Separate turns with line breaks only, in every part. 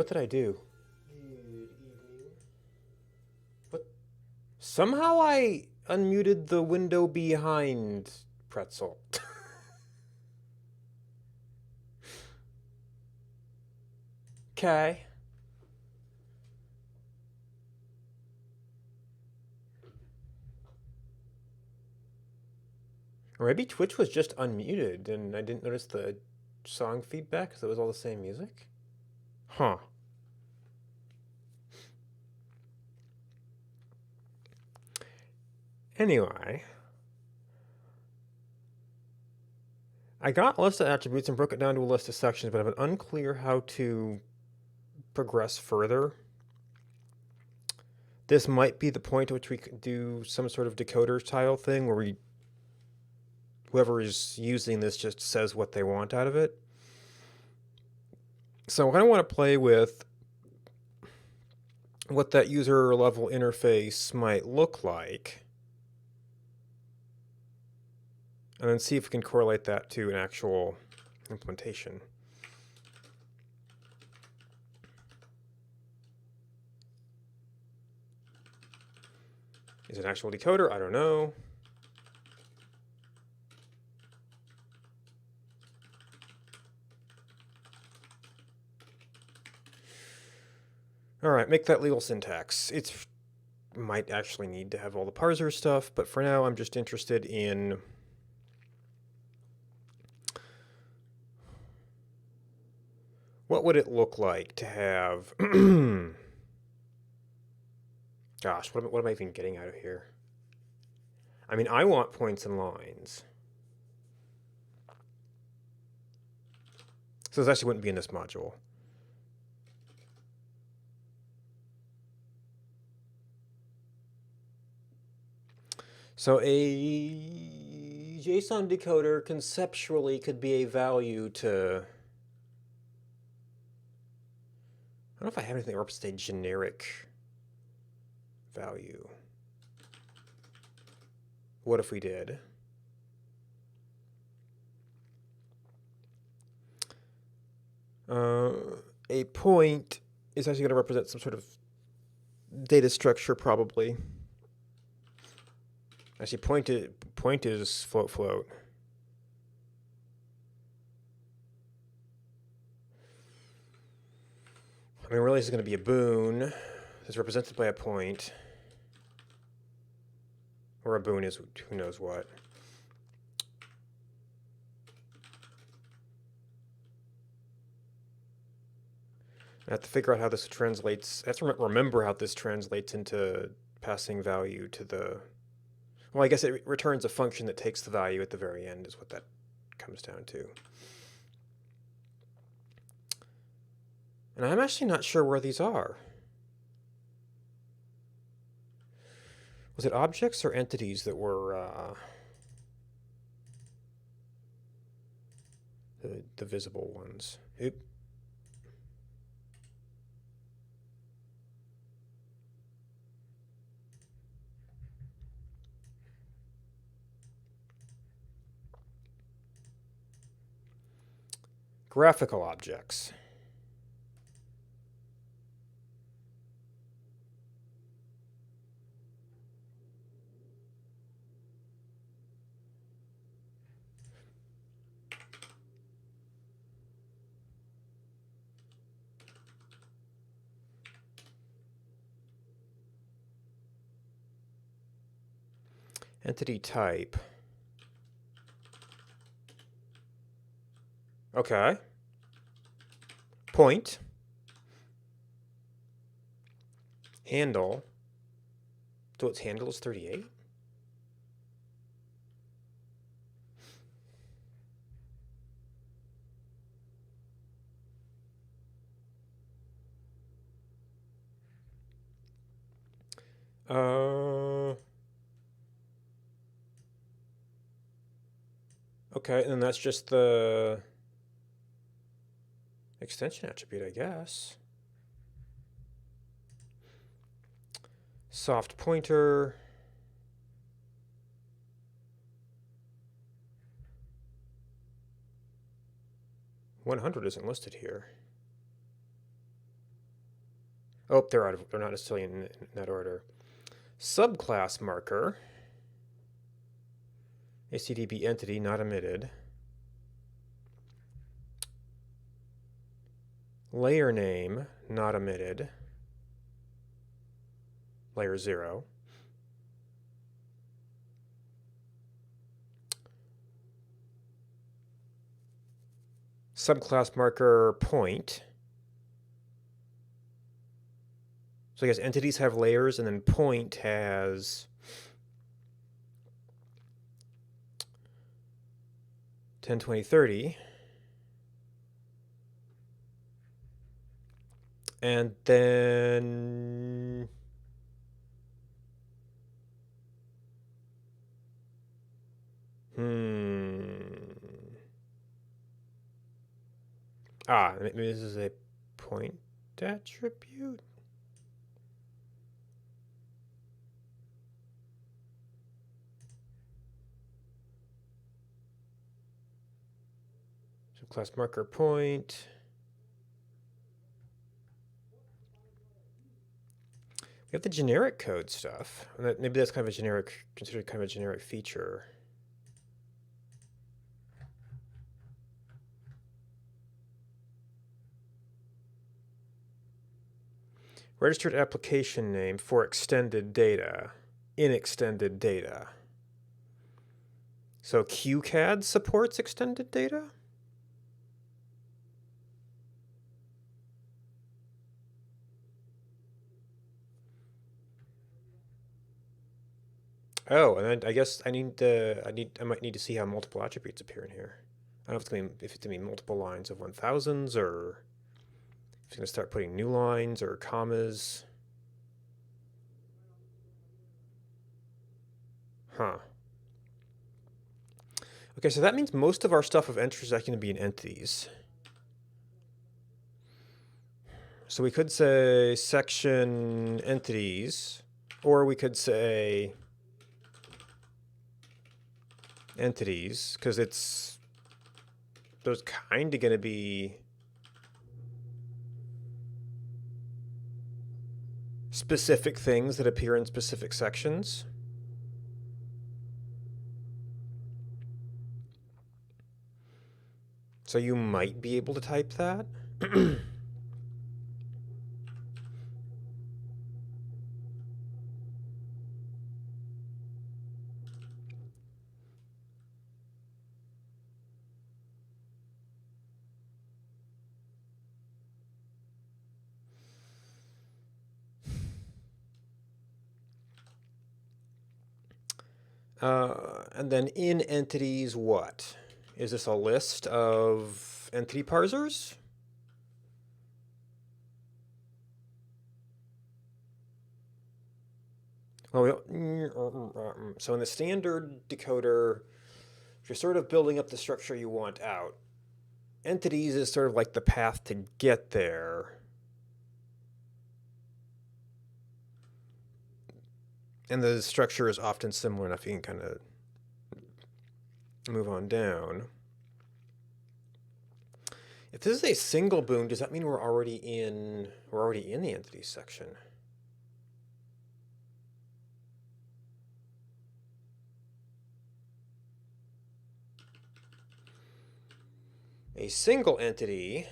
What did I do?
Good evening.
What? Somehow I unmuted the window behind Pretzel. Okay. Or maybe Twitch was just unmuted and I didn't notice the song feedback because it was all the same music? Huh. Anyway, I got a list of attributes and broke it down to a list of sections, but I'm unclear how to progress further. This might be the point at which we could do some sort of decoder style thing where whoever is using this just says what they want out of it. So I kind of want to play with what that user level interface might look like. And then see if we can correlate that to an actual implementation. Is it an actual decoder? I don't know. All right, make that legal syntax. It might actually need to have all the parser stuff, but for now I'm just interested in what would it look like to have... Gosh, what am I even getting out of here? I mean, I want points and lines. So this actually wouldn't be in this module. So a JSON decoder conceptually could be a value to... I don't know if I have anything that represents a generic value. What if we did? A point is actually going to represent some sort of data structure, probably. Actually, point is float float. I mean, really, this is going to be a boon. It's represented by a point. Or a boon is who knows what. I have to figure out how this translates. I have to remember how this translates into passing value to the... Well, I guess it returns a function that takes the value at the very end is what that comes down to. And I'm actually not sure where these are. Was it objects or entities that were the visible ones? Oop. Graphical objects. Entity type. Okay. Point. Handle. So its handle is 38? Okay, and then that's just the extension attribute, I guess. Soft pointer. .100 isn't listed here. Oh, they're not necessarily in that order. Subclass marker. ACDB entity not emitted. Layer name not emitted. Layer 0. Subclass marker point. So I guess entities have layers, and then point has 10, 20, 30. And then maybe this is a point attribute. So class marker point. We have the generic code stuff. Maybe that's kind of a generic, considered kind of a generic feature. Registered application name for extended data, in extended data. So QCAD supports extended data? Oh, and then I guess I might need to see how multiple attributes appear in here. I don't know if it's gonna be multiple lines of 1000s, or if it's gonna start putting new lines or commas. Huh. Okay, so that means most of our stuff of entries is actually gonna be in entities. So we could say section entities, or we could say entities, because there's kind of going to be specific things that appear in specific sections. So you might be able to type that. And then in entities, what? Is this a list of entity parsers? Well, so in the standard decoder, if you're sort of building up the structure you want out, entities is sort of like the path to get there. And the structure is often similar enough you can kind of move on down. If this is a single boon, does that mean we're already in the entities section? A single entity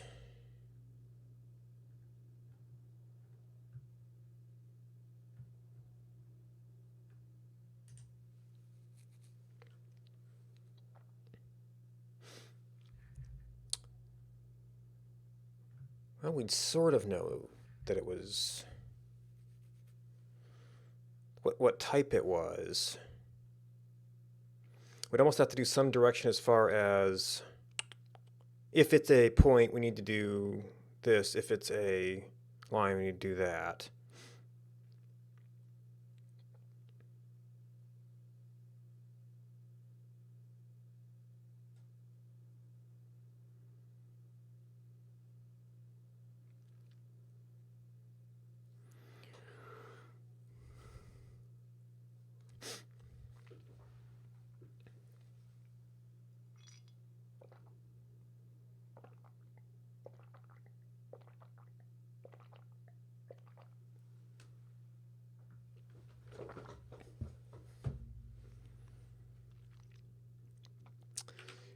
well, we'd sort of know that it was what type it was. We'd almost have to do some direction as far as if it's a point, we need to do this. If it's a line, we need to do that.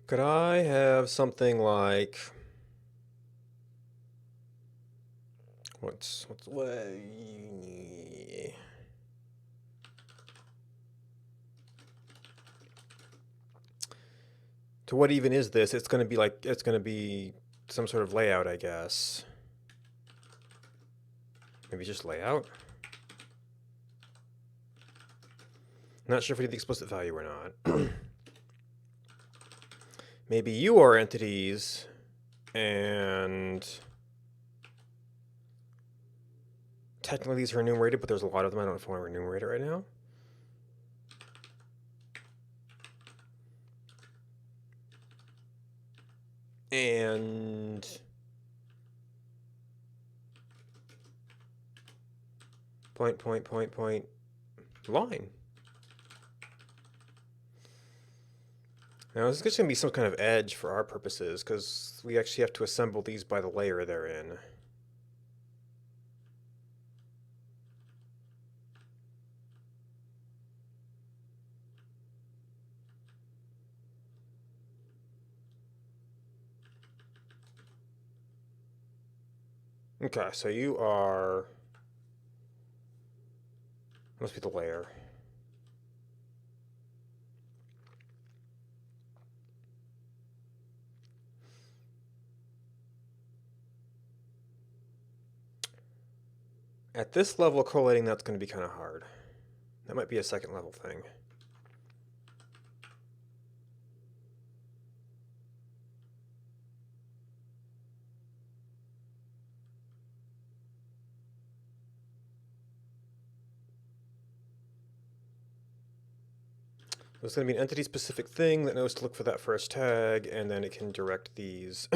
Could I have something like what's way to what even is this? It's going to be some sort of layout, I guess. Maybe just layout. Not sure if we need the explicit value or not. Maybe you are entities, and technically these are enumerated, but there's a lot of them. I don't know if I want to enumerate it right now. And point, line. Now, this is just going to be some kind of edge for our purposes, because we actually have to assemble these by the layer they're in. Okay, so you are... must be the layer. At this level, collating that's going to be kind of hard. That might be a second level thing. It's going to be an entity-specific thing that knows to look for that first tag, and then it can direct these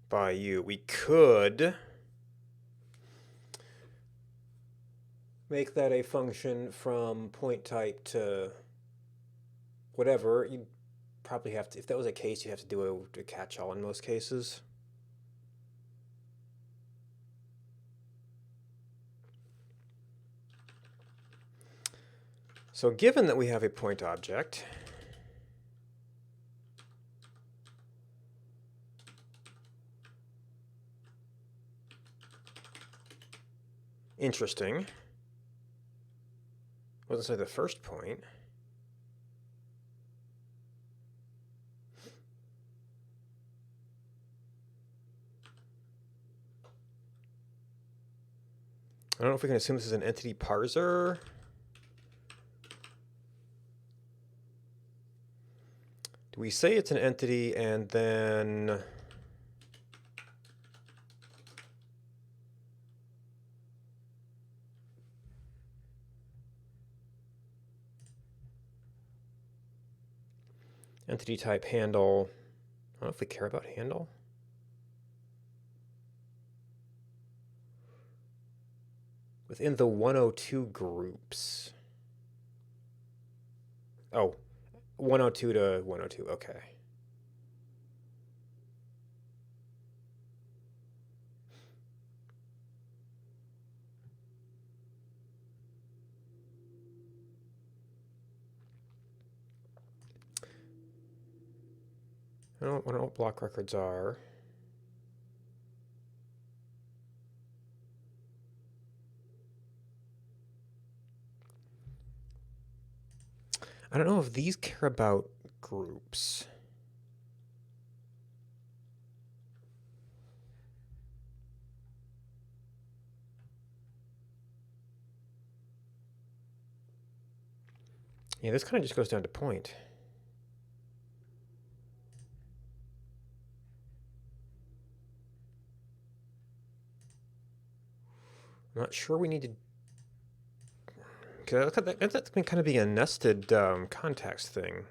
by you. We could make that a function from point type to whatever. You'd probably have to, if that was a case, you'd have to do a catch-all in most cases. So given that we have a point object, interesting, wasn't say the first point. I don't know if we can assume this is an entity parser. Do we say it's an entity and then entity type handle? I don't know if we care about handle. Within the 102 groups. Oh, 102 to 102, okay. I don't know what block records are. I don't know if these care about groups. Yeah, this kind of just goes down to point. I'm not sure we need to... That's been kind of being a nested context thing.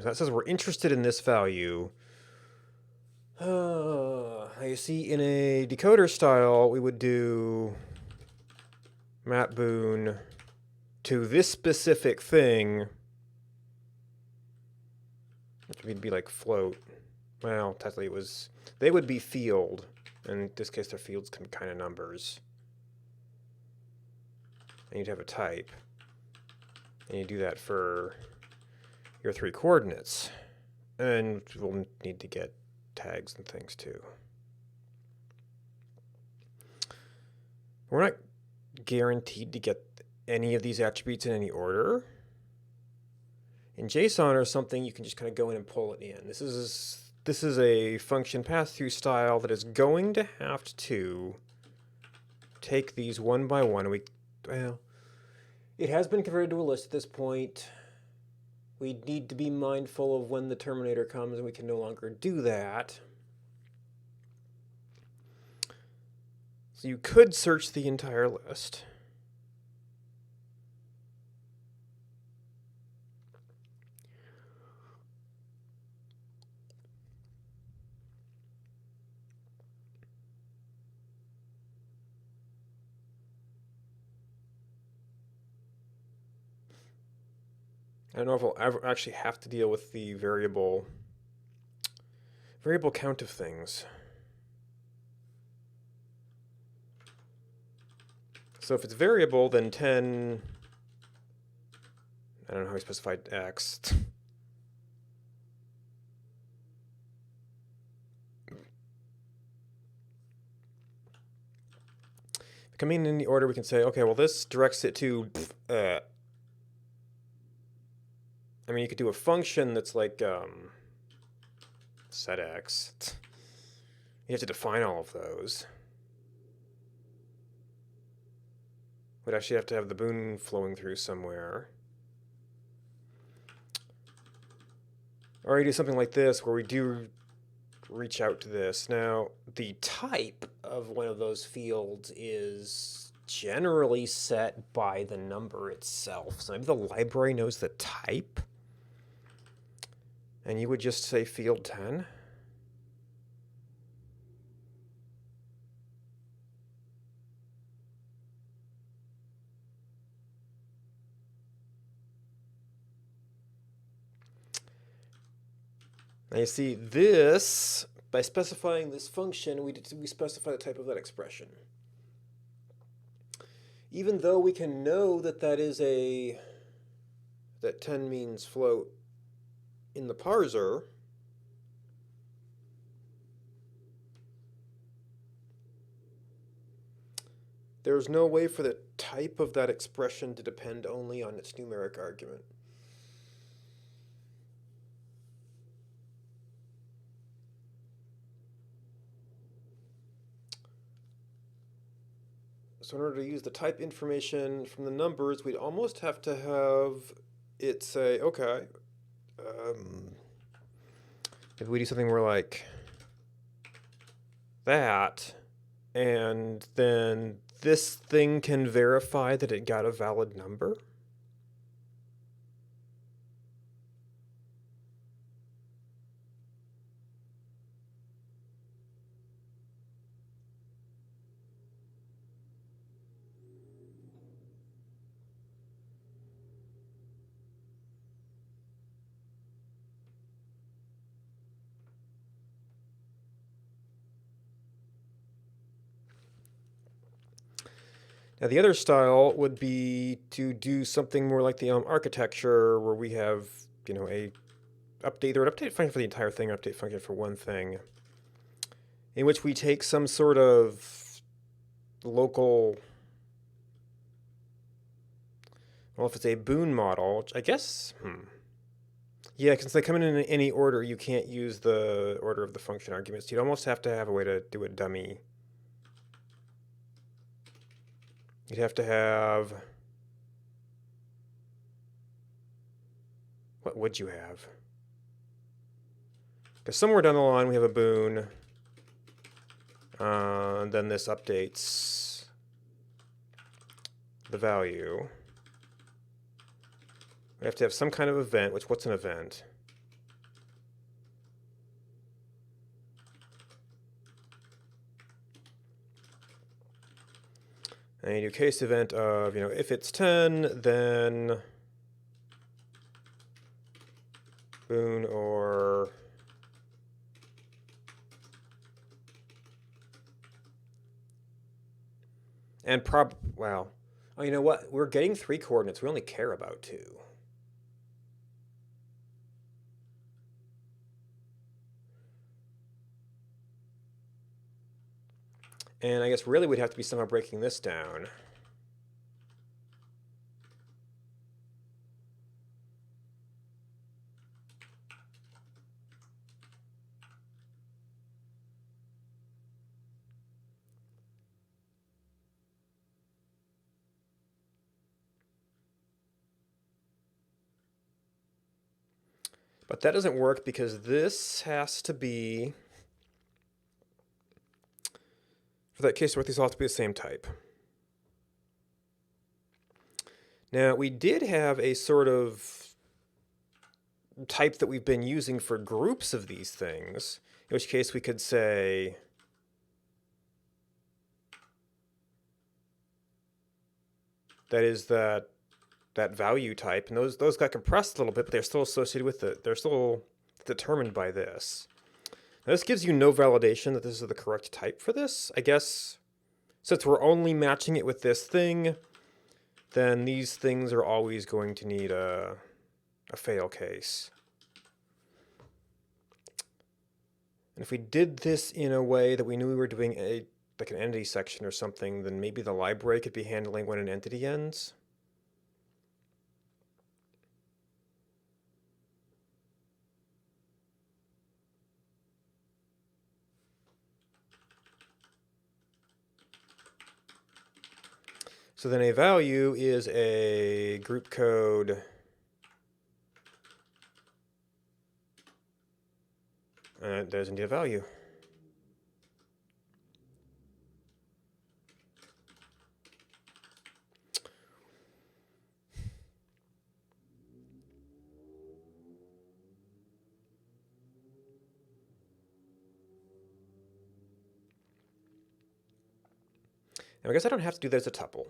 That says we're interested in this value. You see, in a decoder style, we would do map boon to this specific thing, which would be like float. Well, technically it was, they would be field. And in this case, their fields can be kind of numbers. And you'd have a type. And you do that for your 3 coordinates. And we'll need to get tags and things too. We're not guaranteed to get any of these attributes in any order. In JSON or something, you can just kind of go in and pull it in. This is a function pass-through style that is going to have to take these one by one. Well, it has been converted to a list at this point. We need to be mindful of when the terminator comes, and we can no longer do that. So you could search the entire list. I don't know if we'll ever actually have to deal with the variable count of things. So if it's variable, then 10, I don't know how we specified x. Coming in the order, we can say, okay, well, this directs it to, I mean, you could do a function that's like set x. You have to define all of those. We'd actually have to have the boon flowing through somewhere. Or you do something like this where we do reach out to this. Now, the type of one of those fields is generally set by the number itself. So maybe the library knows the type. And you would just say field 10. Now you see this, by specifying this function, we specify the type of that expression. Even though we can know that that 10 means float in the parser, there's no way for the type of that expression to depend only on its numeric argument. So in order to use the type information from the numbers, we'd almost have to have it say, okay, if we do something more like that, and then this thing can verify that it got a valid number. Now the other style would be to do something more like the architecture, where we have, you know, an update function for the entire thing, or update function for one thing, in which we take some sort of local, well, if it's a boon model, I guess, yeah, since they come in any order, you can't use the order of the function arguments. You'd almost have to have a way to do a dummy. You'd have to have, what would you have? Because somewhere down the line we have a boon, and then this updates the value. We have to have some kind of event, what's an event? And you do case event of, if it's 10, then boon or And well, oh, you know what? We're getting 3 coordinates. We only care about 2. And I guess really we'd have to be somehow breaking this down. But that doesn't work because this has to be, for that case, these all have to be the same type. Now, we did have a sort of type that we've been using for groups of these things, in which case we could say that is that value type, and those got compressed a little bit, but they're still associated with it. They're still determined by this. Now, this gives you no validation that this is the correct type for this. I guess since we're only matching it with this thing, then these things are always going to need a fail case. And if we did this in a way that we knew we were doing like an entity section or something, then maybe the library could be handling when an entity ends. So then a value is a group code there's indeed a value. Now, I guess I don't have to do that as a tuple.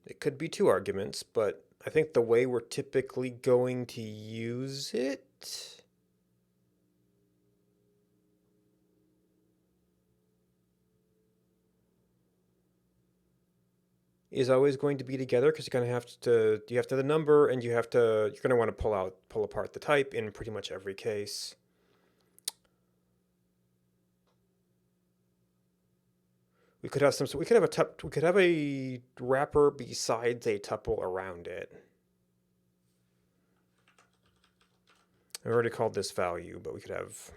It could be 2 arguments, but I think the way we're typically going to use it is always going to be together, because you have to have the number, and you're going to want to pull apart the type in pretty much every case. We could have a wrapper besides a tuple around it. I've already called this value, but we could have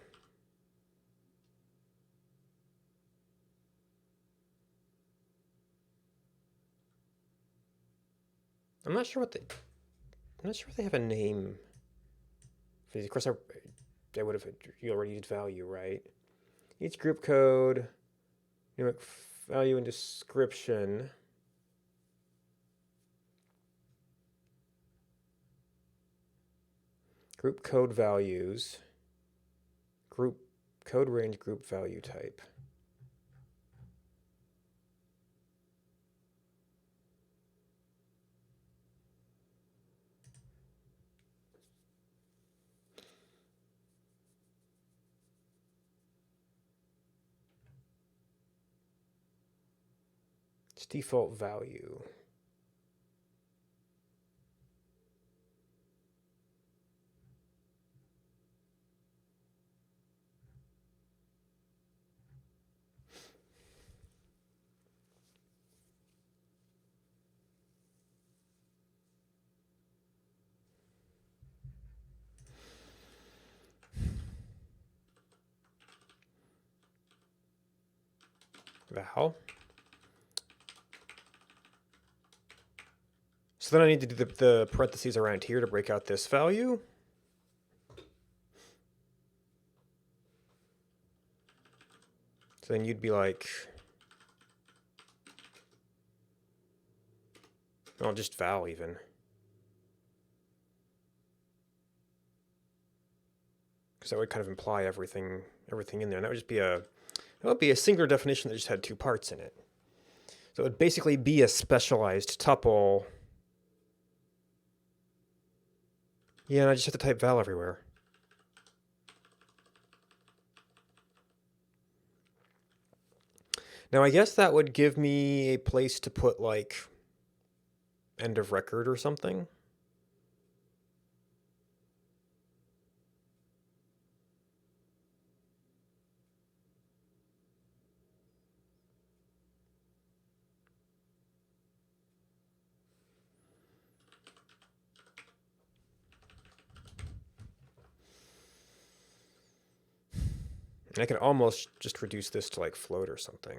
I'm not sure if they have a name for these. Of course, I would have. You already used value, right? Each group code, numeric value and description. Group code values. Group code range group value type. Its default value. Val. So then I need to do the parentheses around here to break out this value. So then you'd be like, well, just val even. Because that would kind of imply everything in there. And that would be a singular definition that just had 2 parts in it. So it would basically be a specialized tuple. Yeah, and I just have to type val everywhere. Now I guess that would give me a place to put like end of record or something. And I can almost just reduce this to like float or something.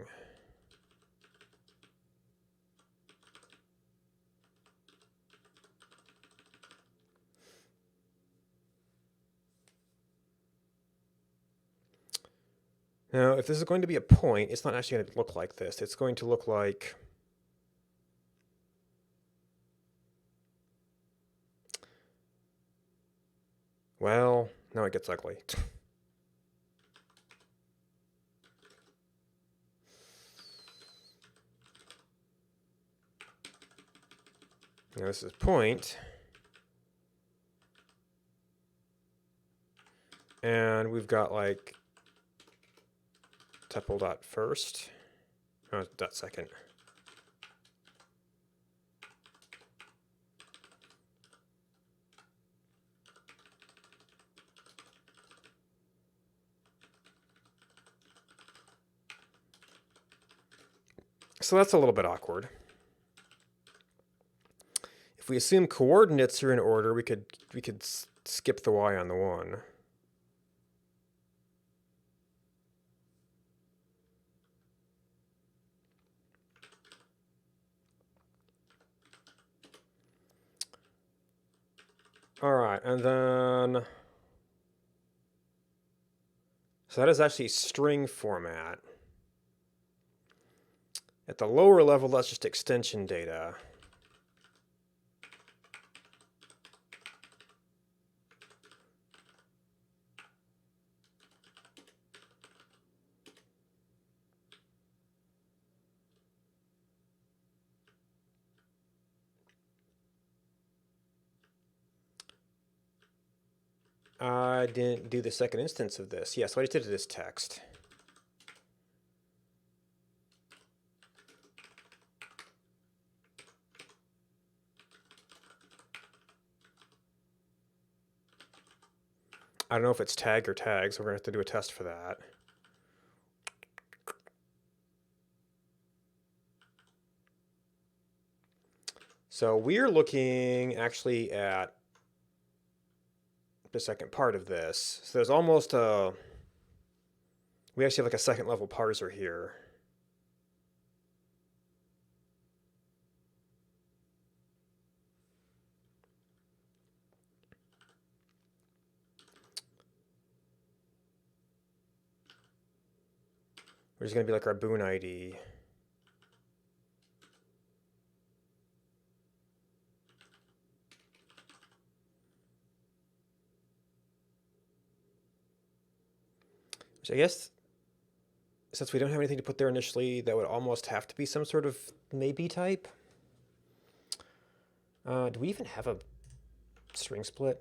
Now, if this is going to be a point, it's not actually going to look like this. It's going to look like... Well, now it gets ugly. Now this is point. And we've got like tuple dot first. Oh, dot second. So that's a little bit awkward. If we assume coordinates are in order, we could skip the y on the 1. All right, and then... So that is actually string format. At the lower level, that's just extension data. I didn't do the second instance of this. Yeah, so I just did it as text. I don't know if it's tag or tag, so we're going to have to do a test for that. So we're looking actually at the second part of this. So there's almost a... We actually have like a second level parser here. Which is going to be like our boon ID. Which I guess, since we don't have anything to put there initially, that would almost have to be some sort of maybe type. Do we even have a string split?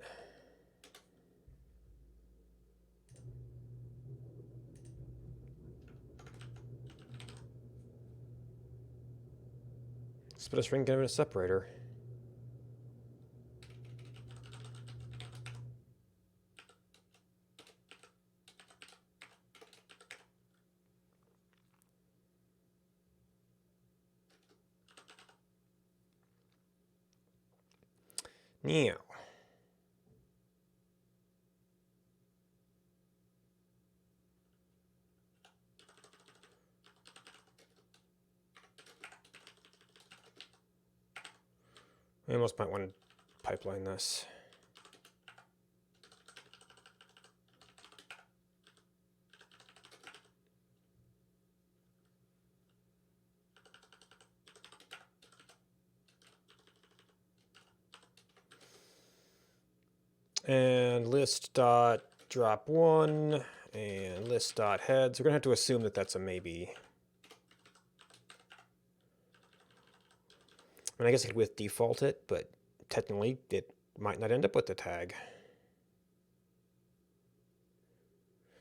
Split a string, give it a separator. Now, we almost might want to pipeline this. And list dot drop 1 and list dot heads. We're gonna have to assume that that's a maybe. And I guess I could with default it, but technically it might not end up with the tag.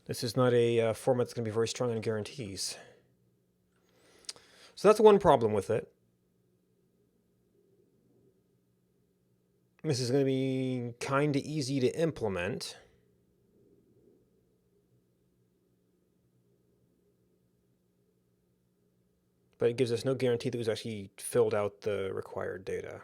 This is not a format that's going to be very strong on guarantees. So that's one problem with it. This is going to be kind of easy to implement. But it gives us no guarantee that we've actually filled out the required data.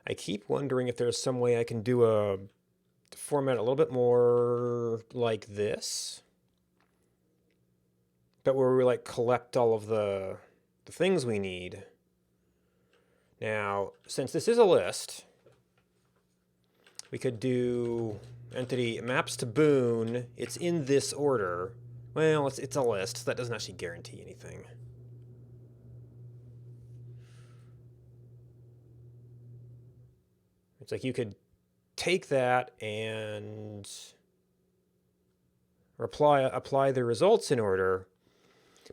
I keep wondering if there's some way I can do a format a little bit more like this, but where we like collect all of the things we need. Now, since this is a list, we could do entity maps to boon. It's in this order. Well, it's a list, so that doesn't actually guarantee anything. It's like you could take that and apply the results in order,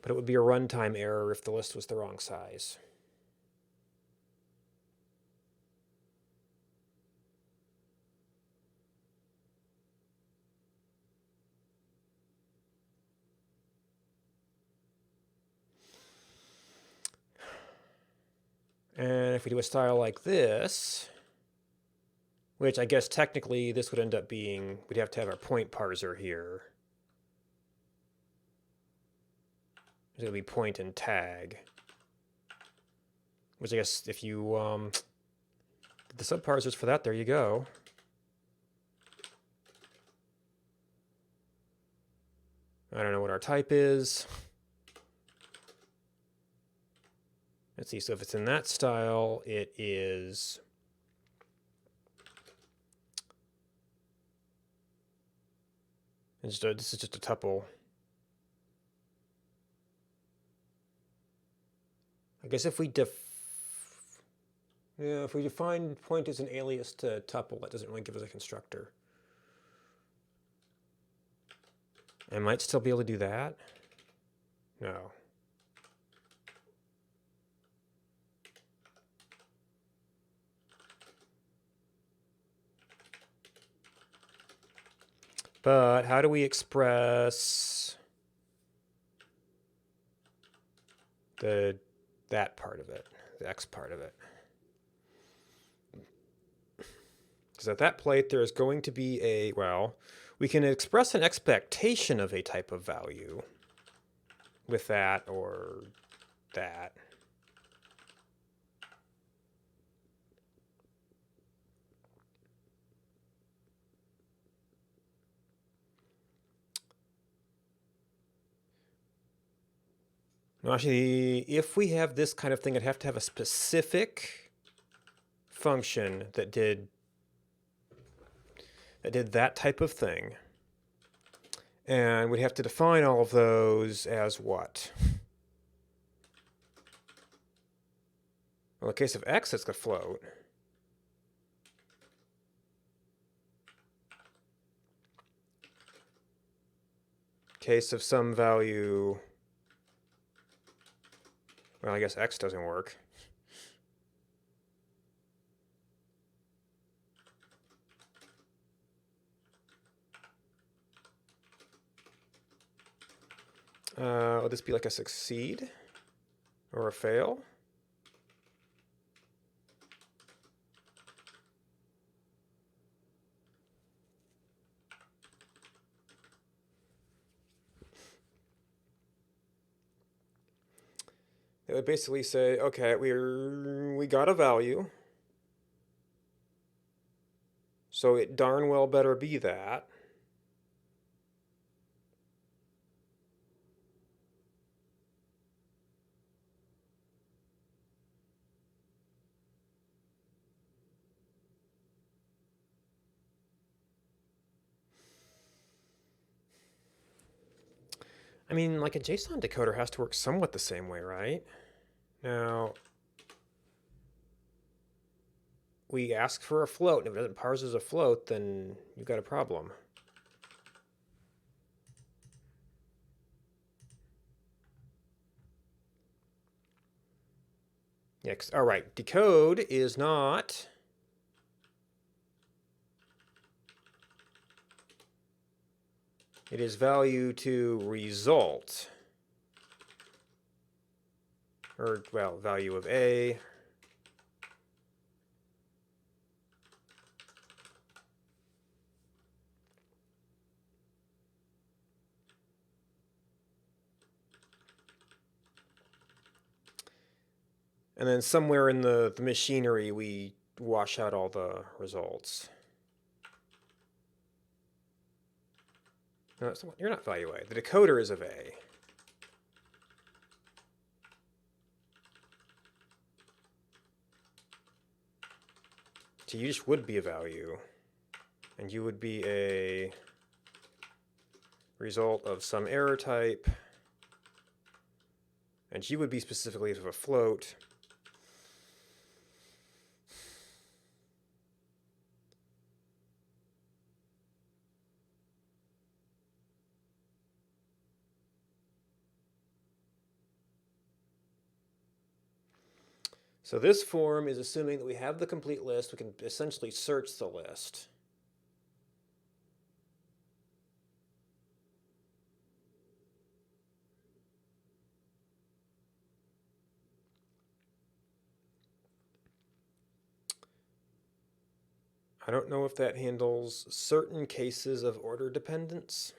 but it would be a runtime error if the list was the wrong size. And if we do a style like this, which I guess technically this would end up being, we'd have to have our point parser here. It's going to be point and tag. Which I guess if you did the subparsers for that, there you go. I don't know what our type is. Let's see, so if it's in that style, it is this is just a tuple. I guess if we define point as an alias to tuple, that doesn't really give us a constructor. I might still be able to do that. No. But how do we express that part of it, the X part of it? Because at that plate, there's going to be we can express an expectation of a type of value with that or that. No, actually, if we have this kind of thing, I'd have to have a specific function that did that type of thing. And we'd have to define all of those as what? Well, in the case of X, it's a float. Case of some value, well, I guess X doesn't work. Would this be like a succeed or a fail? It would basically say, okay, we got a value, so it darn well better be that. I mean, like a JSON decoder has to work somewhat the same way, right? Now, we ask for a float, and if it doesn't parse as a float, then you've got a problem. Next, all right, decode is not it is value to result, or, well, value of A. And then somewhere in the machinery, we wash out all the results. No, you're not value A. The decoder is of A. So you just would be a value. And you would be a result of some error type. And G would be specifically of a float. So this form is assuming that we have the complete list. We can essentially search the list. I don't know if that handles certain cases of order dependence.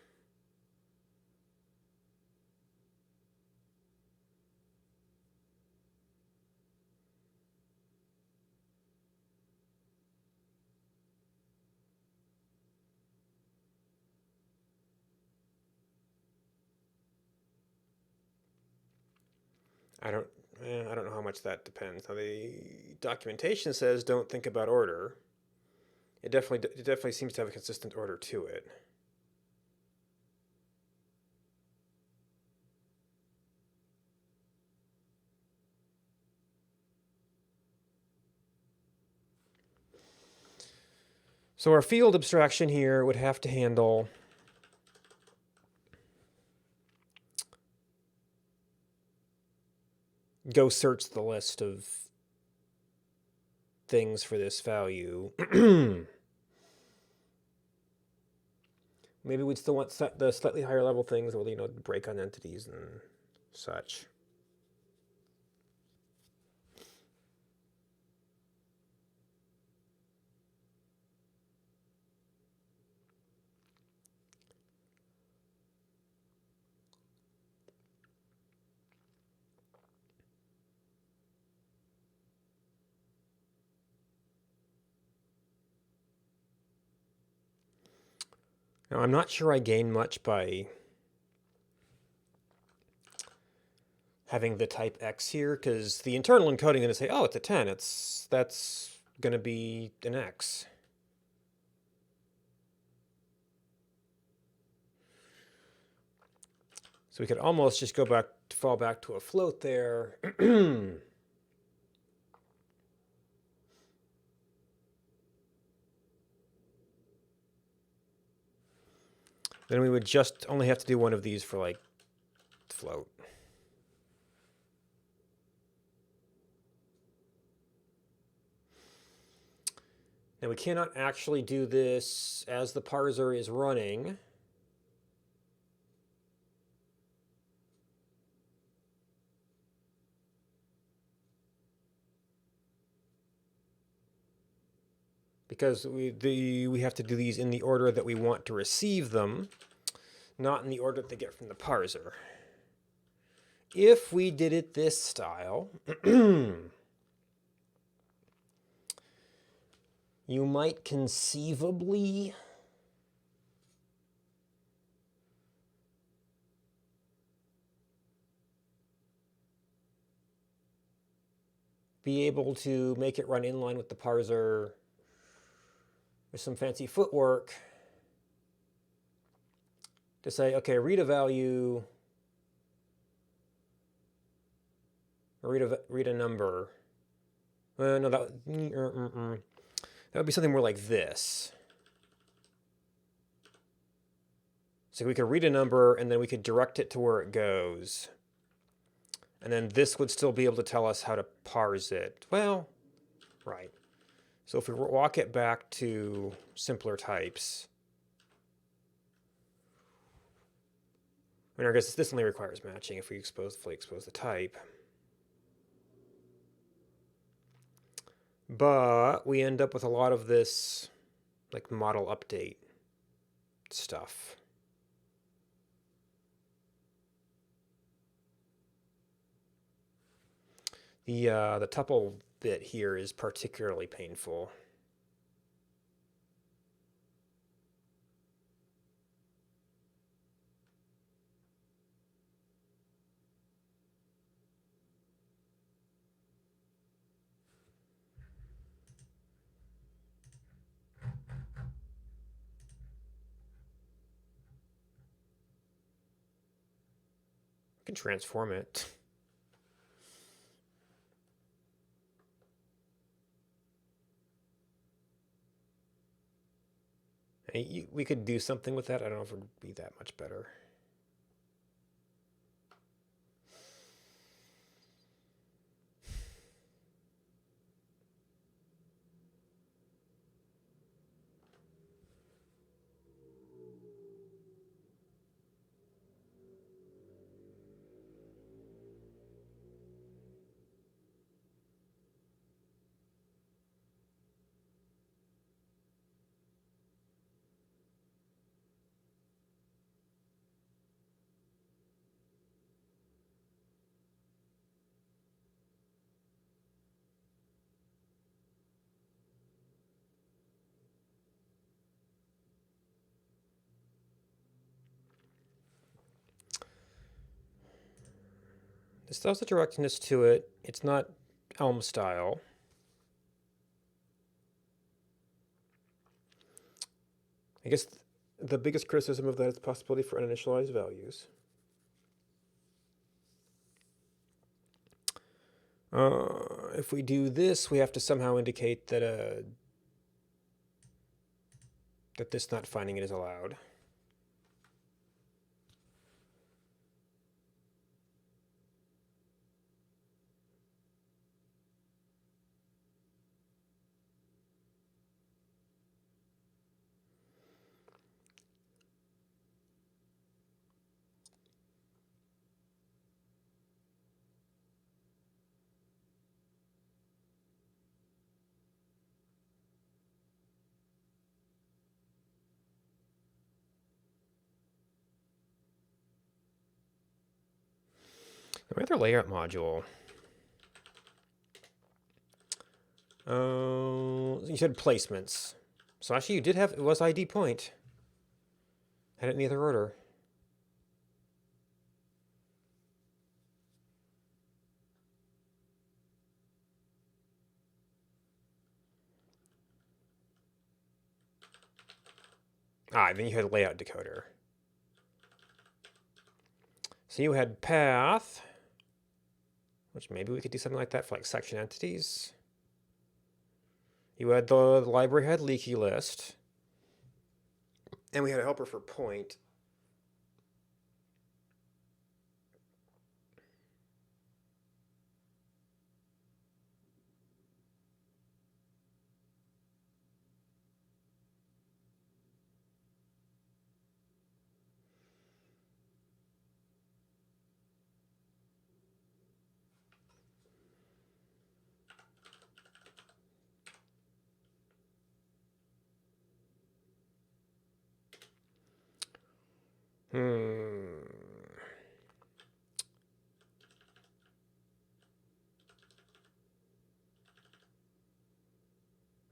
I don't know how much that depends. Now the documentation says don't think about order. It definitely seems to have a consistent order to it. So our field abstraction here would have to handle go search the list of things for this value. Maybe we'd still want the slightly higher level things, or, break on entities and such. Now, I'm not sure I gain much by having the type X here, because the internal encoding is going to say, oh, it's a 10. That's going to be an X. So we could almost just fall back to a float there. Then we would just only have to do one of these for, like, float. Now we cannot actually do this as the parser is running. Because we have to do these in the order that we want to receive them, not in the order that they get from the parser. If we did it this style, you might conceivably be able to make it run inline with the parser with some fancy footwork to say, okay, read a value, or read a number. No, that would be something more like this. So we could read a number, and then we could direct it to where it goes. And then this would still be able to tell us how to parse it. Well, right. So if we walk it back to simpler types, I mean, I guess this only requires matching if we fully expose the type. But we end up with a lot of this like model update stuff. The tuple bit here is particularly painful. I can transform it. We could do something with that. I don't know if it would be that much better. This still has a directness to it. It's not Elm style. I guess the biggest criticism of that is the possibility for uninitialized values. If we do this, we have to somehow indicate that that this not finding it is allowed. The other layout module. You said placements. So actually you did have, it was ID point. Had it in either order. Then you had layout decoder. So you had path, which maybe we could do something like that for like section entities. You had the library had leaky list. And we had a helper for point.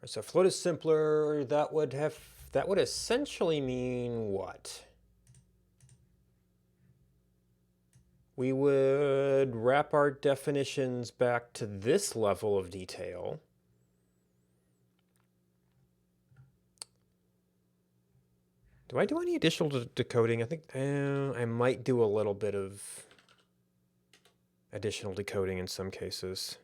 So float is simpler. That would essentially mean what? We would wrap our definitions back to this level of detail. Do I do any additional decoding? I think I might do a little bit of additional decoding in some cases.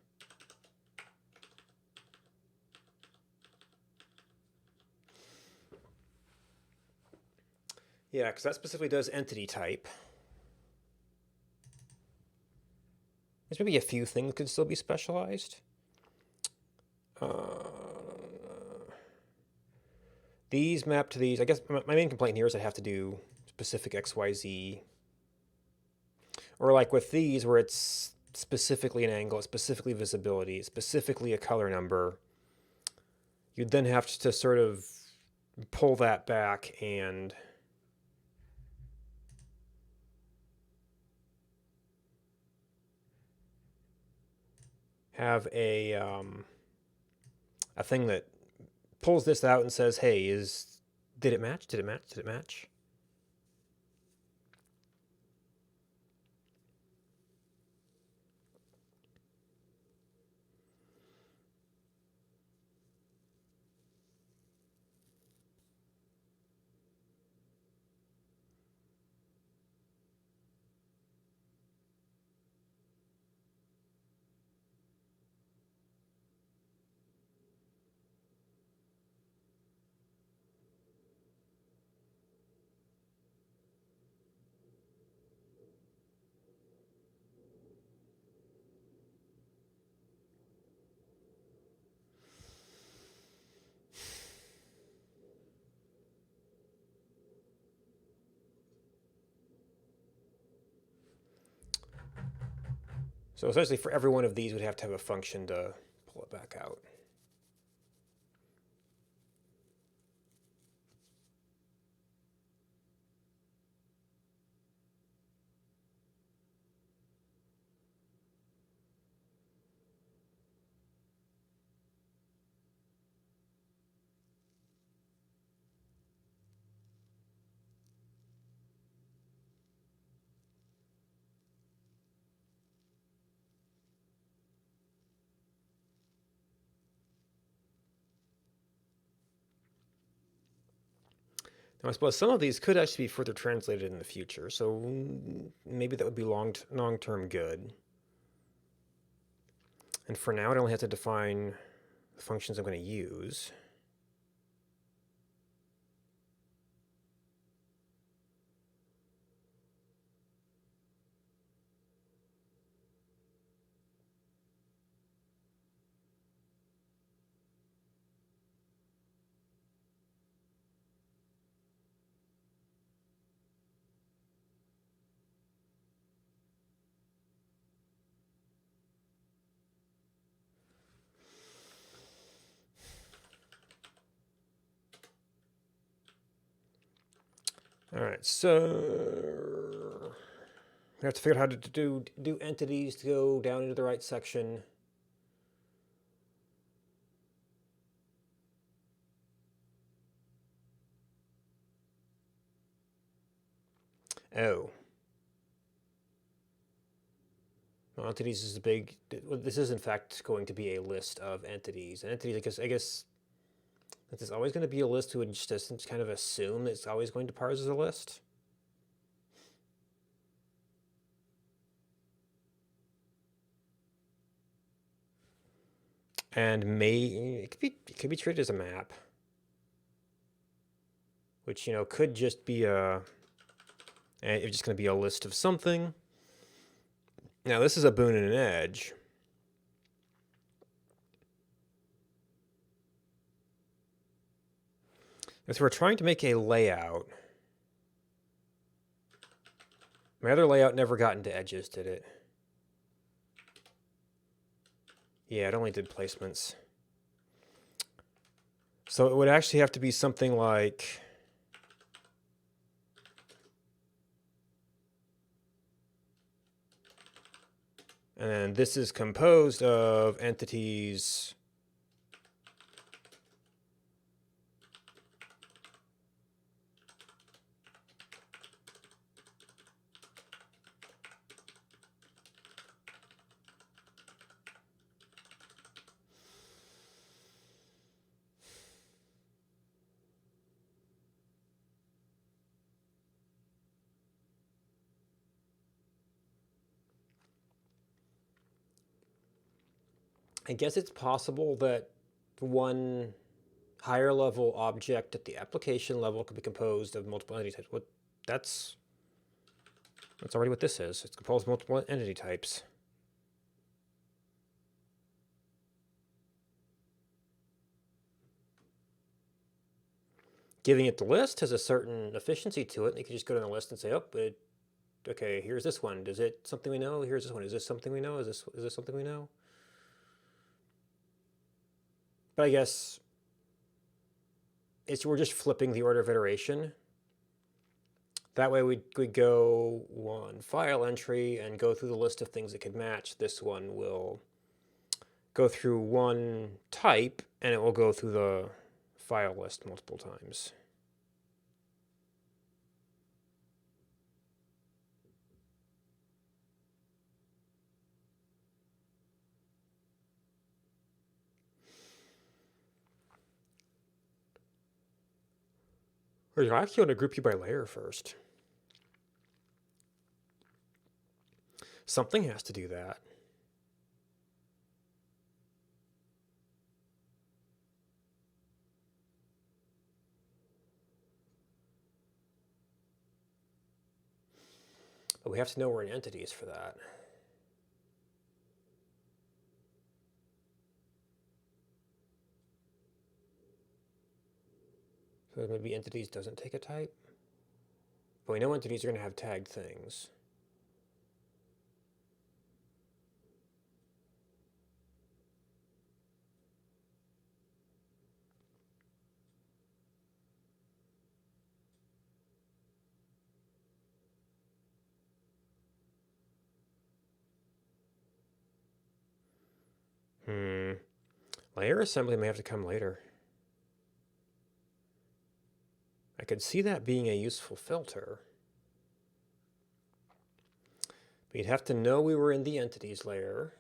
Yeah, because that specifically does entity type. There's maybe a few things could still be specialized. These map to these. I guess my main complaint here is I have to do specific XYZ. Or like with these where it's specifically an angle, it's specifically visibility, it's specifically a color number. You'd then have to sort of pull that back and have a thing that pulls this out and says, hey, did it match? Did it match? Did it match? So essentially for every one of these, we'd have to have a function to pull it back out. Now, I suppose some of these could actually be further translated in the future, so maybe that would be long-term good. And for now, I only have to define the functions I'm going to use. All right, so we have to figure out how to do entities to go down into the right section. Oh. Well, entities is a big. This is in fact going to be a list of entities. And entities, I guess that there's always going to be a list. We would just kind of assume that it's always going to parse as a list. And it could be treated as a map, which could just be it's just going to be a list of something. Now this is a boon and an edge. If we're trying to make a layout, my other layout never got into edges, did it? Yeah, it only did placements. So it would actually have to be something like, and this is composed of entities I guess it's possible that one higher level object at the application level could be composed of multiple entity types. That's already what this is. It's composed of multiple entity types. giving it the list has a certain efficiency to it. And you can just go down the list and say, oh, okay, here's this one. Is it something we know? Here's this one. Is this something we know? Is this something we know? But I guess we're just flipping the order of iteration. That way we go one file entry and go through the list of things that could match. This one will go through one type and it will go through the file list multiple times. Or you actually want to group you by layer first. Something has to do that. But we have to know we're in entities for that. So maybe entities doesn't take a type. But we know entities are going to have tagged things. Layer assembly may have to come later. I could see that being a useful filter. But you'd have to know we were in the entities layer.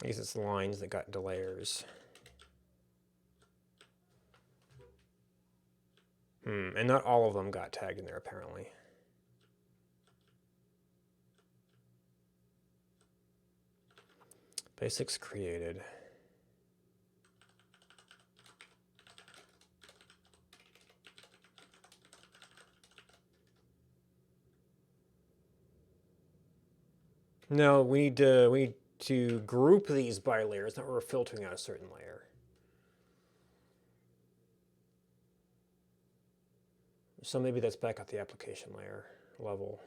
I guess it's the lines that got into layers. And not all of them got tagged in there, apparently. Basics created. No, we need to group these by layers, not we're filtering out a certain layer. So maybe that's back at the application layer level.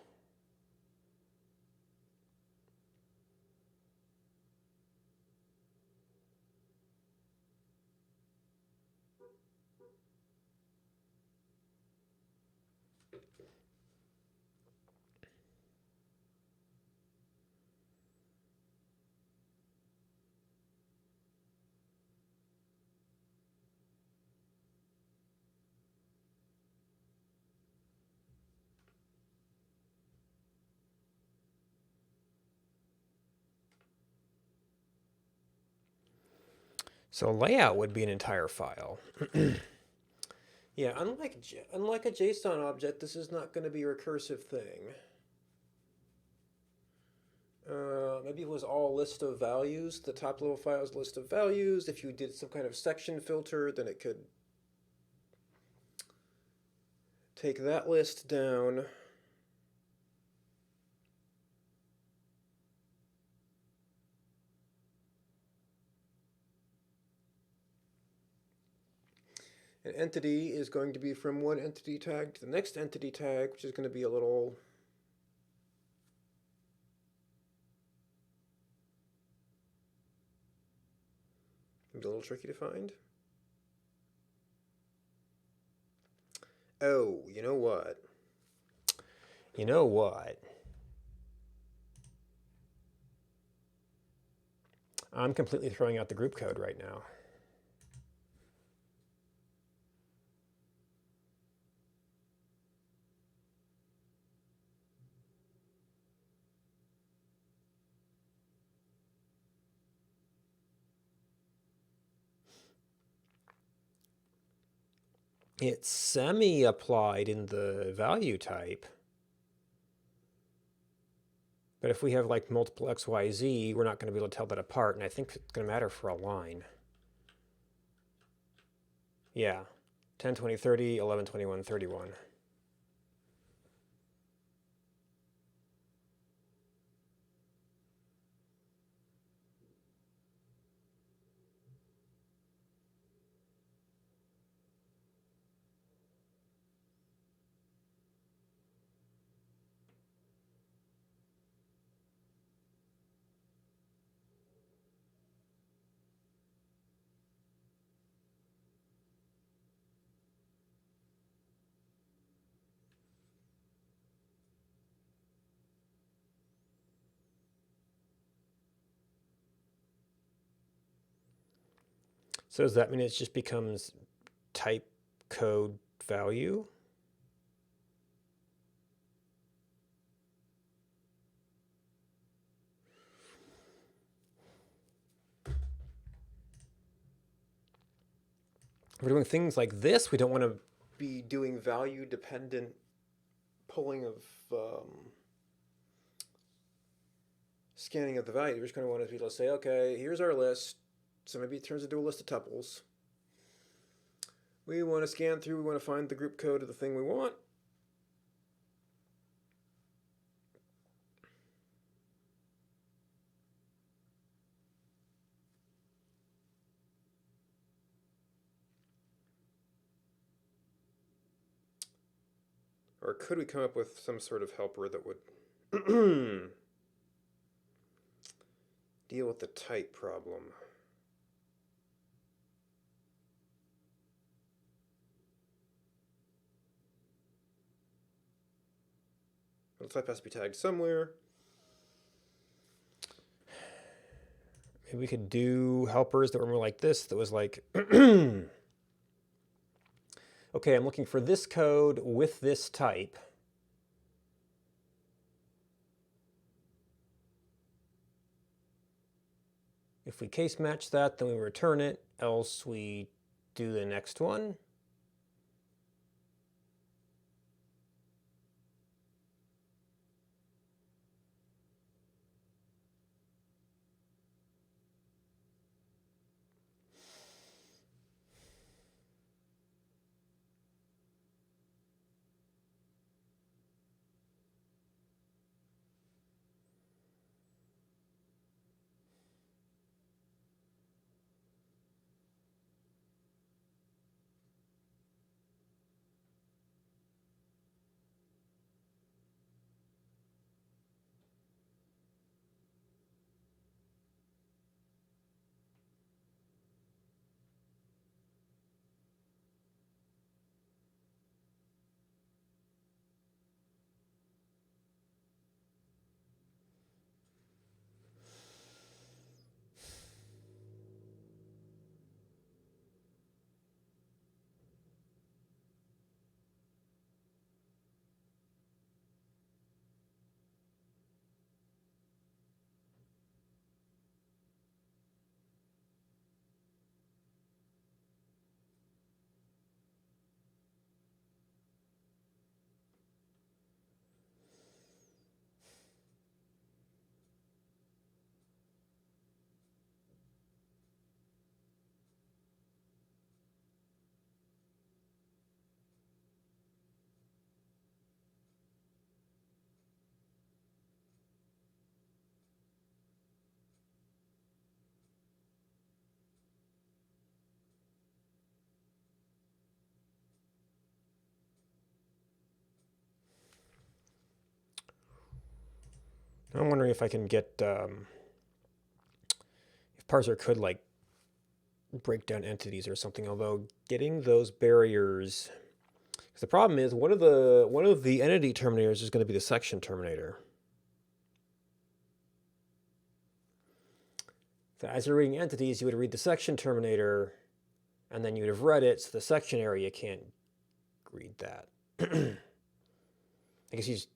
So layout would be an entire file. Yeah, unlike a JSON object, this is not going to be a recursive thing. Maybe it was all list of values. The top level file is list of values. If you did some kind of section filter, then it could take that list down. An entity is going to be from one entity tag to the next entity tag, which is going to be a little tricky to find. Oh, you know what? You know what? I'm completely throwing out the group code right now. It's semi-applied in the value type. But if we have like multiple x, y, z, we're not going to be able to tell that apart, and I think it's going to matter for a line. Yeah, 10, 20, 30, 11, 21, 31. So does that mean it just becomes type code value? If we're doing things like this, we don't want to be doing value dependent pulling of scanning of the value. We're just going to want to be able to say, okay, here's our list. So maybe it turns into a list of tuples. We want to scan through, we want to find the group code of the thing we want. Or could we come up with some sort of helper that would deal with the type problem? Well, the type has to be tagged somewhere. Maybe we could do helpers that were more like this, that was like, okay, I'm looking for this code with this type. If we case match that, then we return it, else we do the next one. I'm wondering if I can get, if Parser could like break down entities or something, although getting those barriers, because the problem is one of the entity terminators is going to be the section terminator. So as you're reading entities, you would read the section terminator, and then you would have read it, so the section area can't read that. I guess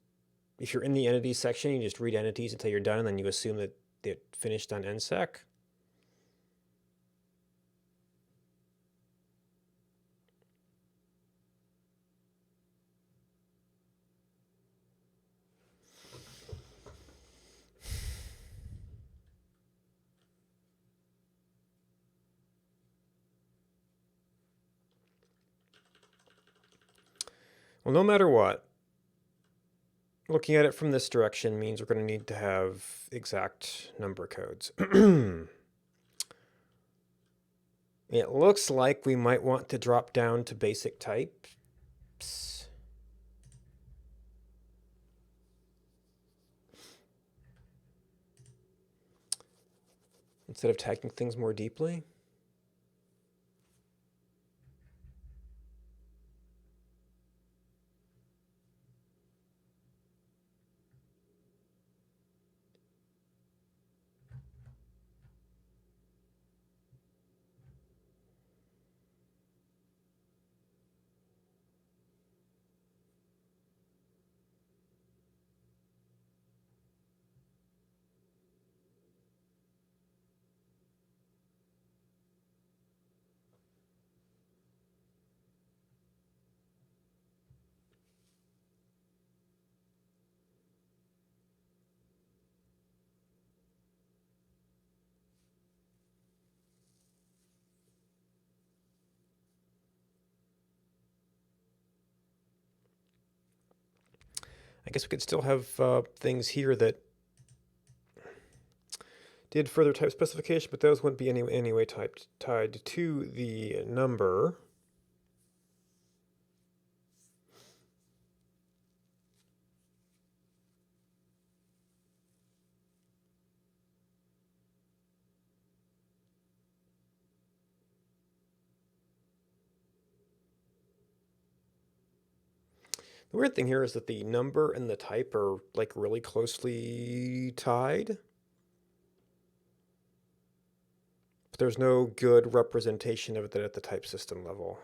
if you're in the entities section, you just read entities until you're done, and then you assume that it finished on NSEC. Well, no matter what, looking at it from this direction means we're going to need to have exact number codes. It looks like we might want to drop down to basic types. Instead of tagging things more deeply. I guess we could still have things here that did further type specification, but those wouldn't be anyway tied to the number. The weird thing here is that the number and the type are like really closely tied. But there's no good representation of it at the type system level.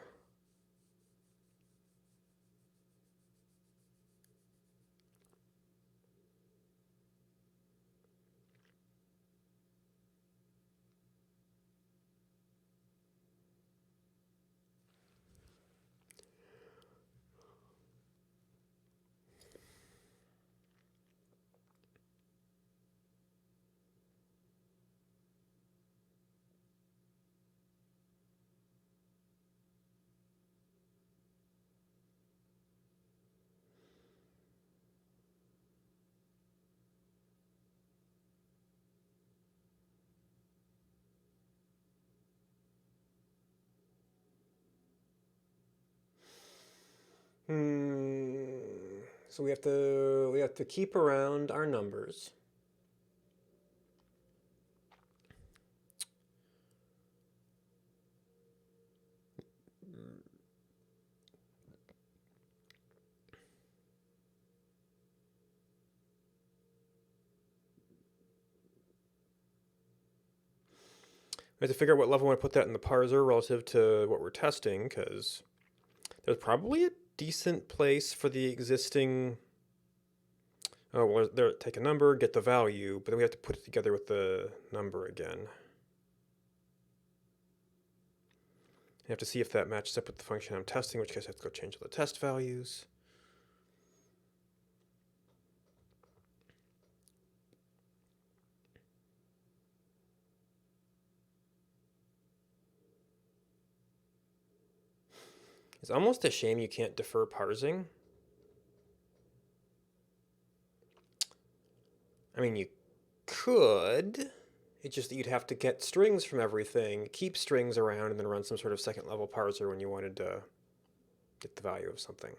So we have to keep around our numbers. We have to figure out what level we want to put that in the parser relative to what we're testing, because there's probably a decent place for the existing. Oh, well, there, take a number, get the value, but then we have to put it together with the number again. I have to see if that matches up with the function I'm testing, in which case I have to go change all the test values. It's almost a shame you can't defer parsing. I mean, you could. It's just that you'd have to get strings from everything, keep strings around, and then run some sort of second level parser when you wanted to get the value of something.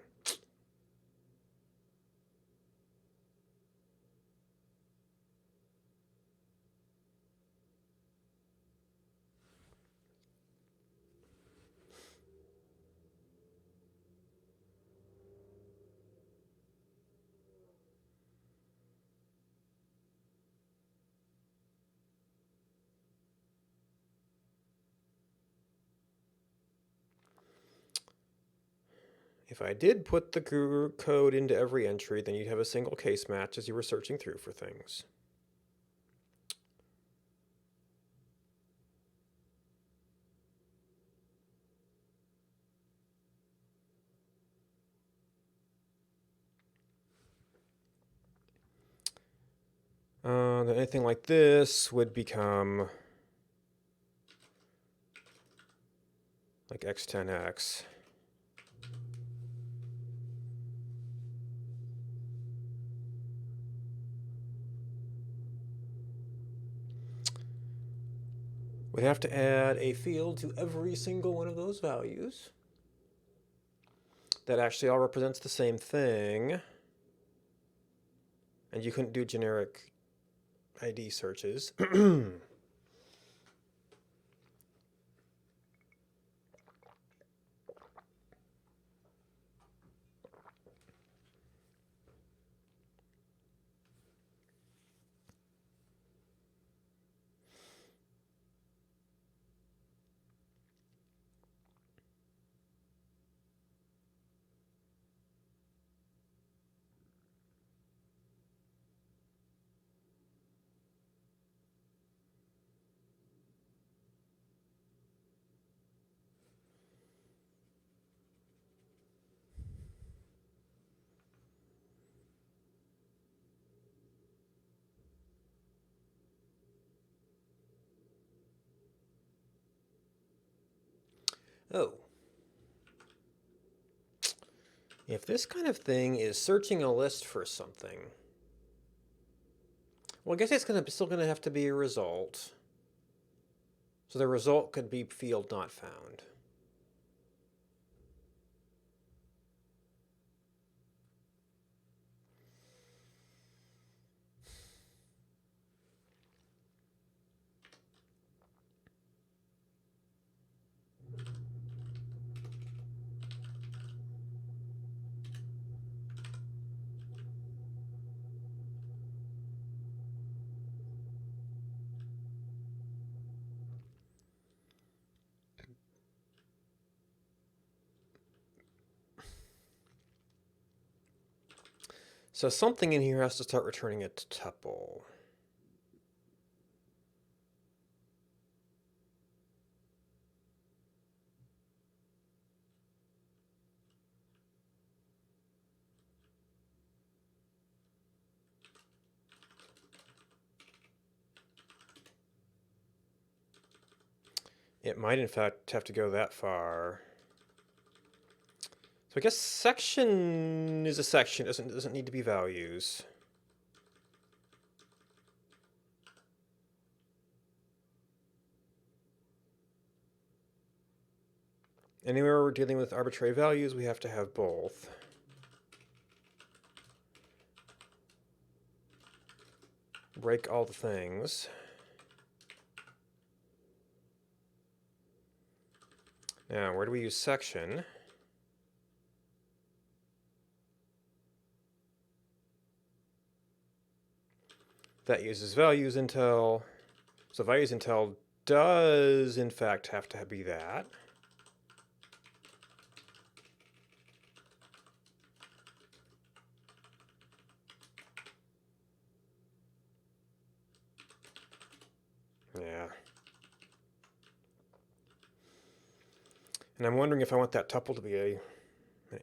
If I did put the code into every entry, then you'd have a single case match as you were searching through for things. Then anything like this would become like x10x. we have to add a field to every single one of those values. That actually all represents the same thing. And you couldn't do generic ID searches. Oh. If this kind of thing is searching a list for something, well, I guess it's still going to have to be a result. So the result could be field not found. So something in here has to start returning a tuple. It might, in fact, have to go that far. So I guess section is a section. It doesn't need to be values. Anywhere we're dealing with arbitrary values, we have to have both. Break all the things. Now, where do we use section? That uses values until, so values until does in fact have to be that. Yeah. And I'm wondering if I want that tuple to be an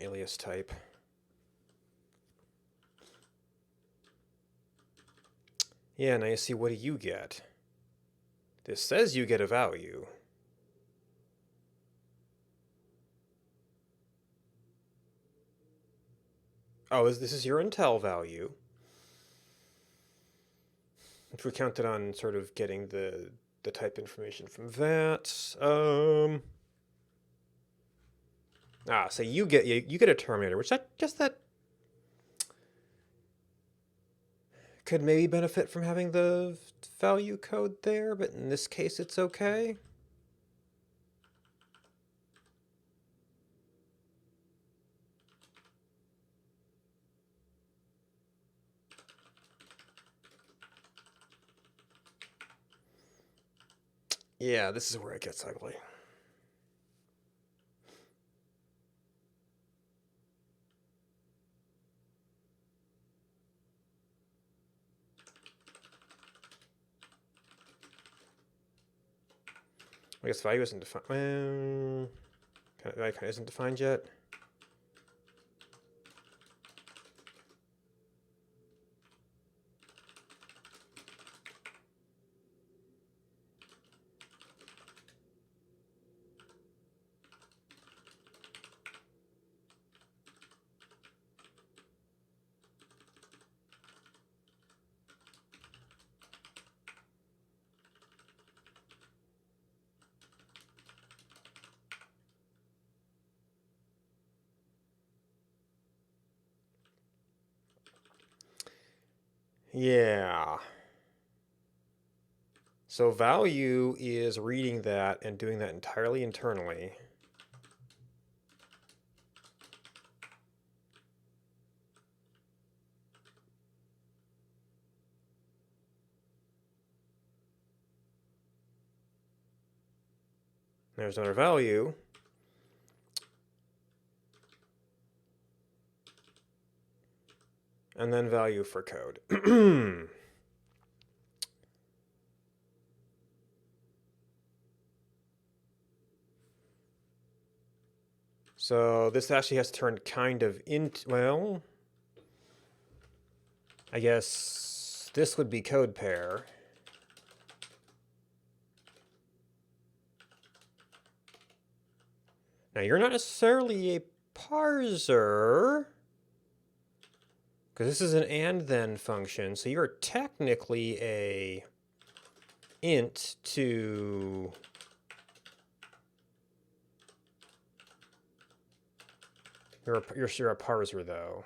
alias type. Yeah, now you see, what do you get? This says you get a value. Oh, this is your Intel value. If we counted on sort of getting the type information from that. So you get a terminator, which I guess that could maybe benefit from having the value code there, but in this case it's okay. Yeah, this is where it gets ugly. I guess value isn't defined. Well, value kind of isn't defined yet. Yeah. So value is reading that and doing that entirely internally. There's another value. And then value for code. So this actually has to turn kind of into, well, I guess this would be code pair. Now you're not necessarily a parser, because this is an and then function, so you're technically a int to you're a parser though.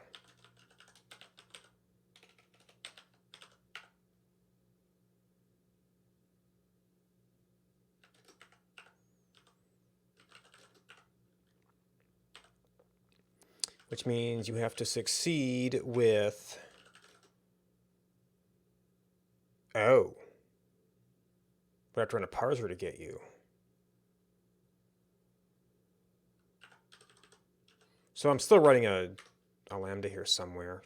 Which means you have to succeed with, oh, we have to run a parser to get you. So I'm still running a lambda here somewhere.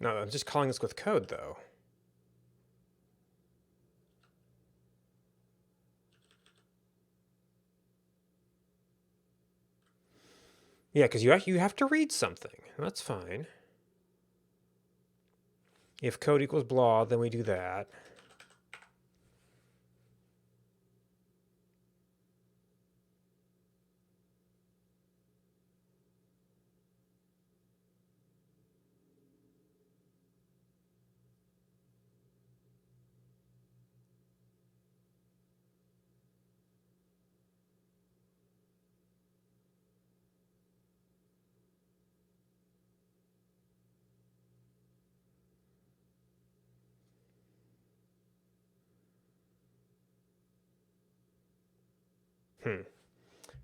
No, I'm just calling this with code, though. Yeah, because you have to read something. That's fine. If code equals blah, then we do that.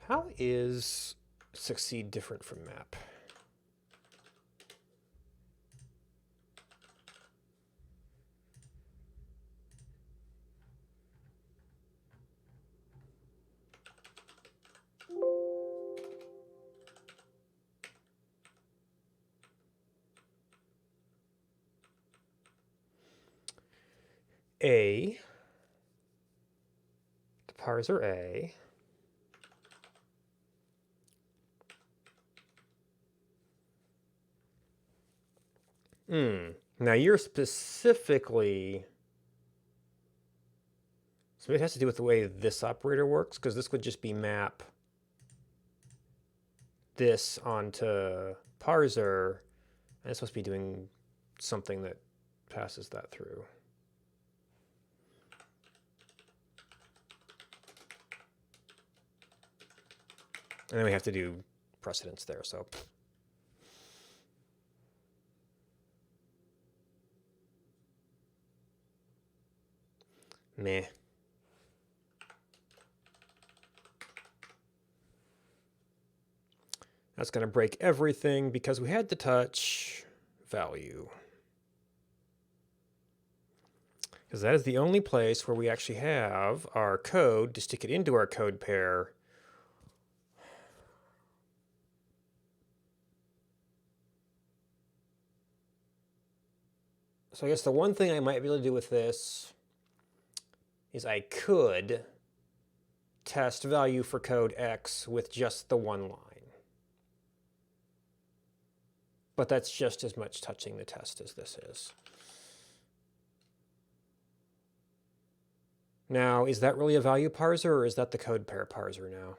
How is succeed different from map? A, the parser A, now you're specifically, so it has to do with the way this operator works, because this would just be map this onto parser, and it's supposed to be doing something that passes that through. And then we have to do precedence there, so. Meh. That's going to break everything because we had to touch value. Because that is the only place where we actually have our code to stick it into our code pair. So I guess the one thing I might be able to do with this is I could test value for code X with just the one line. But that's just as much touching the test as this is. Now, is that really a value parser, or is that the code pair parser now?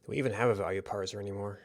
Do we even have a value parser anymore?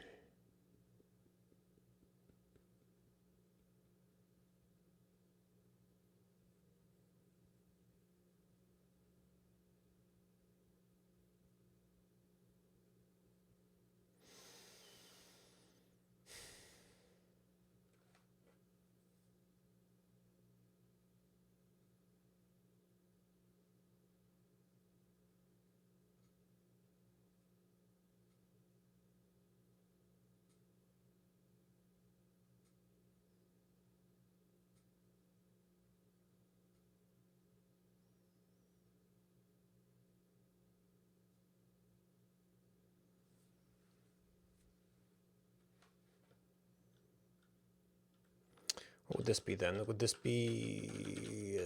What would this be then? Would this be...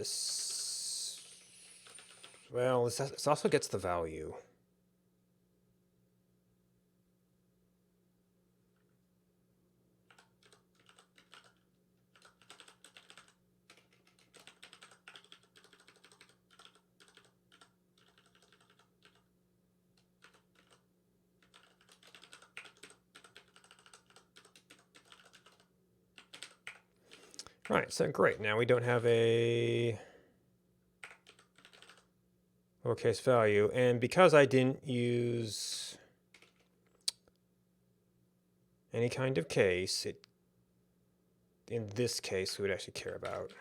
Well, this also gets the value. All right, so great. Now we don't have a lowercase value. And because I didn't use any kind of case, in this case, we would actually care about.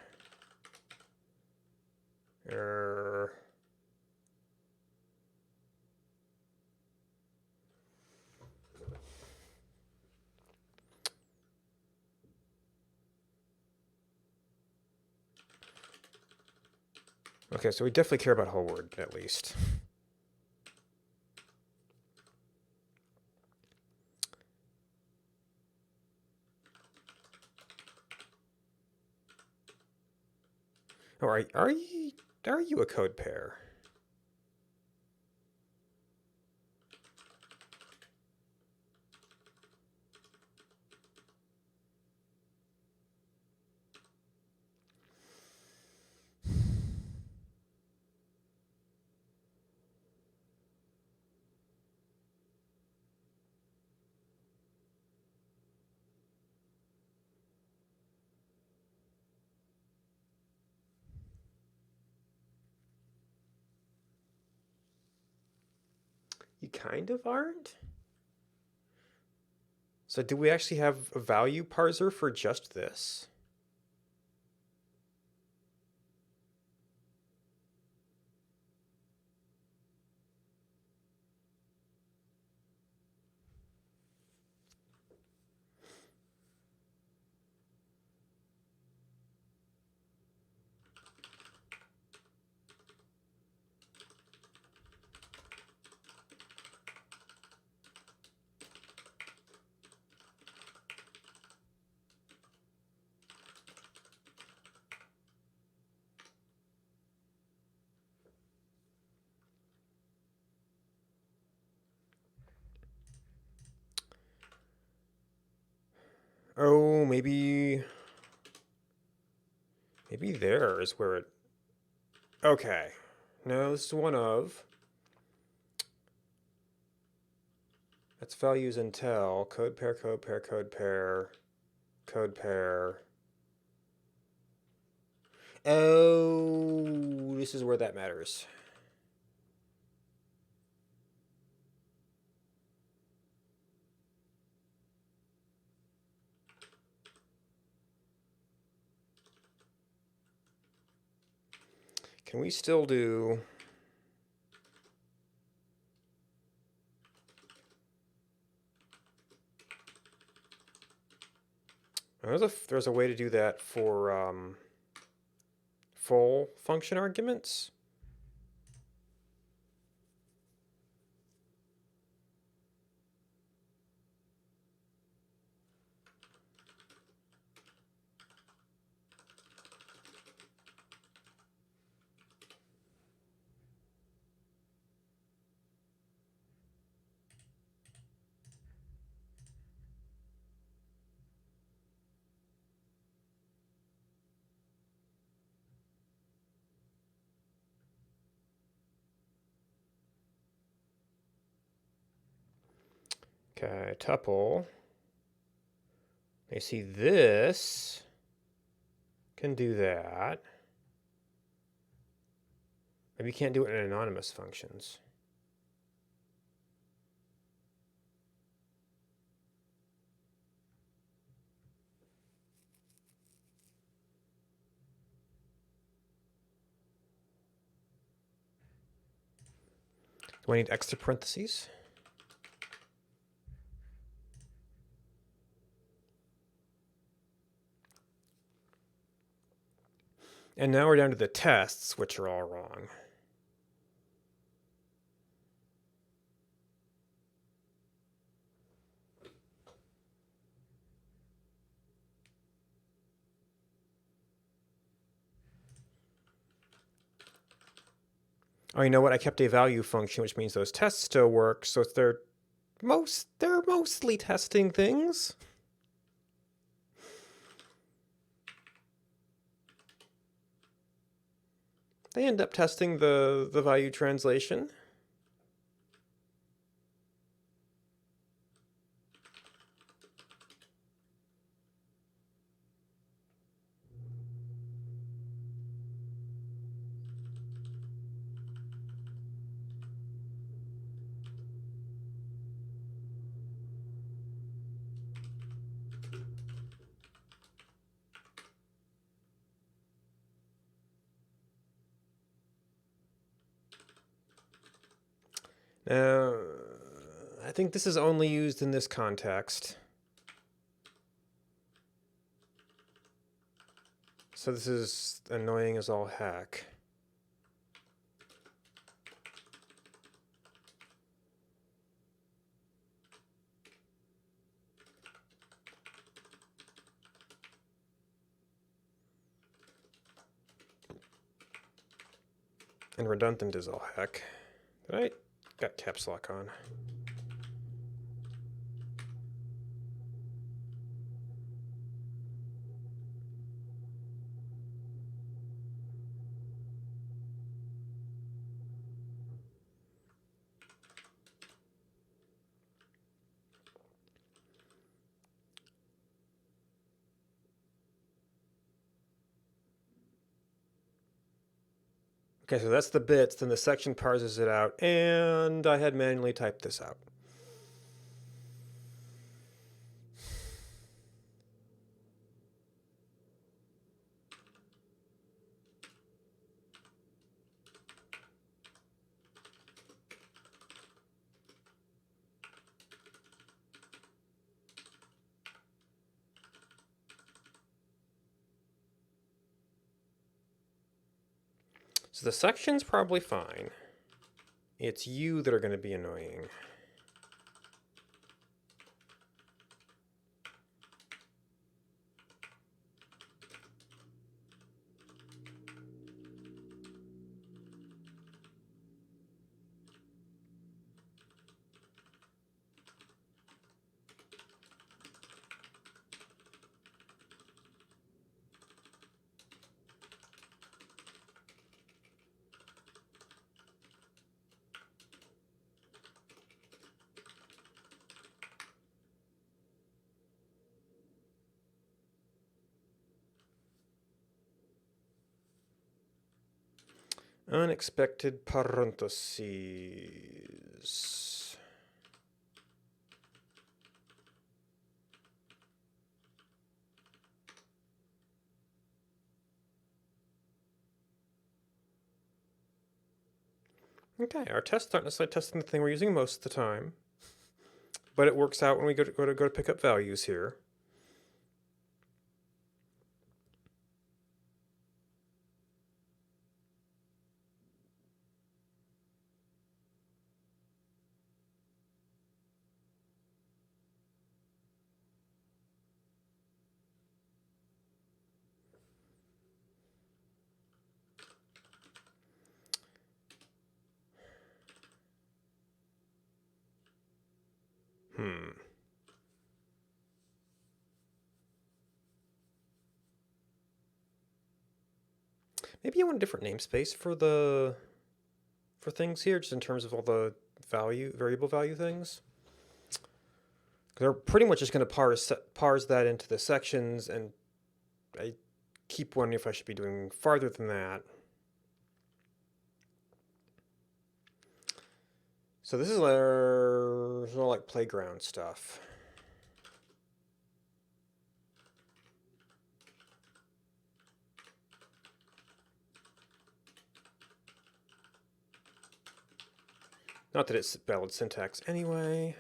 Okay, so we definitely care about whole word, at least. All right, are you a code pair? You kind of aren't? So do we actually have a value parser for just this? Oh, maybe there is where it... Okay. No, this is one of. That's values until code pair, code pair, code pair, code pair. Oh, this is where that matters. Can we still do... There's a way to do that for full function arguments. Okay, tuple. You see this can do that. Maybe you can't do it in anonymous functions. Do I need extra parentheses? And now we're down to the tests, which are all wrong. Oh, you know what? I kept a value function, which means those tests still work. So they're mostly testing things. They end up testing the value translation. Now, I think this is only used in this context. So this is annoying as all heck. And redundant as all heck. Did I got caps lock on? Okay, so that's the bits, then the section parses it out, and I had manually typed this out. So the section's probably fine. It's you that are going to be annoying. Unexpected parentheses. Okay, our tests aren't necessarily testing the thing we're using most of the time, but it works out when we go to pick up values here. Maybe I want a different namespace for things here, just in terms of all the variable value things. They're pretty much just going to parse that into the sections, and I keep wondering if I should be doing farther than that. So this is sort of like playground stuff. Not that it's valid syntax anyway.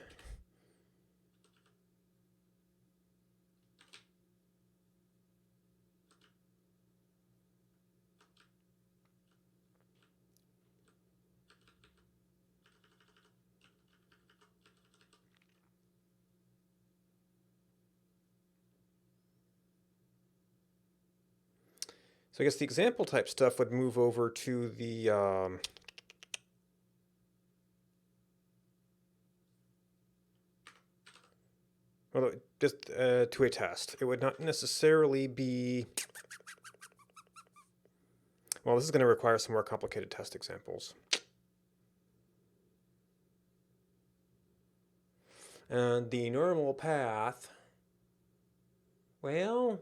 So I guess the example type stuff would move over to the well, just to a test. It would not necessarily be. Well, this is going to require some more complicated test examples. And the normal path. Well,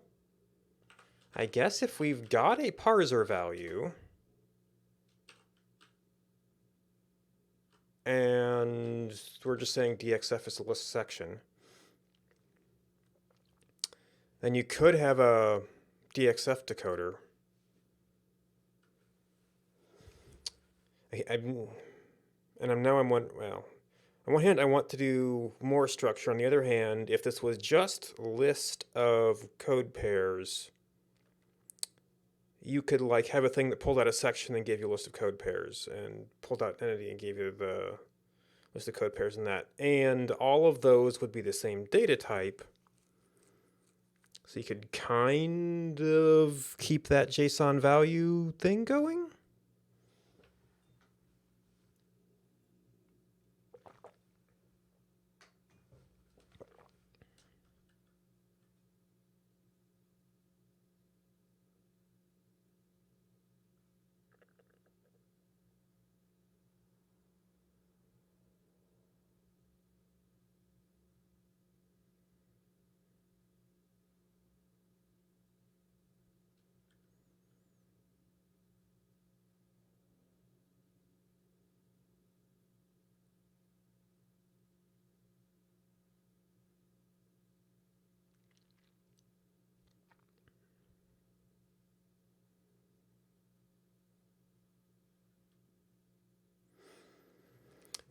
I guess if we've got a parser value, and we're just saying DXF is a list section, then you could have a DXF decoder. Well, on one hand, I want to do more structure. On the other hand, if this was just list of code pairs, you could like have a thing that pulled out a section and gave you a list of code pairs, and pulled out an entity and gave you the list of code pairs in that. And all of those would be the same data type. So you could kind of keep that JSON value thing going.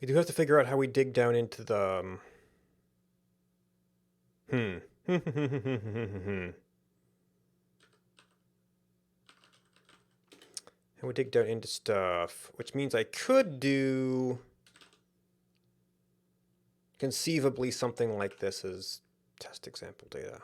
We do have to figure out how we dig down into the how we dig down into stuff, which means I could do conceivably something like this as test example data.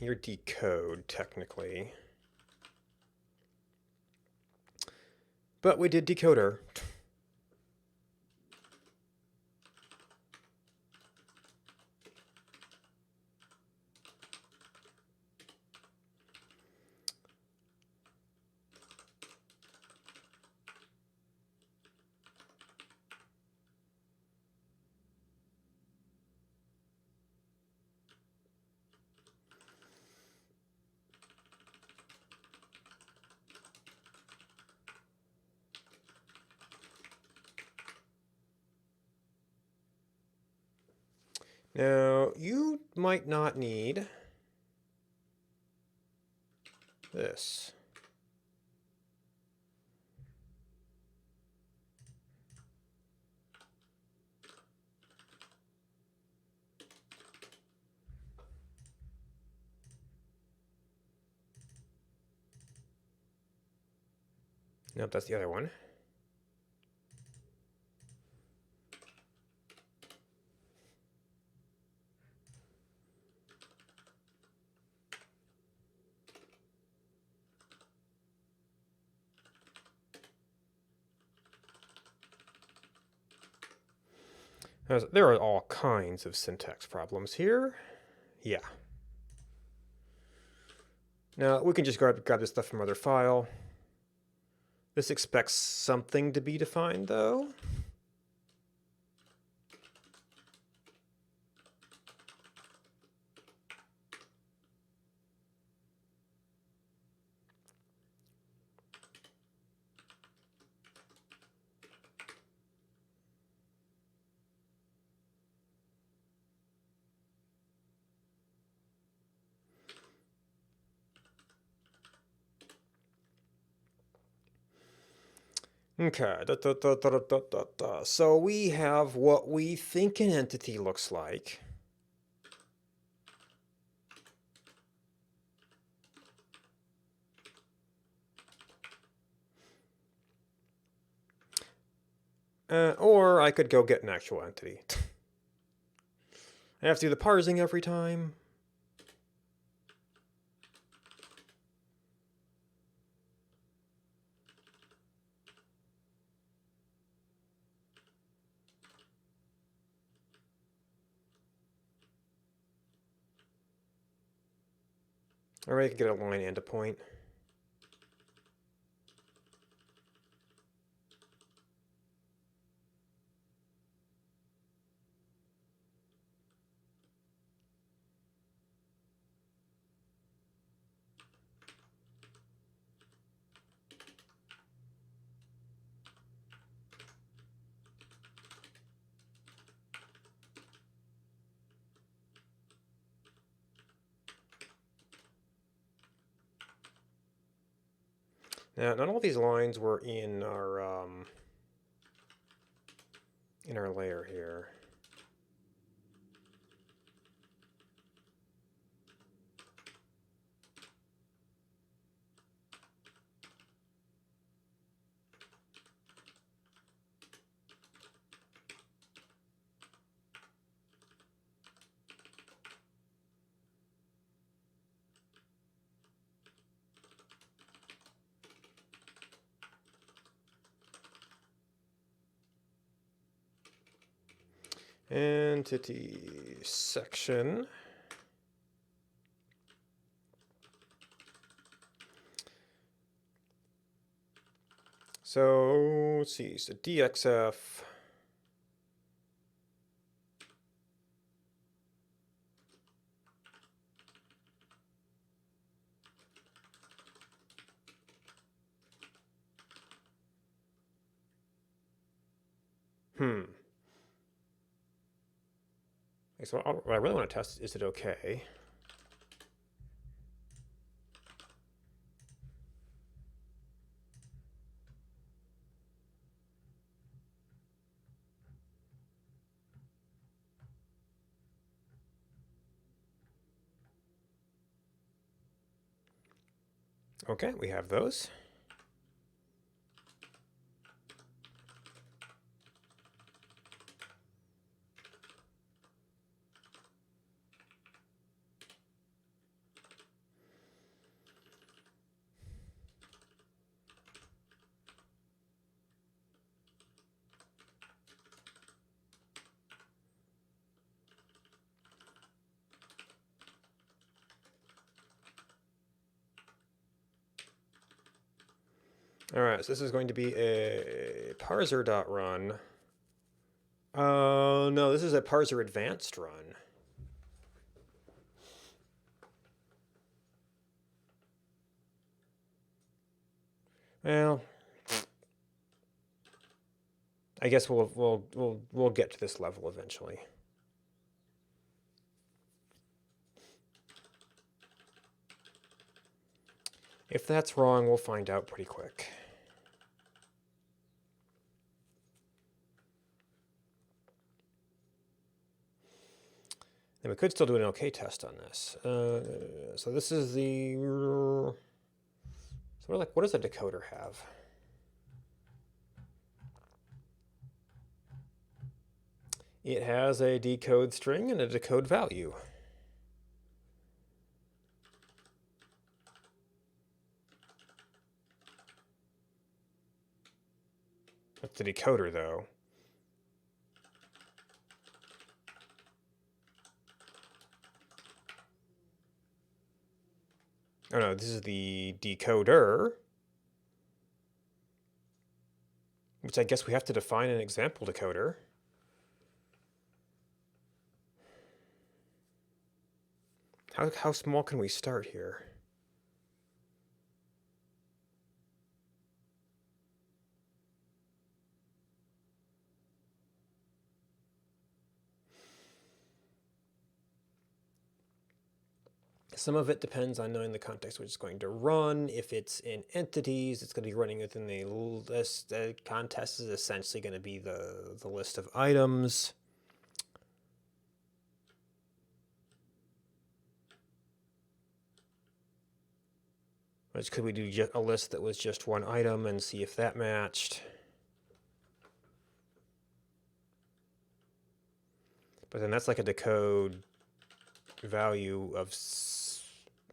Your decode, technically. But we did decoder. Now, you might not need this. Nope, that's the other one. There are all kinds of syntax problems here. Yeah. Now, we can just grab this stuff from other file. This expects something to be defined, though. Okay, so we have what we think an entity looks like. Or I could go get an actual entity. I have to do the parsing every time. Or I could get a line and a point. Now, not all these lines were in our layer here. Entity section. So let's see, so DXF. So what I really want to test is it okay? Okay, we have those. All right, so this is going to be a parser.run. No, this is a parser advanced run. Well, I guess we'll get to this level eventually. If that's wrong, we'll find out pretty quick. And we could still do an OK test on this. So this is the... So what does a decoder have? It has a decode string and a decode value. That's the decoder, though. Oh no, this is the decoder, which I guess we have to define an example decoder. How small can we start here? Some of it depends on knowing the context which it's going to run. If it's in entities, it's going to be running within the list. The context is essentially going to be the list of items. Which could we do just a list that was just one item and see if that matched? But then that's like a decode value of...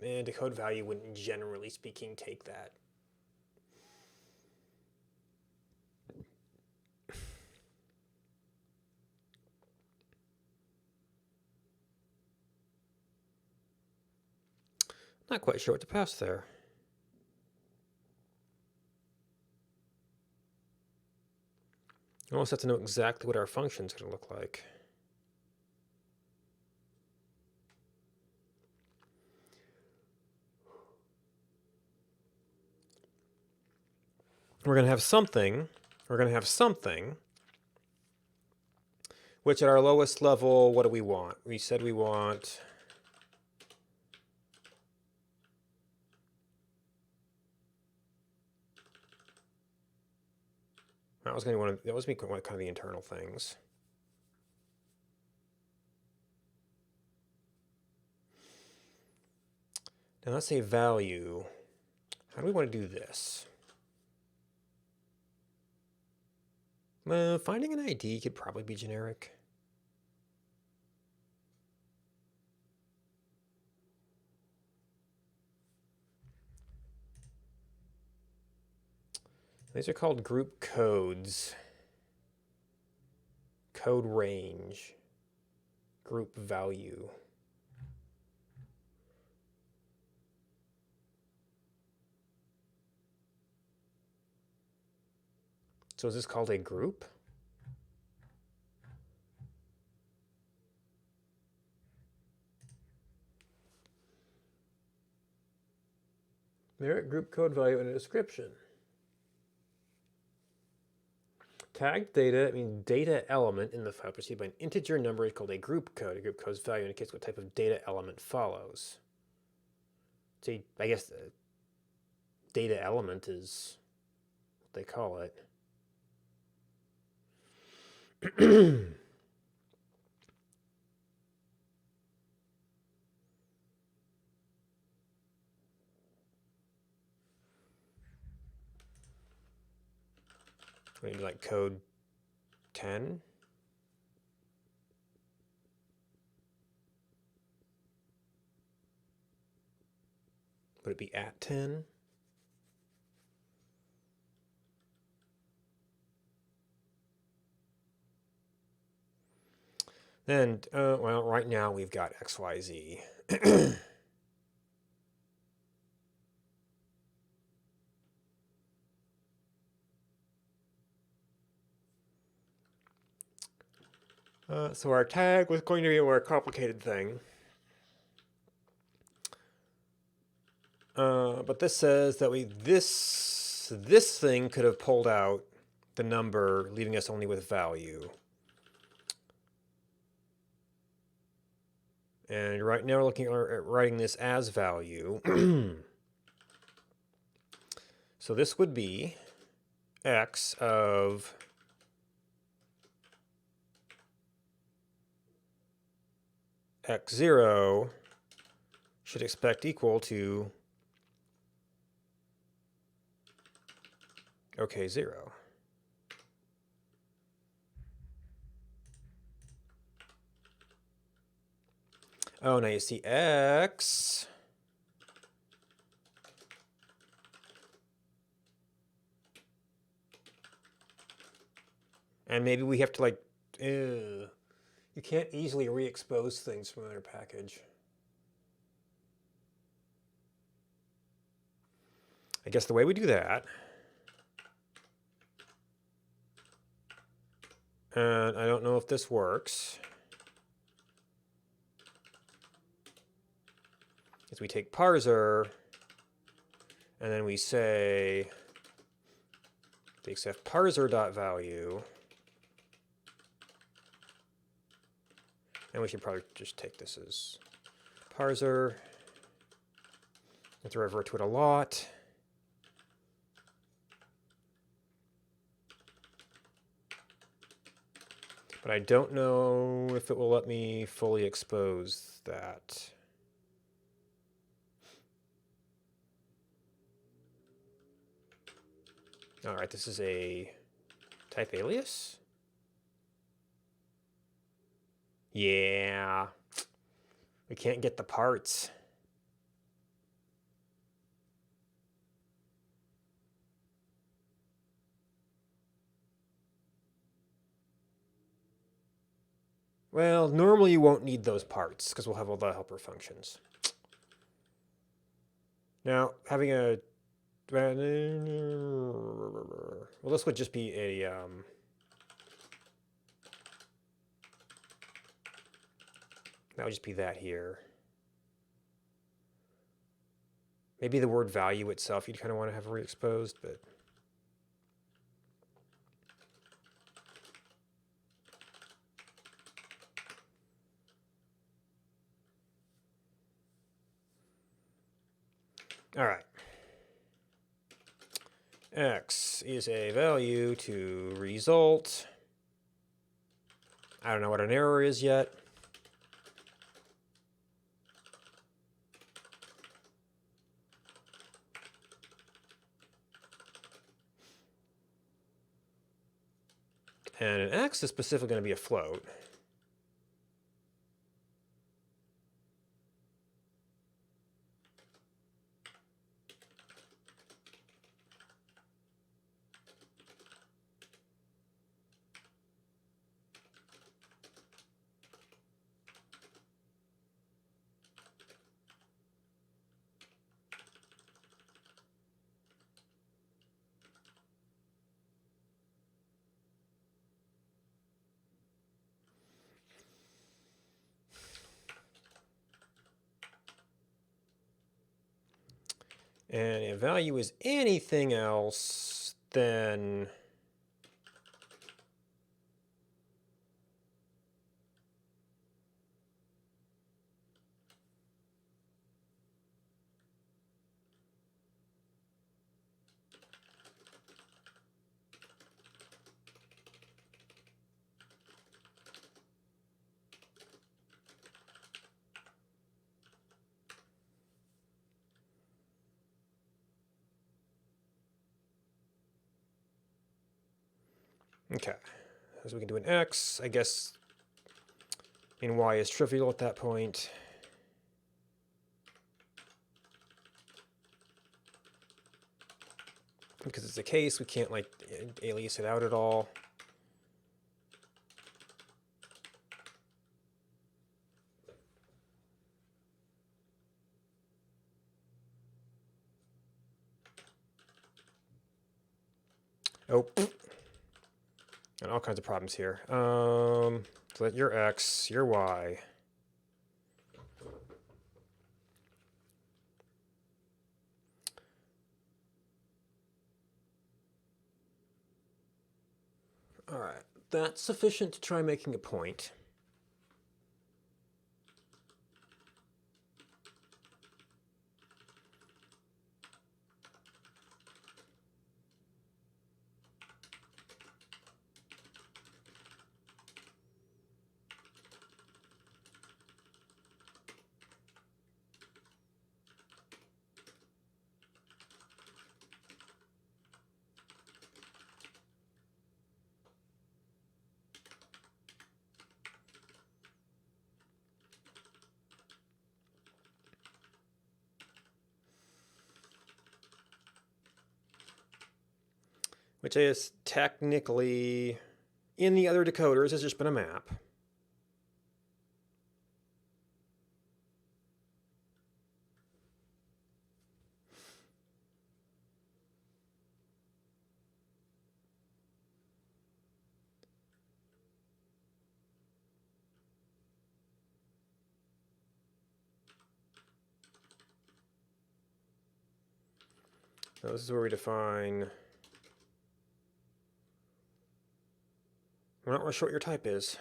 And decode value wouldn't, generally speaking, take that. Not quite sure what to pass there. We almost have to know exactly what our function's going to look like. We're going to have something. Which at our lowest level, what do we want? We said we want... That was kind of the internal things. Now let's say value. How do we want to do this? Well, finding an ID could probably be generic. These are called group codes. Code range. Group value. So is this called a group? Merit group code value and a description. Tagged data, data element in the file preceded by an integer number is called a group code. A group code's value indicates what type of data element follows. See, I guess the data element is what they call it. Maybe like code 10. Would it be at 10? And, well, right now we've got XYZ. So our tag was going to be a more complicated thing. But this says that this thing could have pulled out the number, leaving us only with value. And right now we're looking at writing this as value. So this would be x of x0 should expect equal to OK0. Oh, now you see x and maybe we have to like, you can't easily re-expose things from another package. I guess the way we do that, and I don't know if this works, is we take parser and then we say DXF Parser dot value, and we should probably just take this as parser. Have to revert to it a lot. But I don't know if it will let me fully expose that. All right, this is a type alias. Yeah, we can't get the parts. Well, normally you won't need those parts because we'll have all the helper functions. Now, having a... Well, this would just be a... that would just be that here. Maybe the word value itself you'd kind of want to have re-exposed, but... All right. X is a value to result. I don't know what an error is yet. And an X is specifically going to be a float. And a value is anything else than okay. So we can do an X, I guess. I mean, Y is trivial at that point. Because it's a case, we can't like alias it out at all. Oh, and all kinds of problems here. So that your X, your Y. All right, that's sufficient to try making a point. which is technically, in the other decoders, has just been a map. So this is where we define. We're not really sure what your type is.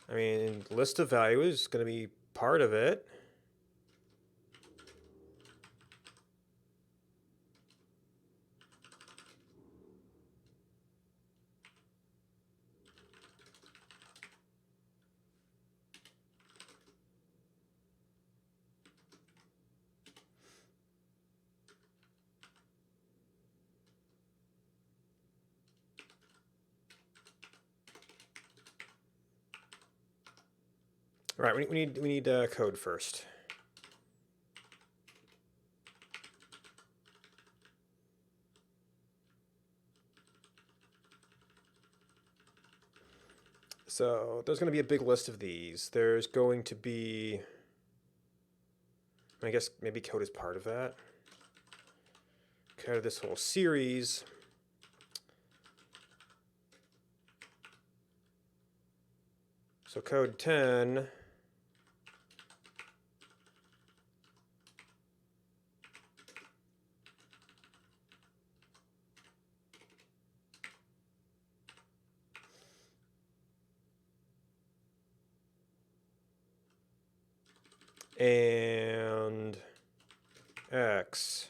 I mean, list of value is going to be part of it. All right, we need code first. So there's going to be a big list of these. There's going to be, I guess maybe code is part of that. Code of this whole series. So code 10. And X.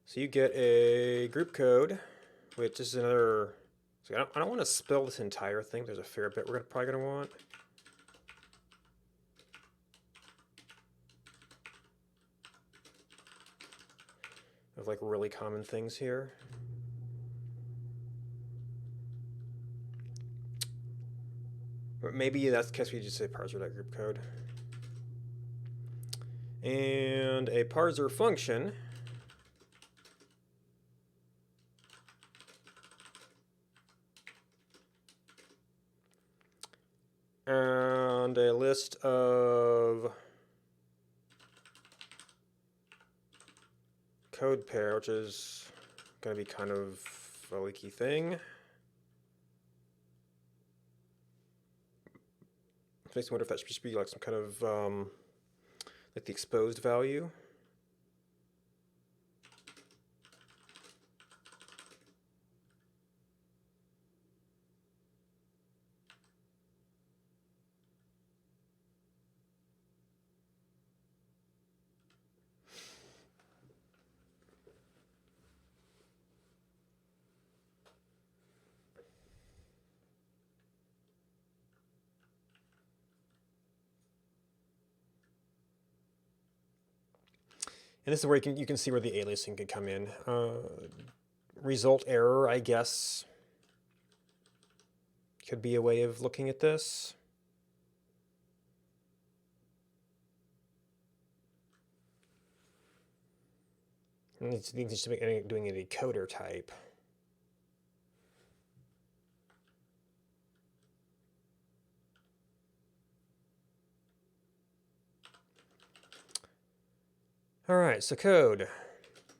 So you get a group code, which is another. So I don't want to spell this entire thing. There's a fair bit we're probably going to want. Of like really common things here. But maybe that's because we just say parser.group code. And a parser function. And a list of code pair, which is going to be kind of a leaky thing. Makes me wonder if that should be like some kind of like the exposed value. And this is where you can see where the aliasing could come in. Result error, I guess, could be a way of looking at this. And it's just doing a decoder type. All right, so code.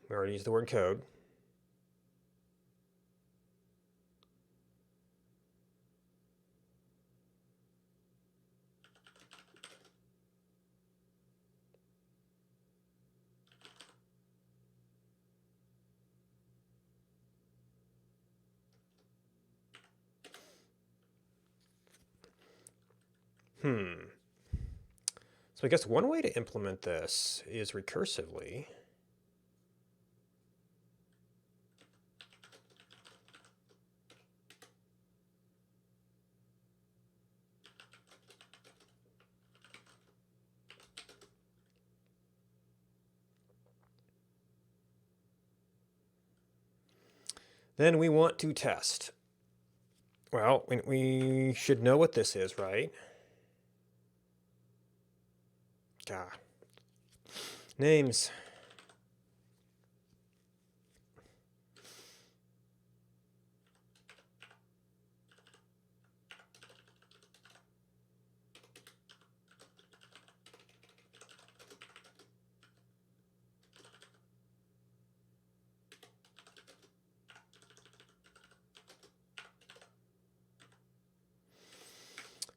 We already used the word code. So I guess one way to implement this is recursively. Then we want to test. Well, we should know what this is, right? God. Names.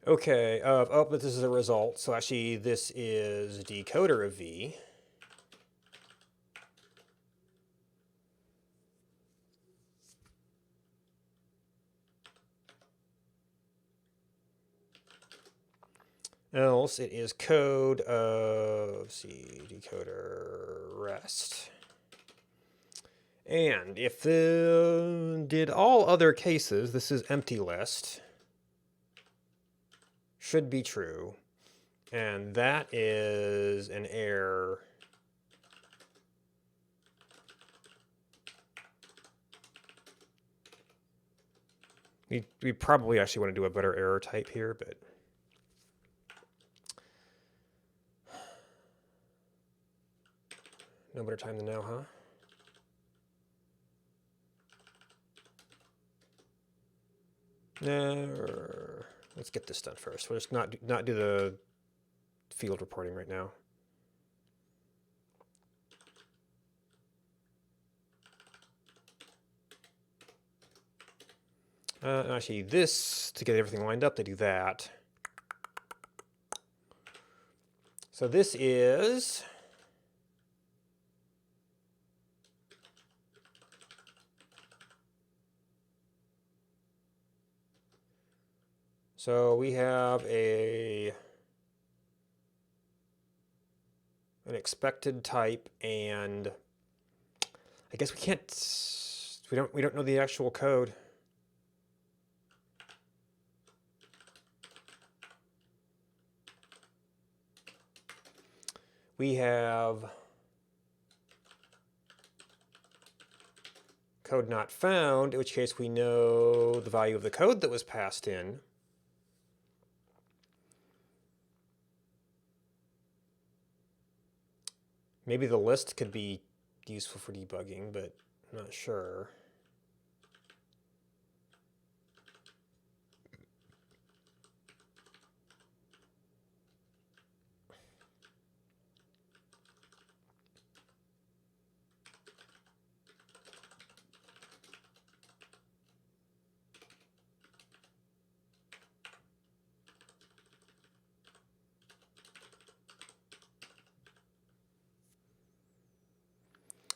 Okay, oh, but this is a result. So actually, this is decoder of V. Else it is code of, see, decoder rest. And if did all other cases, this is empty list, should be true. And that is an error. We probably actually want to do a better error type here, but no better time than now, huh? Let's get this done first. We'll just not do the field reporting right now. Actually, this, to get everything lined up, to do that. So this is so we have an expected type, and I guess we can't, we don't know the actual code. We have code not found, in which case we know the value of the code that was passed in. Maybe the list could be useful for debugging, but I'm not sure.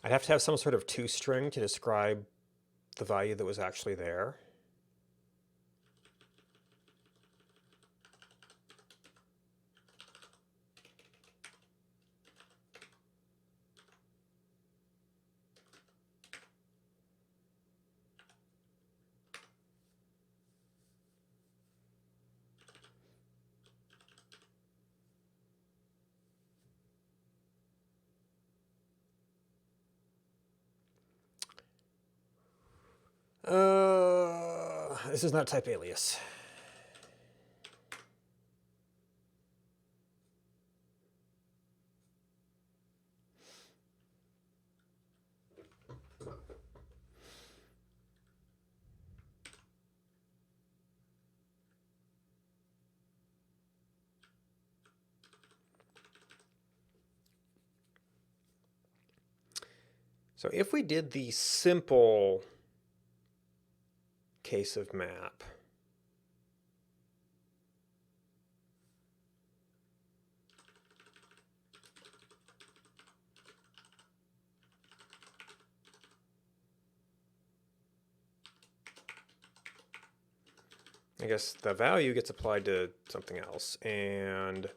I'd have to have some sort of toString to describe the value that was actually there. This is not type alias. So if we did the simple case of map, I guess the value gets applied to something else, and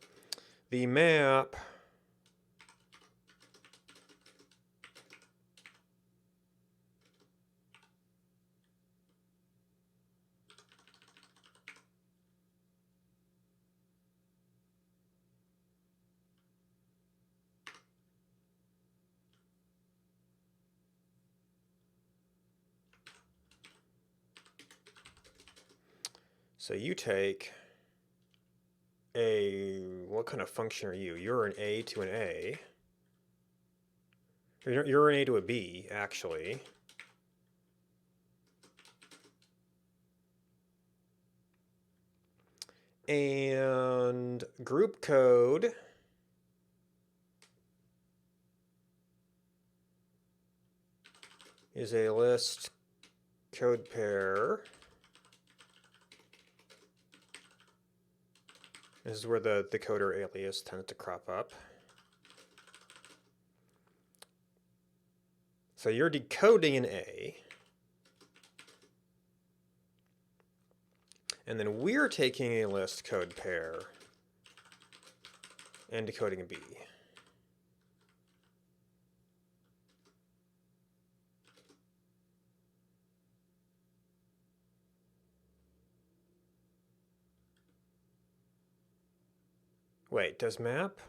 the map So you take what kind of function are you? You're an A to an A. You're an A to a B, actually. And group code is a list code pair. This is where the decoder alias tends to crop up. So you're decoding an A. And then we're taking a list code pair and decoding a B. Wait, does map?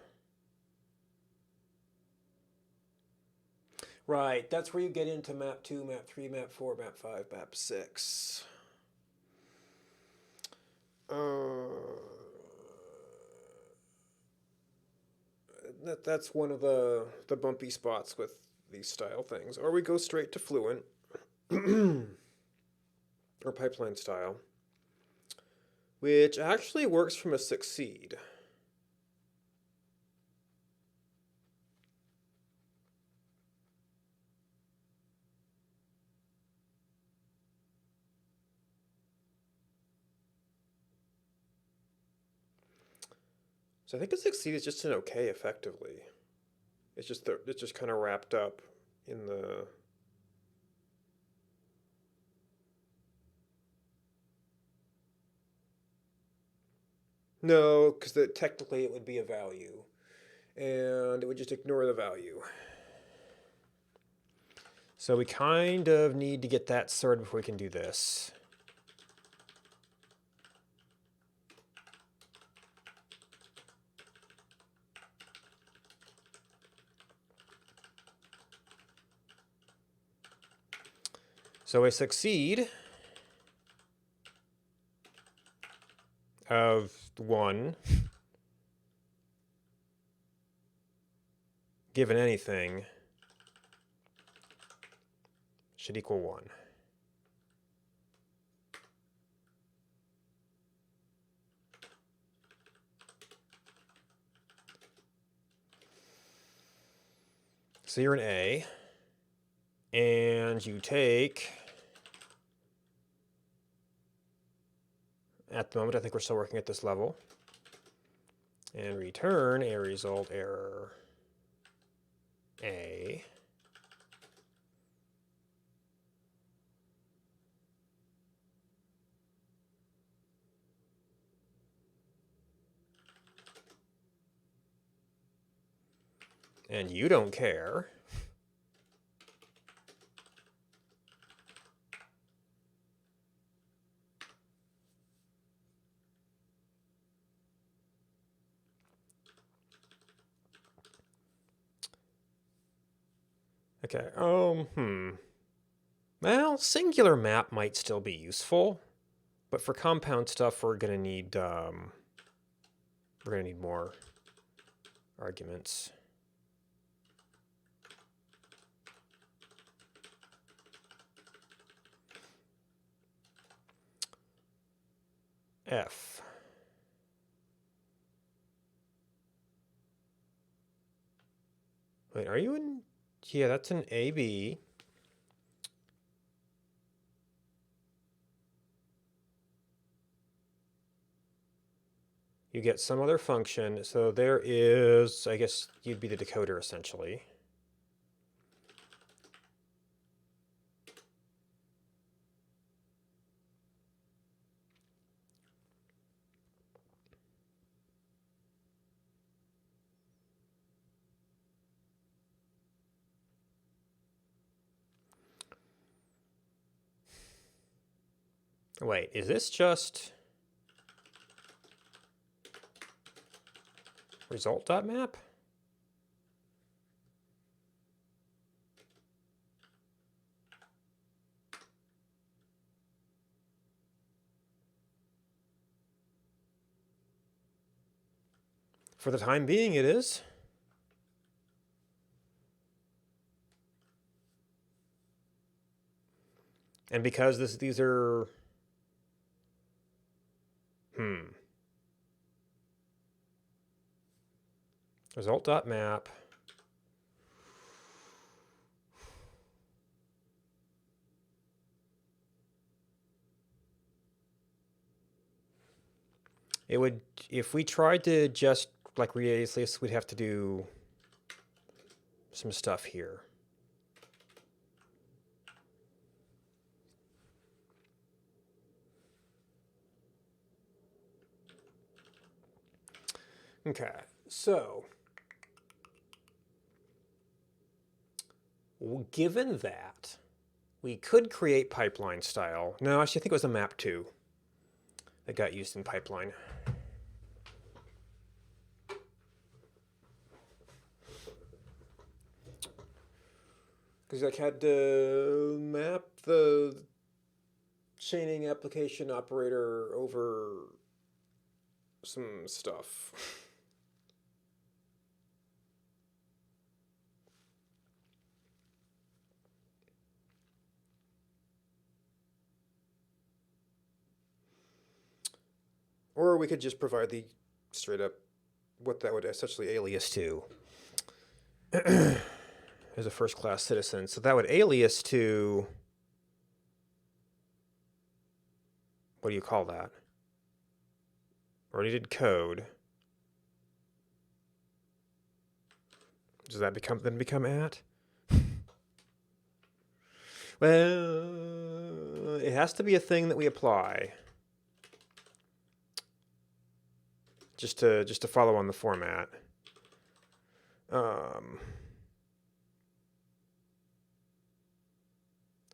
Right, that's where you get into map 2, map 3, map 4, map 5, map 6. That's one of the bumpy spots with these style things. Or we go straight to fluent or pipeline style, which actually works from a succeed. So I think a succeed is just an okay, effectively. It's just kind of wrapped up in the. No, because technically it would be a value, and it would just ignore the value. So we kind of need to get that sorted before we can do this. So a succeed of 1 given anything should equal 1. So you're an A, and you take, at the moment I think we're still working at this level, and return a result error A. And you don't care. Okay, well, singular map might still be useful, but for compound stuff we're gonna need more arguments. F. Wait, are you in? Yeah, that's an AB. You get some other function, so there is, I guess you'd be the decoder essentially. Wait, is this just result.map? For the time being, it is. And because these are... Result.map. It would, if we tried to just like replace this, we'd have to do some stuff here. Okay, so given that, we could create pipeline style. No, actually, I think it was a map 2 that got used in pipeline. Because I had to map the chaining application operator over some stuff. Or we could just provide the straight up what that would essentially alias to as a first class citizen. So that would alias to, what do you call that? Already did code. Does that then become at? Well, it has to be a thing that we apply. Just to follow on the format.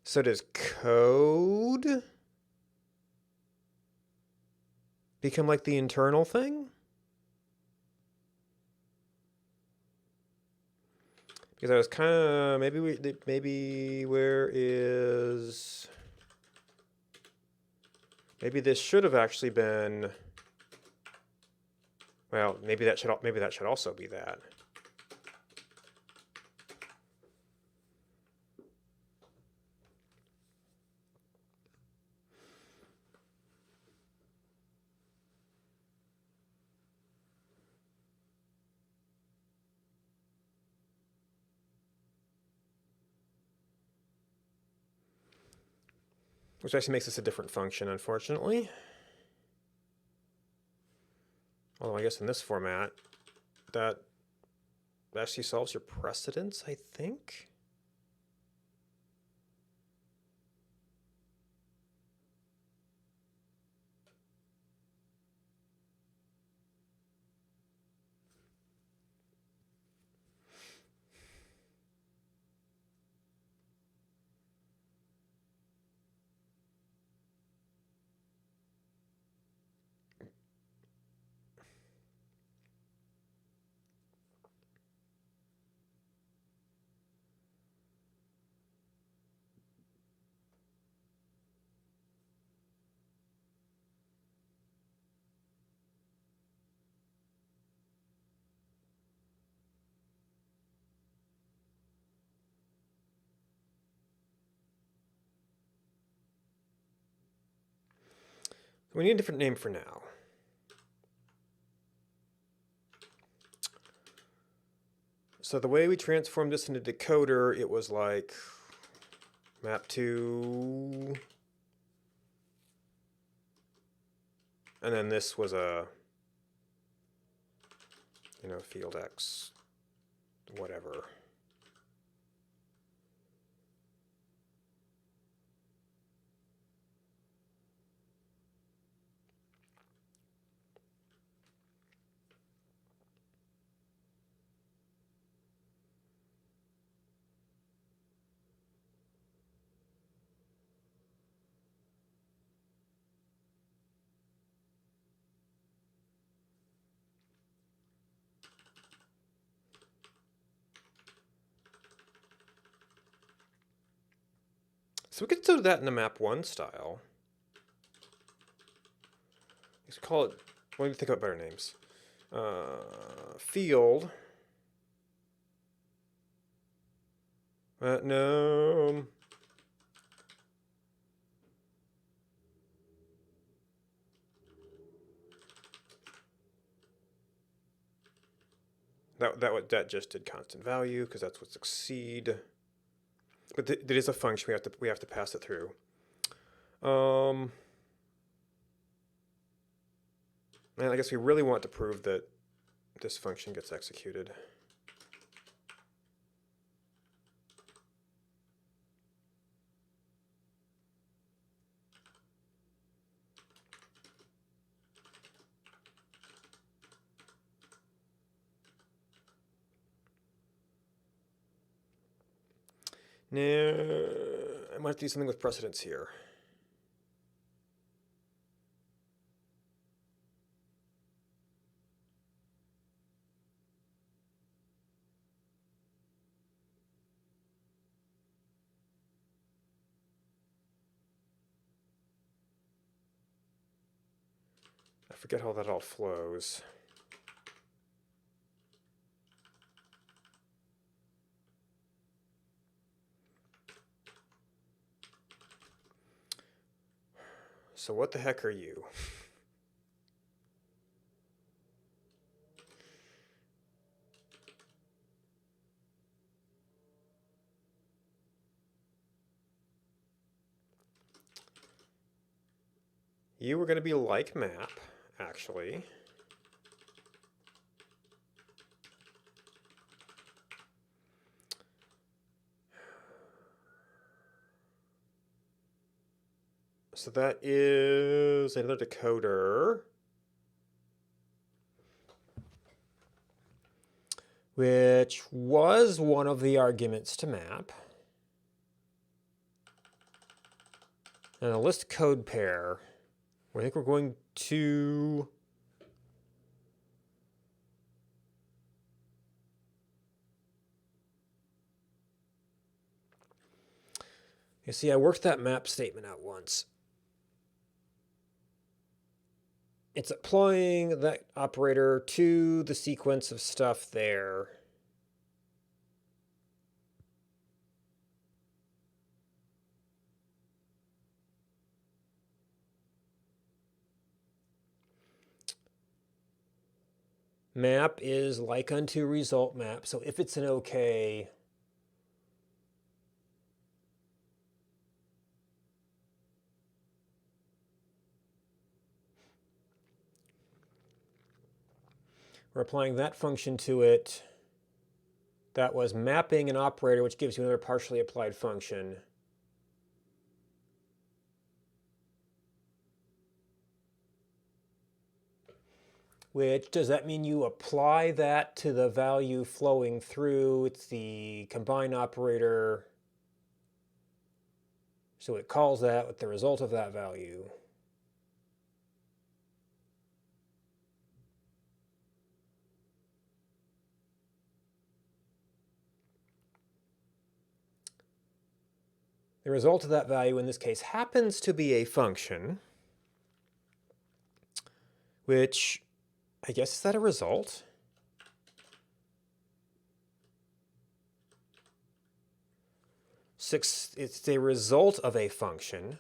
So does code become like the internal thing? Because I was kind of, maybe where is, maybe this should have actually been, well, maybe that should also be that. Which actually makes this a different function, unfortunately. Although I guess in this format, that actually solves your precedence, I think. We need a different name for now. So the way we transformed this into decoder, it was like map to, and then this was a, field X, whatever. So we could do that in the map 1 style. Let's call it, what do you think about better names? Field. No. That just did constant value because that's what's exceed. But it is a function we have to pass it through. And I guess we really want to prove that this function gets executed. Now, I might have to do something with precedence here. I forget how that all flows. So what the heck are you? You were going to be like map, actually. So that is another decoder, which was one of the arguments to map. And a list code pair. I think we're going to you see, I worked that map statement out once. It's applying that operator to the sequence of stuff there. Map is like unto result map. So if it's an OK, we're applying that function to it. That was mapping an operator, which gives you another partially applied function. Which, does that mean you apply that to the value flowing through? It's the combine operator. So it calls that with the result of that value. The result of that value in this case happens to be a function, which, I guess, is that a result? It's a result of a function.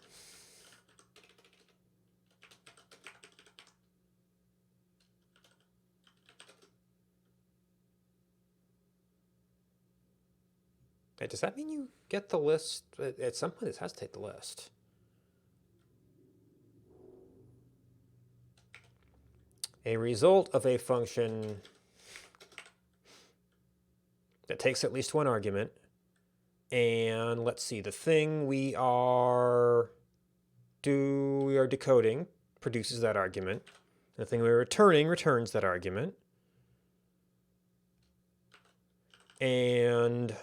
Does that mean you get the list? At some point, it has to take the list. A result of a function that takes at least one argument. And let's see, the thing we are decoding produces that argument. The thing we're returning returns that argument. And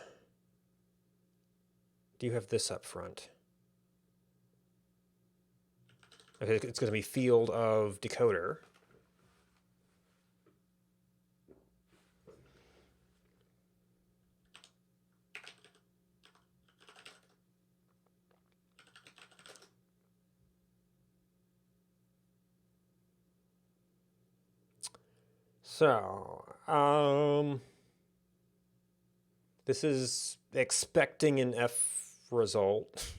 do you have this up front? Okay, it's going to be field of decoder. So, this is expecting an F result.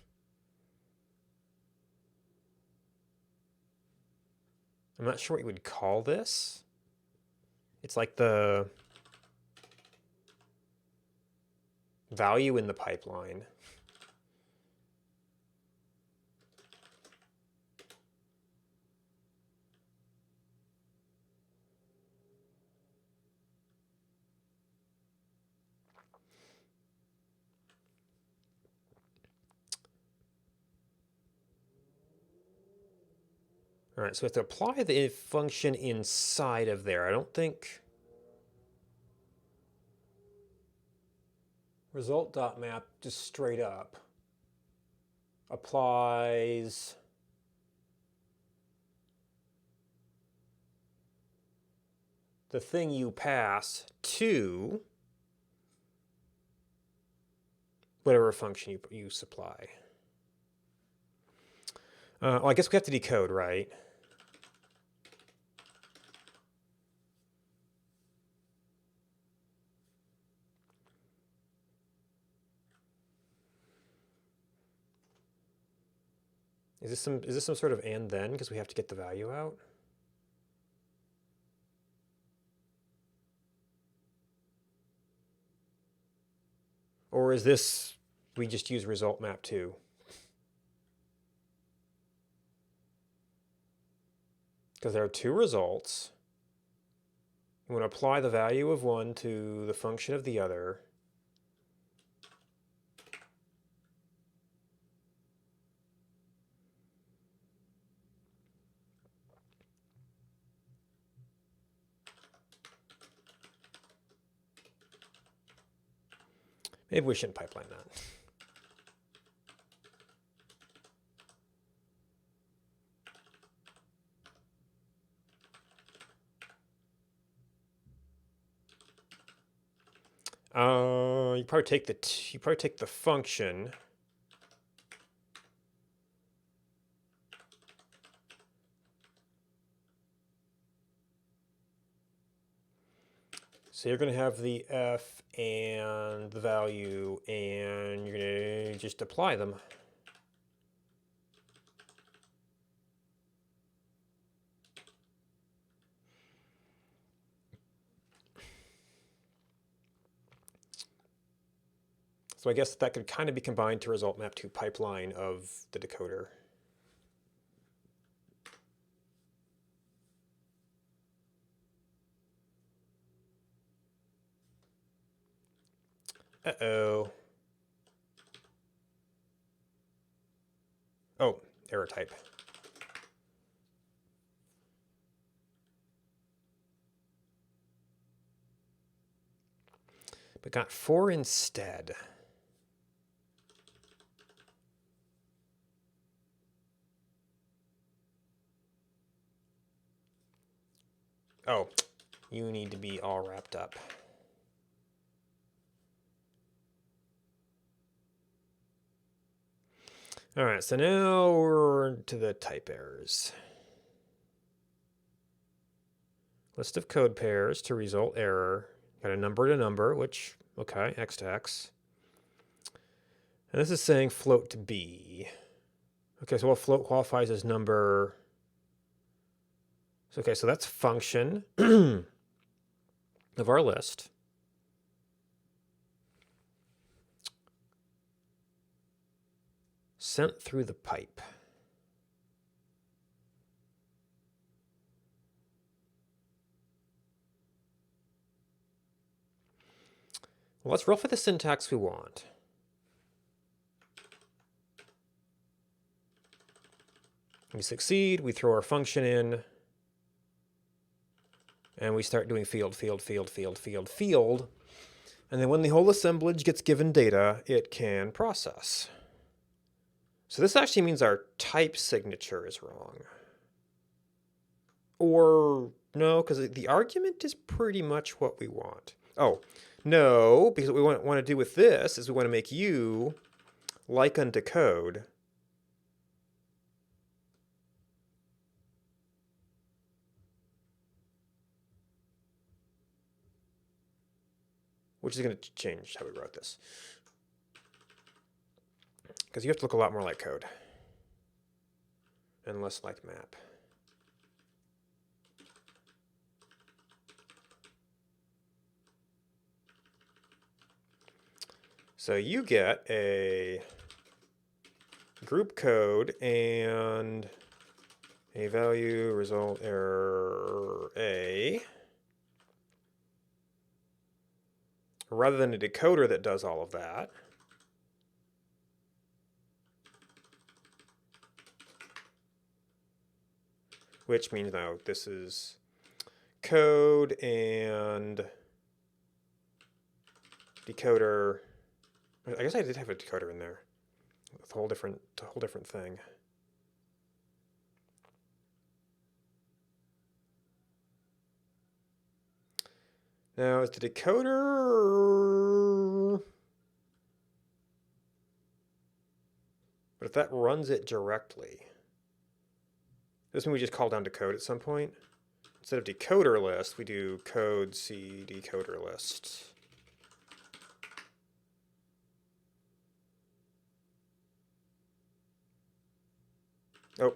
I'm not sure what you would call this. It's like the value in the pipeline. All right, so we have to apply the function inside of there. I don't think result.map just straight up applies the thing you pass to whatever function you supply. Well, I guess we have to decode, right? Is this some sort of and then because we have to get the value out? Or is this we just use result map 2? Because there are two results. You want to apply the value of one to the function of the other. Maybe we shouldn't pipeline that. You probably take the function. So you're going to have the f and the value, and you're going to just apply them. So I guess that could kind of be combined to result map 2 pipeline of the decoder. Uh-oh. Oh, error type. But got 4 instead. Oh, you need to be all wrapped up. All right, so now we're to the type errors. List of code pairs to result error. Got a number to number, which, okay, x to x. And this is saying float to b. Okay, so what float qualifies as number? Okay, so that's function of our list. Sent through the pipe. Well, let's rough with the syntax we want. We succeed, we throw our function in, and we start doing field. And then when the whole assemblage gets given data, it can process. So this actually means our type signature is wrong. Or no, because the argument is pretty much what we want. Oh, no, because what we want to do with this is we want to make you like unto code. which is going to change how we wrote this. Because you have to look a lot more like code and less like map. So you get a group code and a value result error A, rather than a decoder that does all of that. Which means now this is code and decoder. I guess I did have a decoder in there. It's a whole different thing. Now is the decoder, but if that runs it directly, this means we just call down to code at some point. Instead of decoder list, we do code C decoder list. Oh,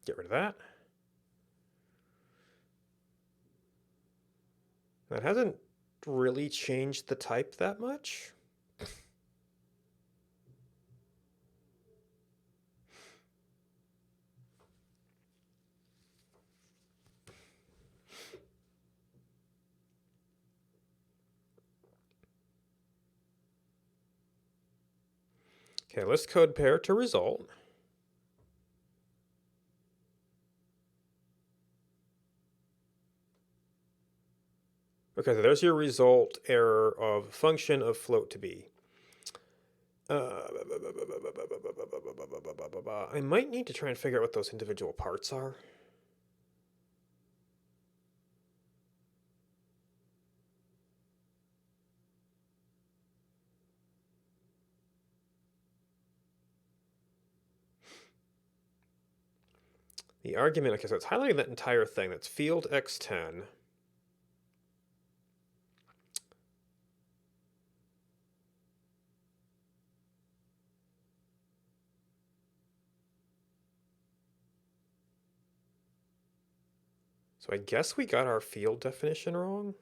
get rid of that. That hasn't really changed the type that much. Okay, list code pair to result. Okay, so there's your result error of function of float to be. I might need to try and figure out what those individual parts are. The argument, okay, so it's highlighting that entire thing. That's field x10. So I guess we got our field definition wrong.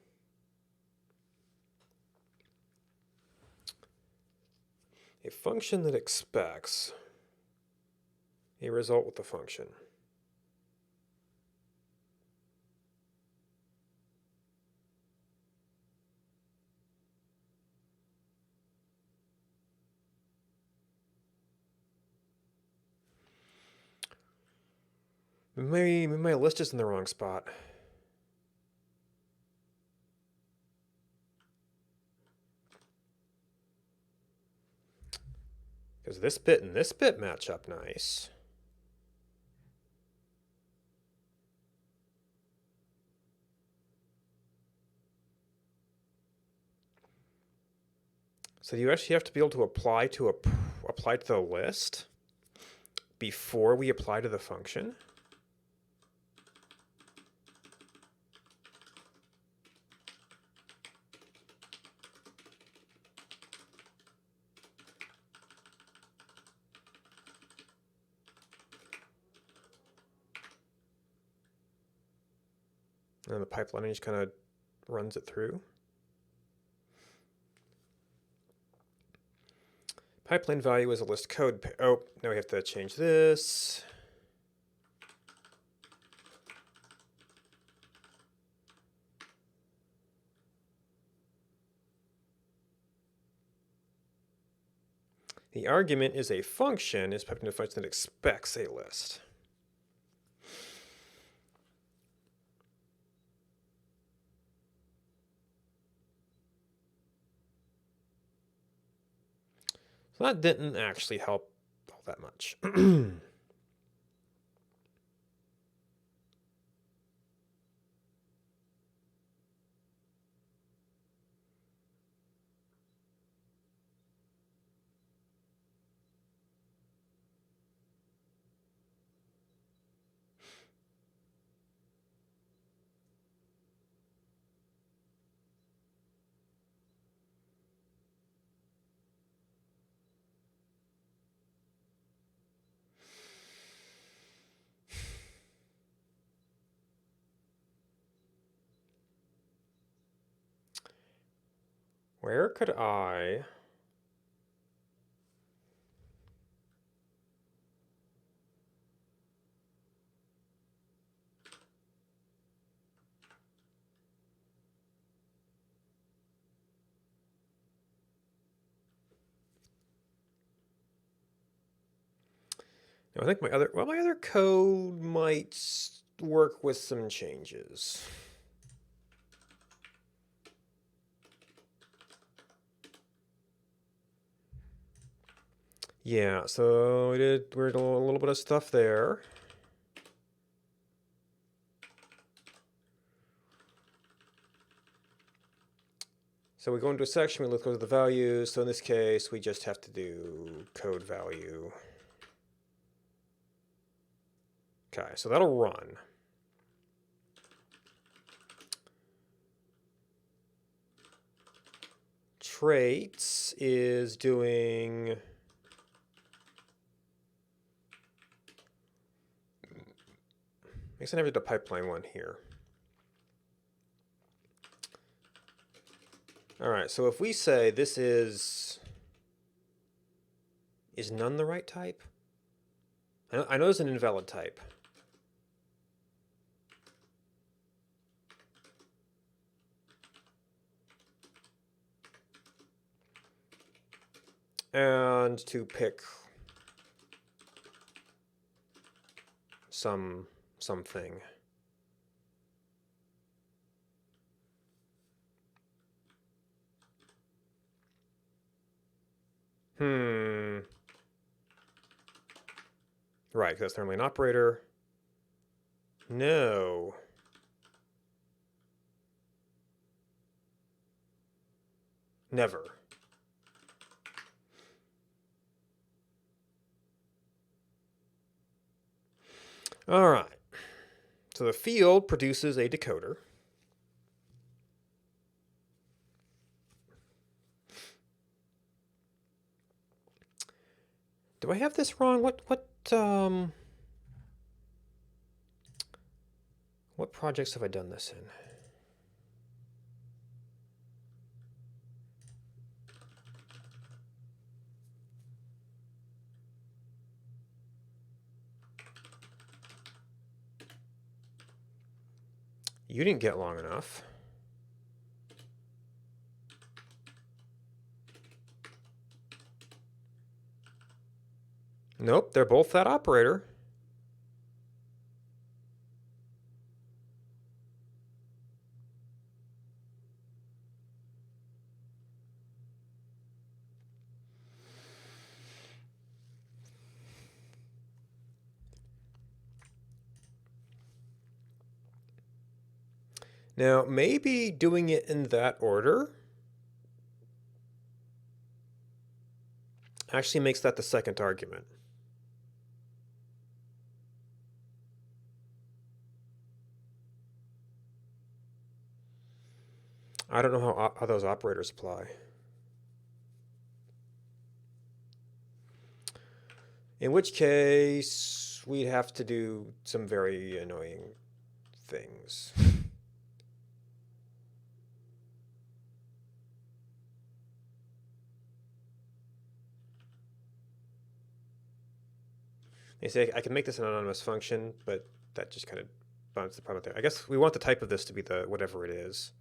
A function that expects a result with the function. Maybe my list is in the wrong spot. Because this bit and this bit match up nice. So you actually have to be able to apply to the list before we apply to the function. And the pipeline just kind of runs it through. Pipeline value is a list code. Oh, now we have to change this. The argument is a function, is pipeline a function that expects a list. So that didn't actually help all that much. Where could I... I think my other code might work with some changes. Yeah, so we did a little bit of stuff there. So we go into a section, we look at the values. So in this case, we just have to do code value. Okay, so that'll run. Traits is doing... I guess I never did a pipeline one here. All right, so if we say this is none the right type? I know there's an invalid type. And to pick something. Right, because that's normally an operator. No. Never. All right. So the field produces a decoder. Do I have this wrong? What projects have I done this in? You didn't get long enough. Nope, they're both that operator. Now, maybe doing it in that order actually makes that the second argument. I don't know how those operators apply. In which case, we'd have to do some very annoying things. They say I can make this an anonymous function, but that just kind of bumps the problem there. I guess we want the type of this to be the whatever it is.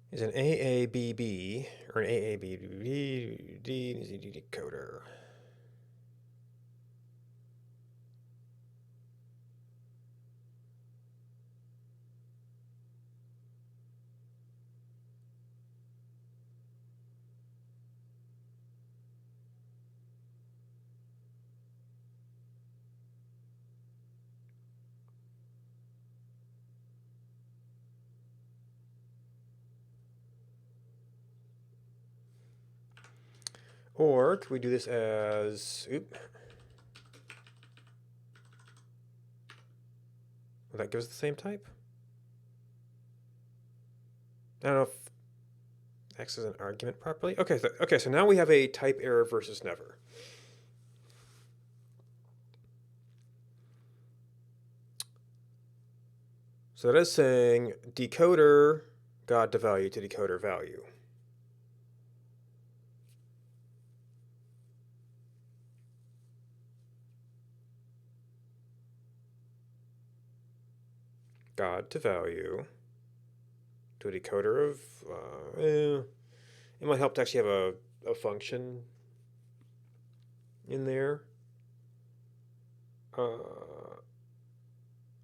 Is an AABB or an AABB decoder. Or could we do this as, will that give us the same type? I don't know if X is an argument properly. Okay, so now we have a type error versus never. So that is saying decoder got the value to decoder value. God to value to a decoder of, it might help to actually have a function in there.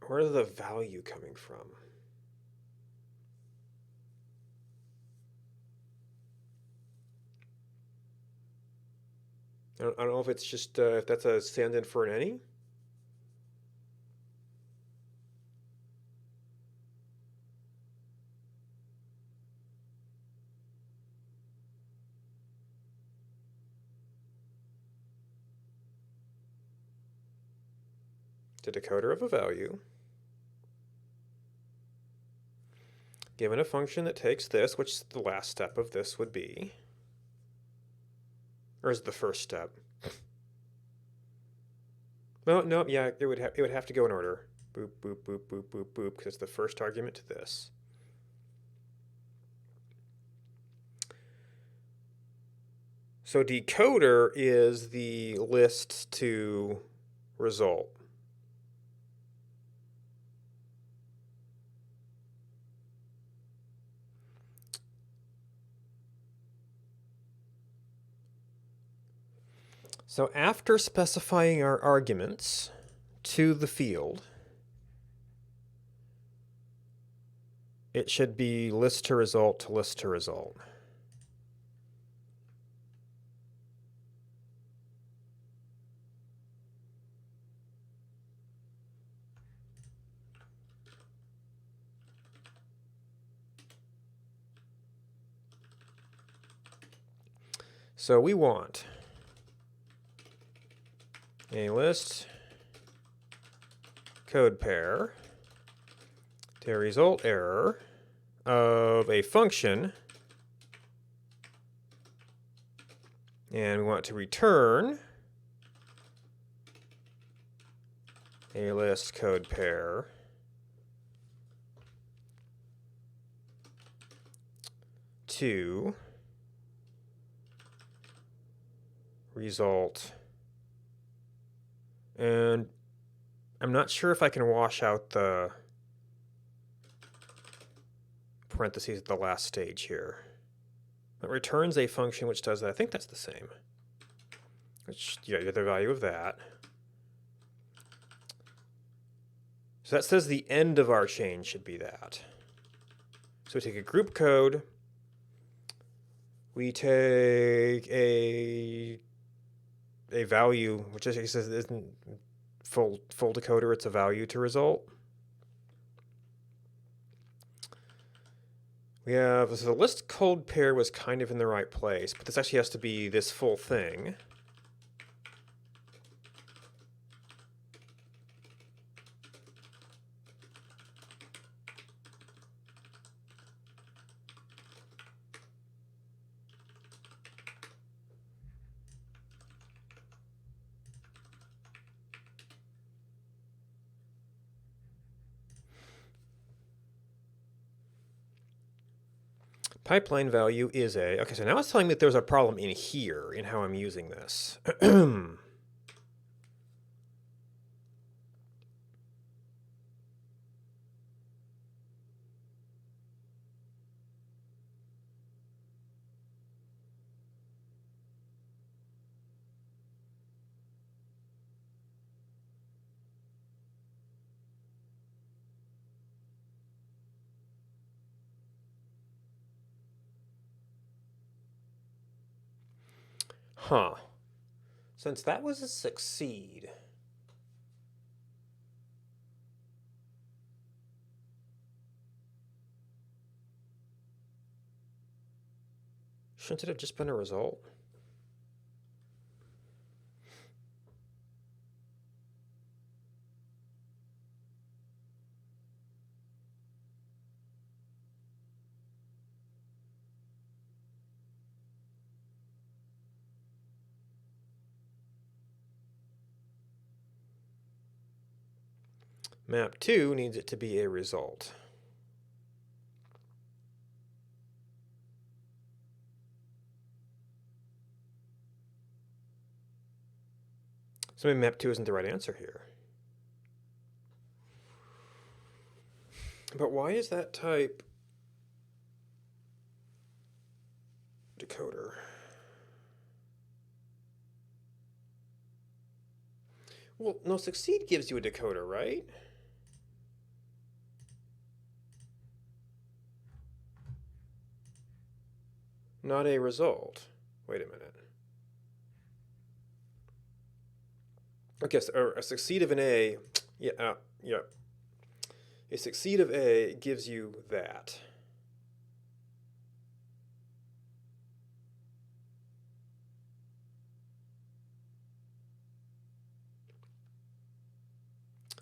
Where is the value coming from? I don't know if it's just, if that's a stand-in for an any. The decoder of a value given a function that takes this, which the last step of this would be, or is the first step? Well, no, yeah, it would have to go in order. Boop, boop, boop, boop, boop, boop, because it's the first argument to this. So decoder is the list to result. So after specifying our arguments to the field, it should be list to result to list to result. So we want a list code pair to result error of a function, and we want to return a list code pair to result. And I'm not sure if I can wash out the parentheses at the last stage here. It returns a function which does that. I think that's the same. Which, yeah, you get the value of that. So that says the end of our chain should be that. So we take a group code. We take a value, which I guess isn't full decoder, it's a value to result. We have, so the list code pair was kind of in the right place, but this actually has to be this full thing. Pipeline value is a, okay, so now it's telling me that there's a problem in here in how I'm using this. Huh. Since that was a succeed, shouldn't it have just been a result? Map 2 needs it to be a result. So maybe map 2 isn't the right answer here. But why is that type decoder? Well, no, succeed gives you a decoder, right? Not a result. Wait a minute. Okay, so a succeed of an A, yeah. A succeed of A gives you that.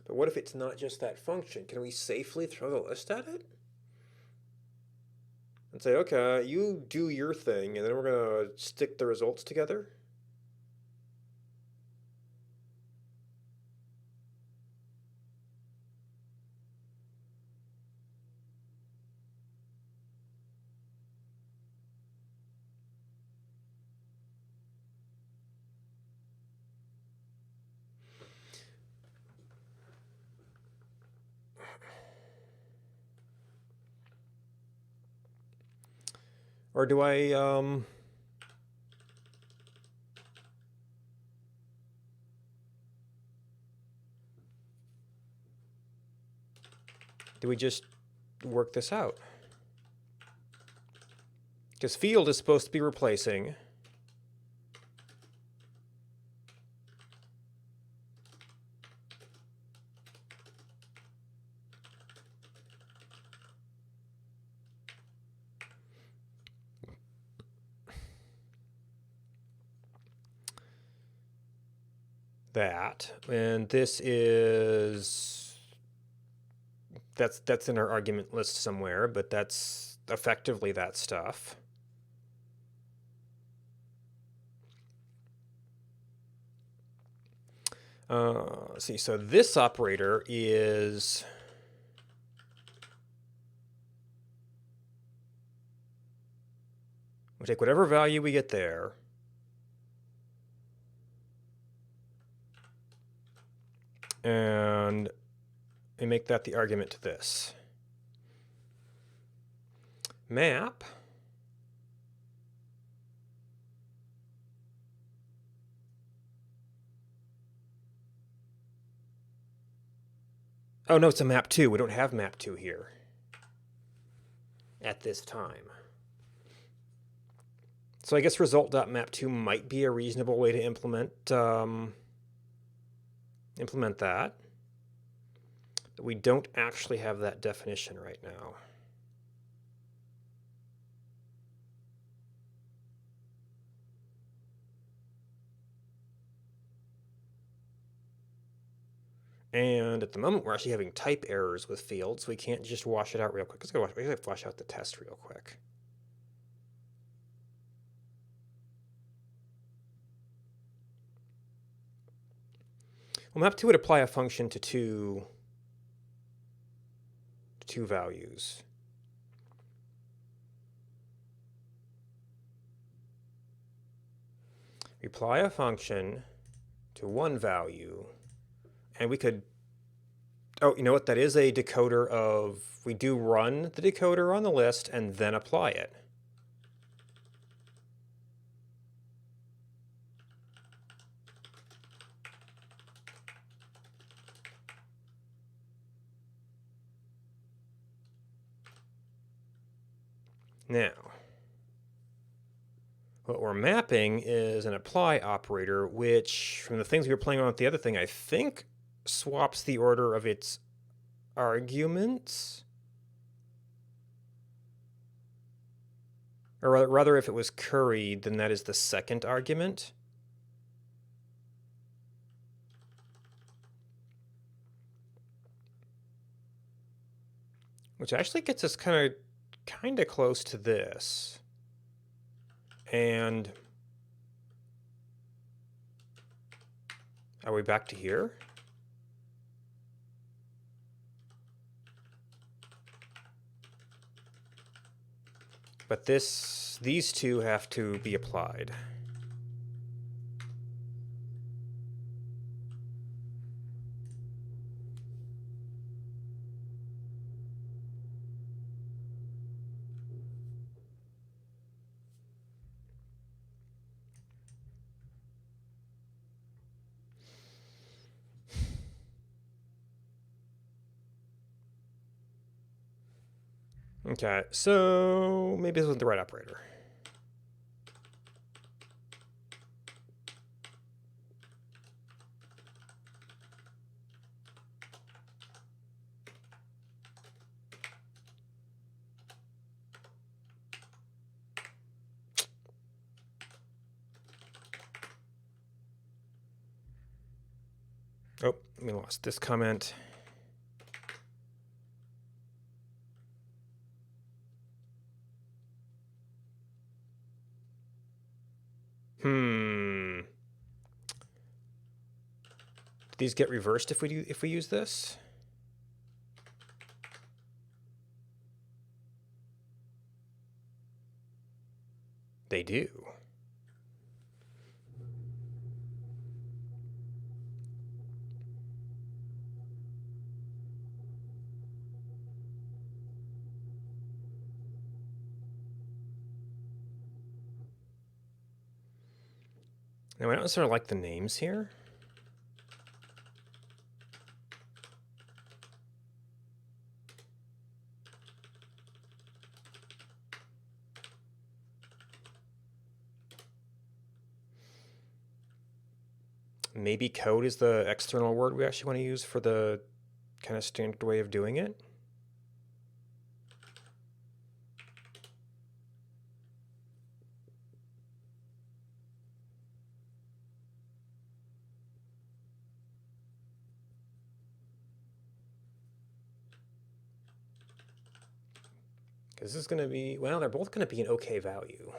But what if it's not just that function? Can we safely throw the list at it? And say, okay, you do your thing, and then we're going to stick the results together? Or do I, do we just work this out? Because field is supposed to be replacing. That, and this is, that's in our argument list somewhere, but that's effectively that stuff. Let's see, so this operator is we take whatever value we get there, and we make that the argument to this. Map oh no, it's a map 2. We don't have map 2 here at this time. So I guess result.map2 might be a reasonable way to implement that. But we don't actually have that definition right now. And at the moment, we're actually having type errors with fields. We can't just wash it out real quick. We gotta flush out the test real quick. Well, map 2 would apply a function to two values. We apply a function to one value, and we could, oh, you know what? That is a decoder of, we do run the decoder on the list and then apply it. Now, what we're mapping is an apply operator, which, from the things we were playing on with the other thing, I think swaps the order of its arguments. Or rather, if it was curried, then that is the second argument. Which actually gets us kind of close to this. And are we back to here? But these two have to be applied. Okay, so maybe this wasn't the right operator. Oh, we lost this comment. Do these get reversed if we use this? They do. Now, I don't necessarily like the names here. Maybe code is the external word we actually want to use for the kind of standard way of doing it. Because this is going to be, well, they're both going to be an okay value.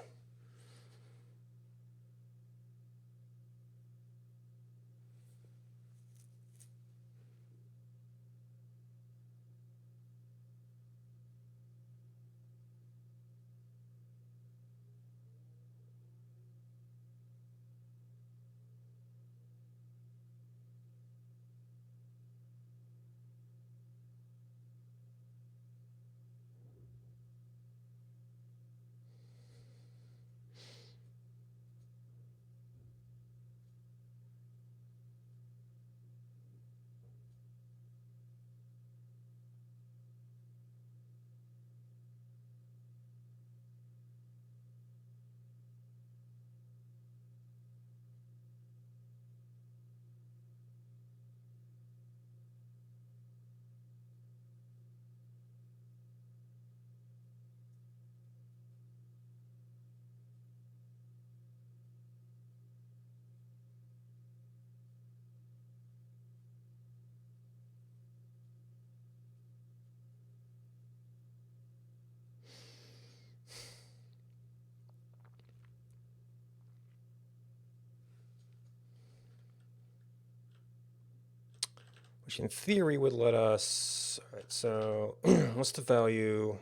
Which in theory would let us, all right, so list of value,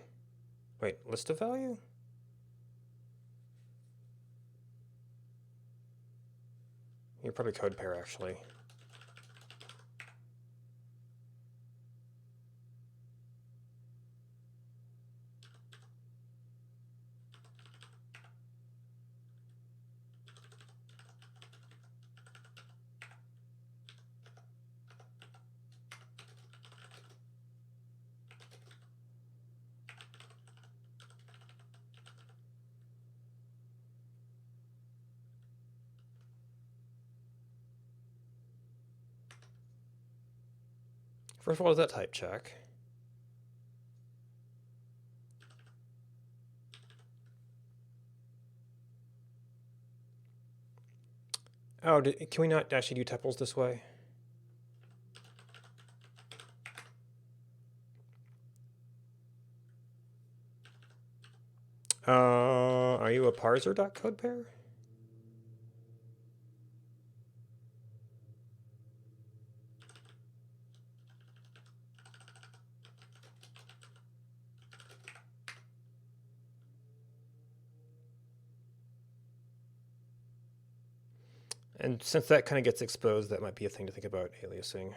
wait, list of value? You're probably code pair actually. First of all, is that type check? Oh, can we not actually do tuples this way? Are you a parser.code pair? And since that kind of gets exposed, that might be a thing to think about aliasing.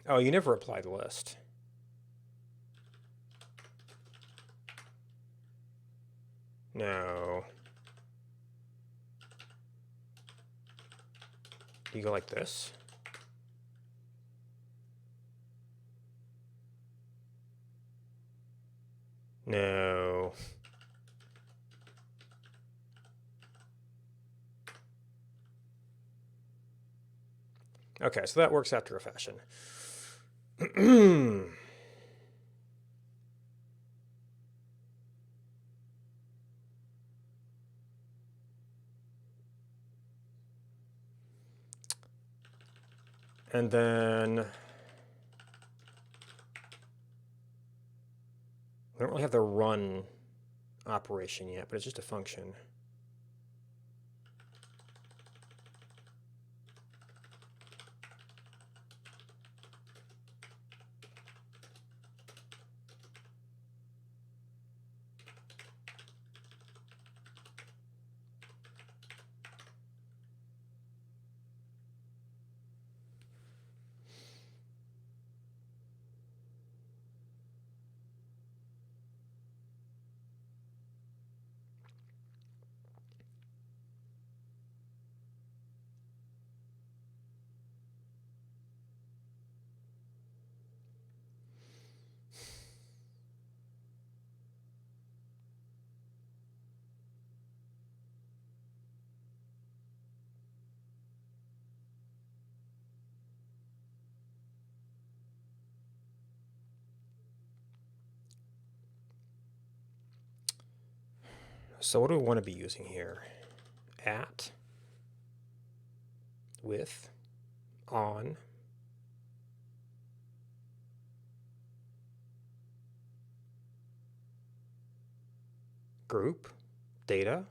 Oh, you never apply the list. No. You go like this. No. Okay, so that works after a fashion. And then we don't really have the run operation yet, but it's just a function. So what do we want to be using here? At, with, on, group, data.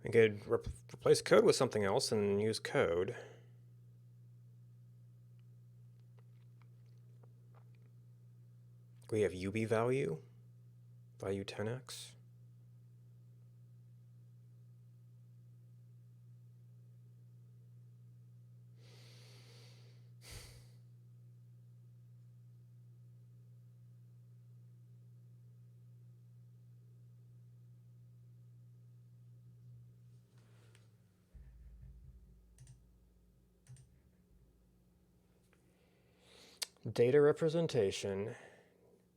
We could replace code with something else and use code. We have UB value 10x. Data representation,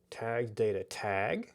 tag data tag.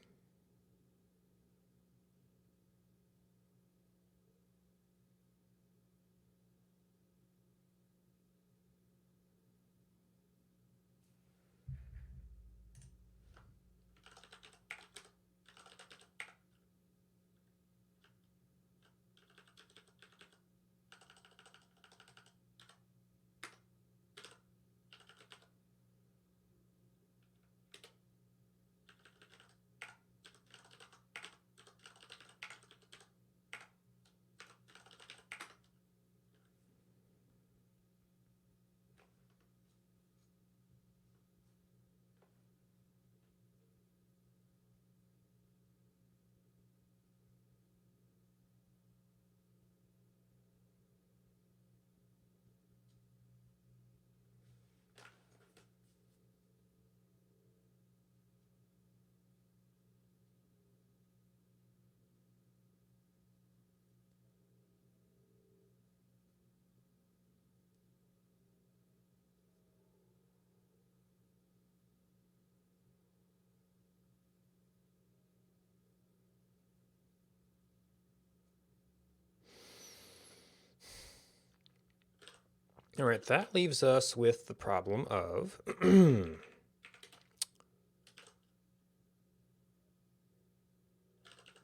All right, that leaves us with the problem of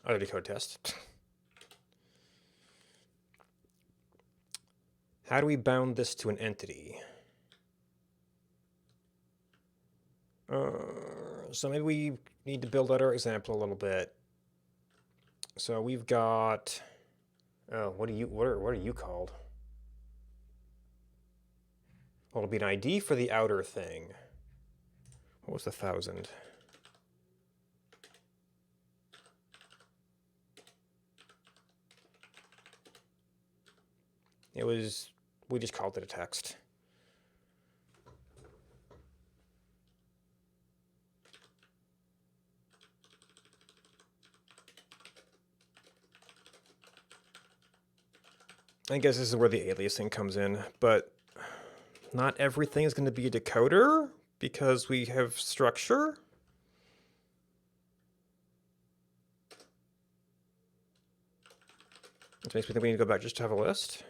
autodecode test. How do we bound this to an entity? So maybe we need to build out our example a little bit. So we've got, oh, what are you called? Well, it'll be an ID for the outer thing. What was the 1,000? It was, we just called it a text. I guess this is where the aliasing comes in, but not everything is going to be a decoder because we have structure. Which makes me think we need to go back just to have a list.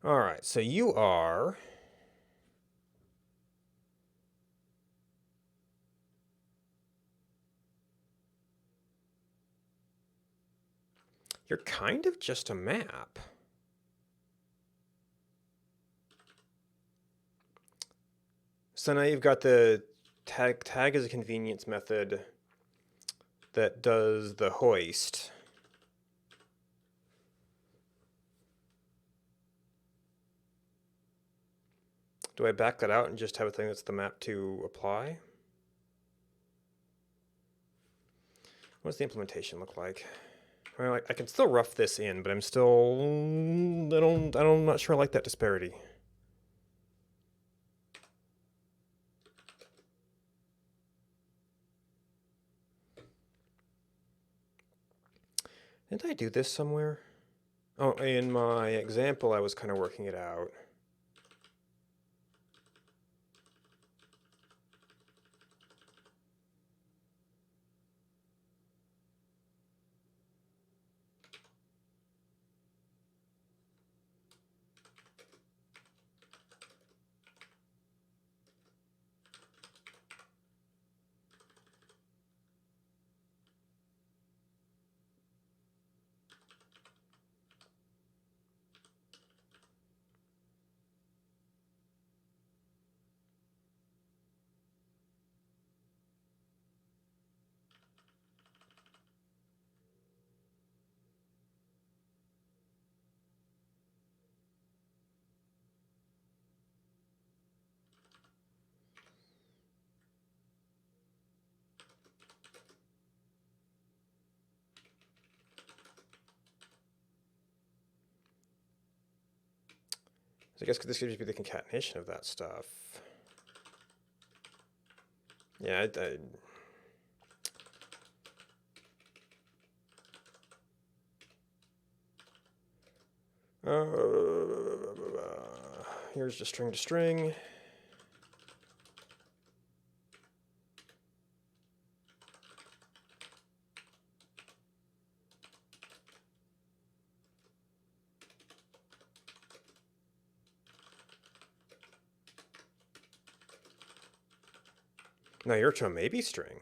All right, so you are you're kind of just a map. So now you've got the tag as a convenience method that does the hoist. Do I back that out and just have a thing that's the map to apply? What does the implementation look like? Well, I can still rough this in, but I'm still I'm not sure I like that disparity. Didn't I do this somewhere? Oh, in my example, I was kind of working it out. So I guess this could just be the concatenation of that stuff. Yeah, here's just string to string. Now you're to a maybe string.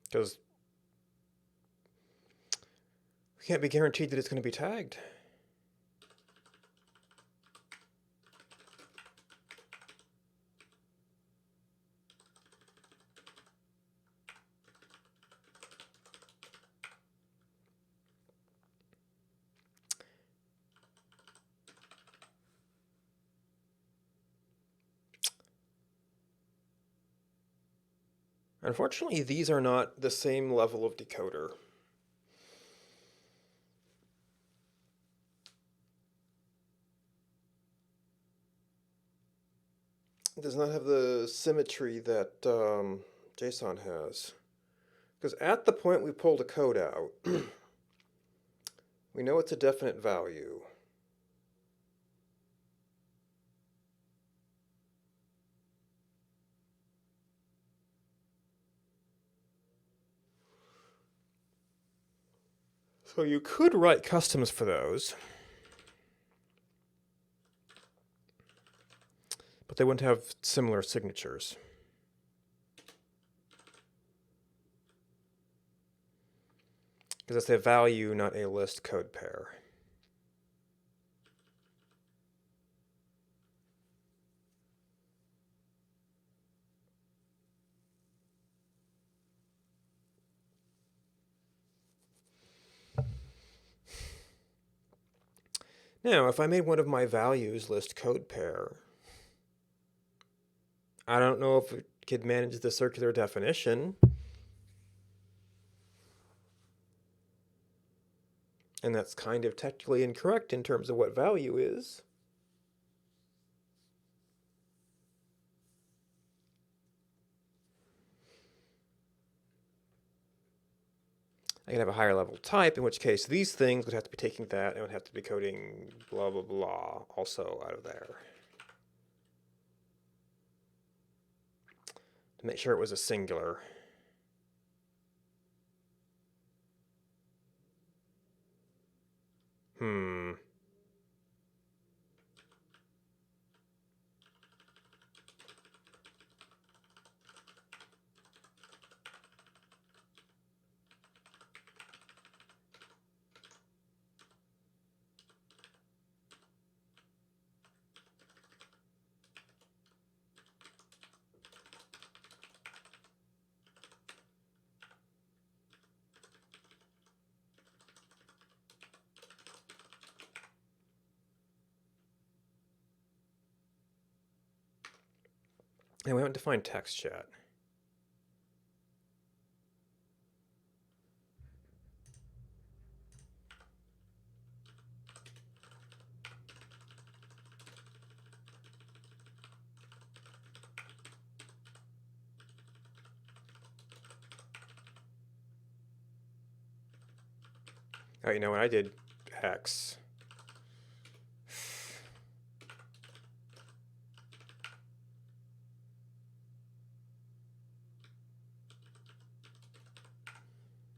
Because we can't be guaranteed that it's going to be tagged. Unfortunately, these are not the same level of decoder. It does not have the symmetry that JSON has. Because at the point we pulled a code out, We know it's a definite value. So you could write customs for those, but they wouldn't have similar signatures. Because it's a value, not a list code pair. Now, if I made one of my values list code pair, I don't know if it could manage the circular definition. And that's kind of technically incorrect in terms of what value is. I could have a higher level type, in which case these things would have to be taking that and would have to be coding blah, blah, blah also out of there. To make sure it was a singular. And we haven't defined text chat. Oh, you know what? I did X.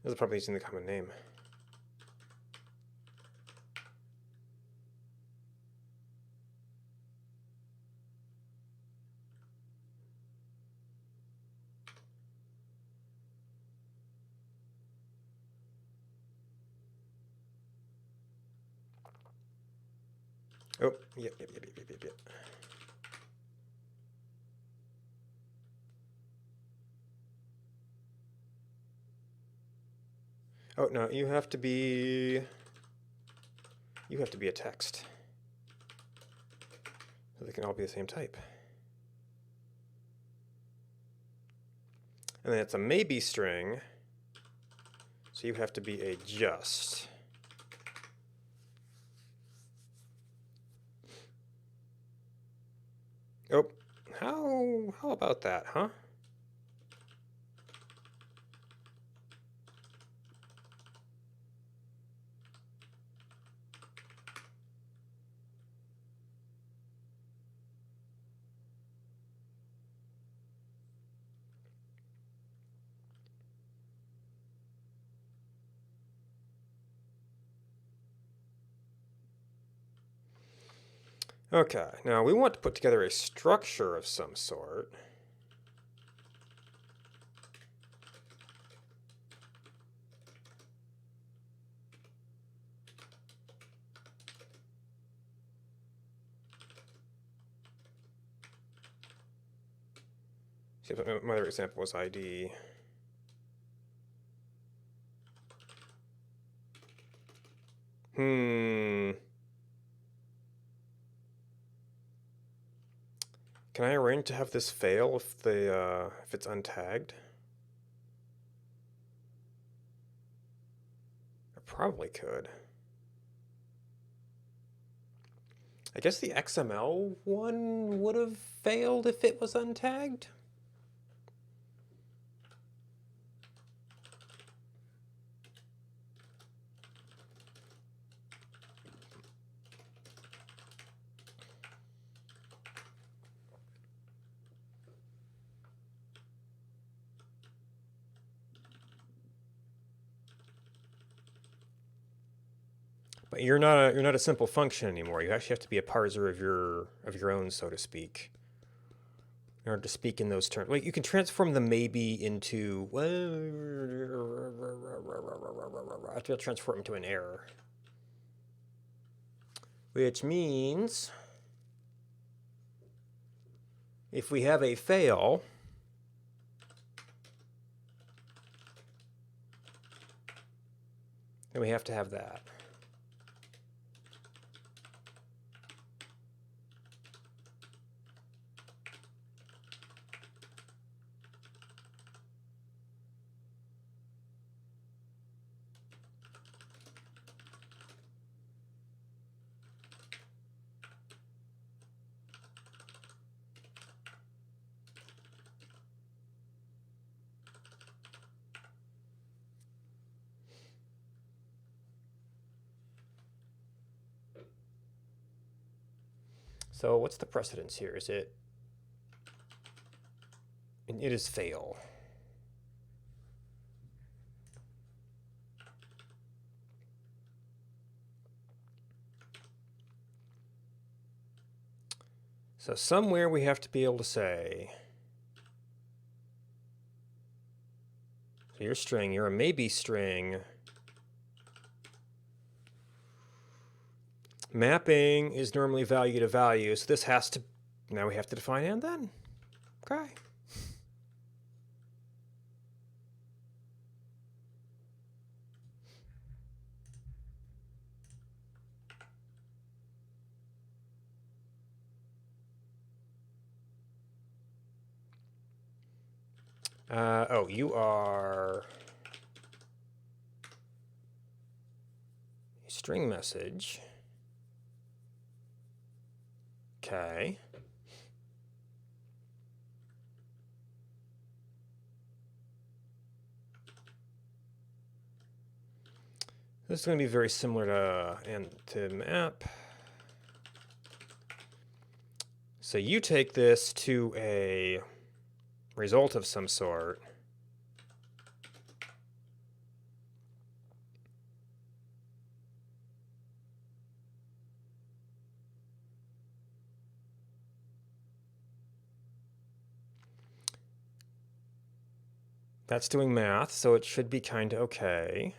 This is probably using the common name. Oh, yep. Oh, no, you have to be a text. So they can all be the same type. And then it's a maybe string, so you have to be a just. Oh, how about that, huh? Okay, now we want to put together a structure of some sort. See, if my other example was ID. Can I arrange to have this fail if it's untagged? I probably could. I guess the XML one would have failed if it was untagged. But you're not a simple function anymore. You actually have to be a parser of your own, so to speak, in order to speak in those terms. Like you can transform the maybe into I have to transform into an error, which means if we have a fail, then we have to have that. So what's the precedence here? Is it? It is fail. So somewhere we have to be able to say, so your string, you're a maybe string. Mapping is normally value to value, so this has to, now we have to define and then. Okay. Oh, you are a string message. Okay. This is going to be very similar to map. So you take this to a result of some sort. That's doing math, so it should be kind of okay.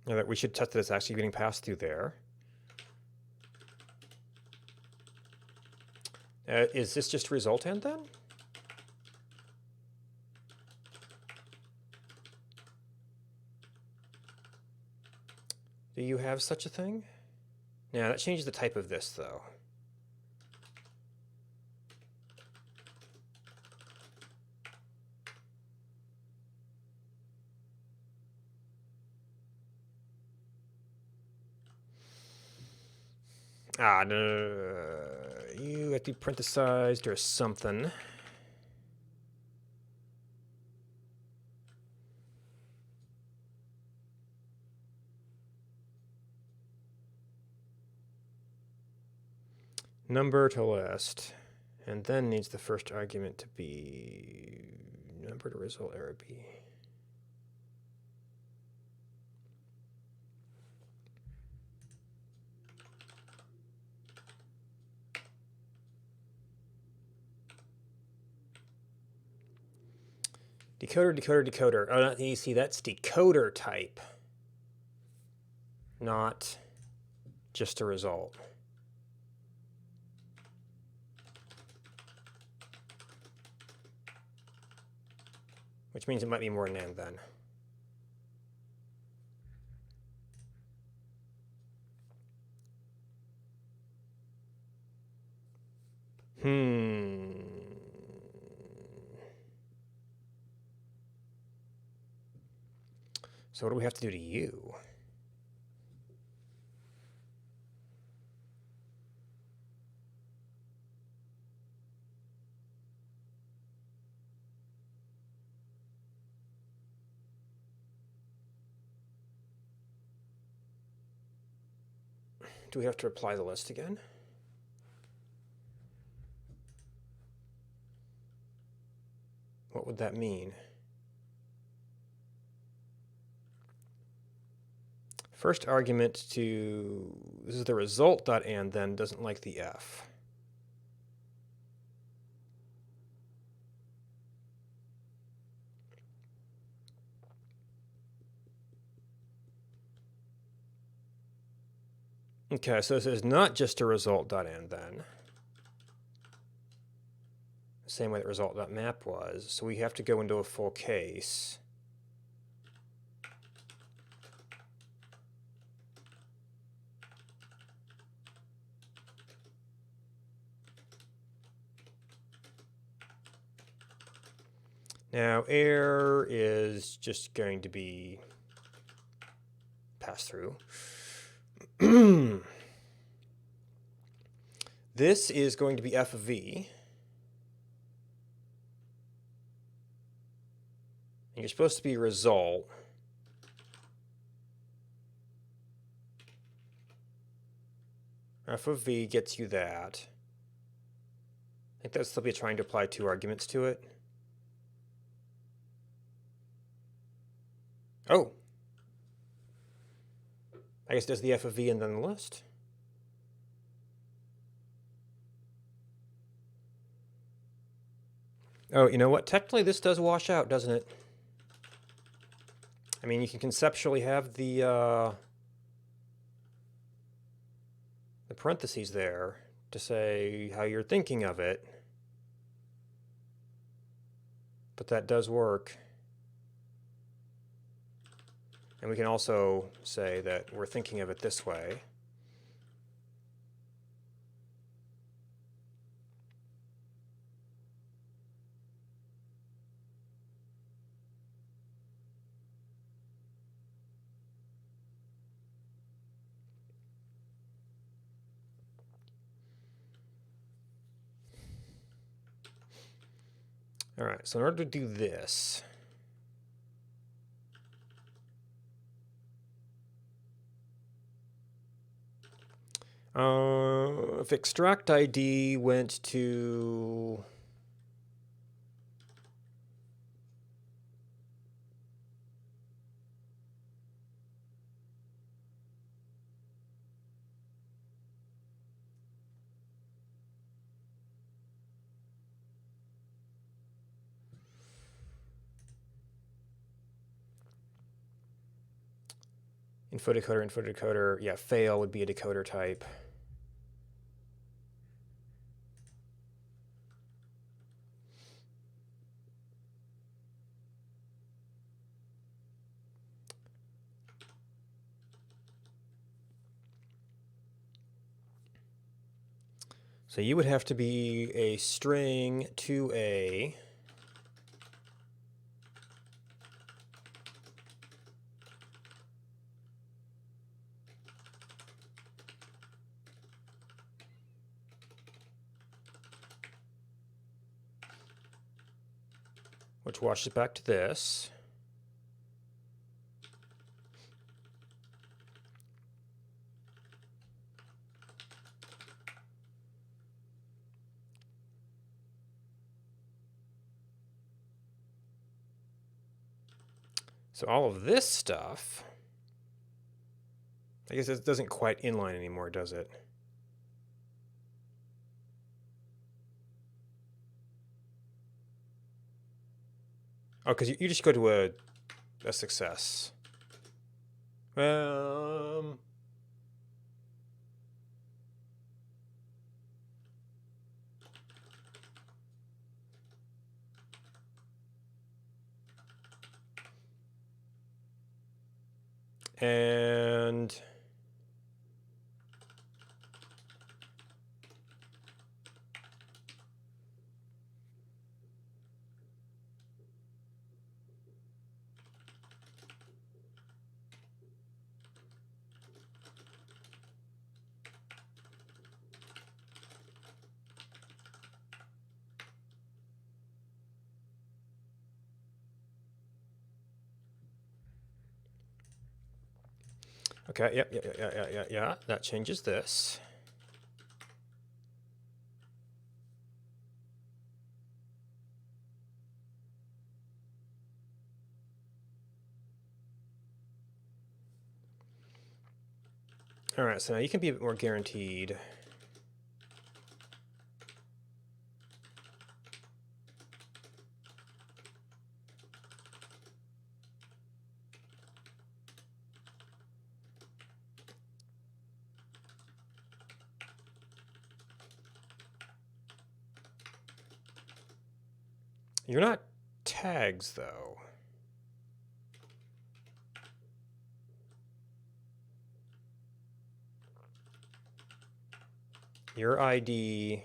Now that we should test that it's actually getting passed through there. Is this just resultant then? Do you have such a thing? Now that changes the type of this though. No, you have to be parenthesized or something. Number to list, and then needs the first argument to be number to result error B. Decoder, decoder, decoder. Oh, you see, that's decoder type, not just a result. Which means it might be more than and then. So what do we have to do to you? Do we have to apply the list again? What would that mean? First argument to, this is the result.and then doesn't like the f. Okay, so this is not just a result.end then. The same way that result.map was. So we have to go into a full case. Now error is just going to be pass through. This is going to be f of v. And you're supposed to be result. F of v gets you that. I think that's simply trying to apply two arguments to it. Oh. I guess does the f of v and then the list. Oh, you know what? Technically this does wash out, doesn't it? I mean, you can conceptually have the parentheses there to say how you're thinking of it. But that does work. And we can also say that we're thinking of it this way. All right, so in order to do this, if extract ID went to info decoder, yeah, fail would be a decoder type. So you would have to be a string to a which washes back to this. So all of this stuff, I guess it doesn't quite inline anymore, does it? Oh, because you just go to a success. And okay, yeah. That changes this. All right, so now you can be a bit more guaranteed. You're not tags, though. Your ID...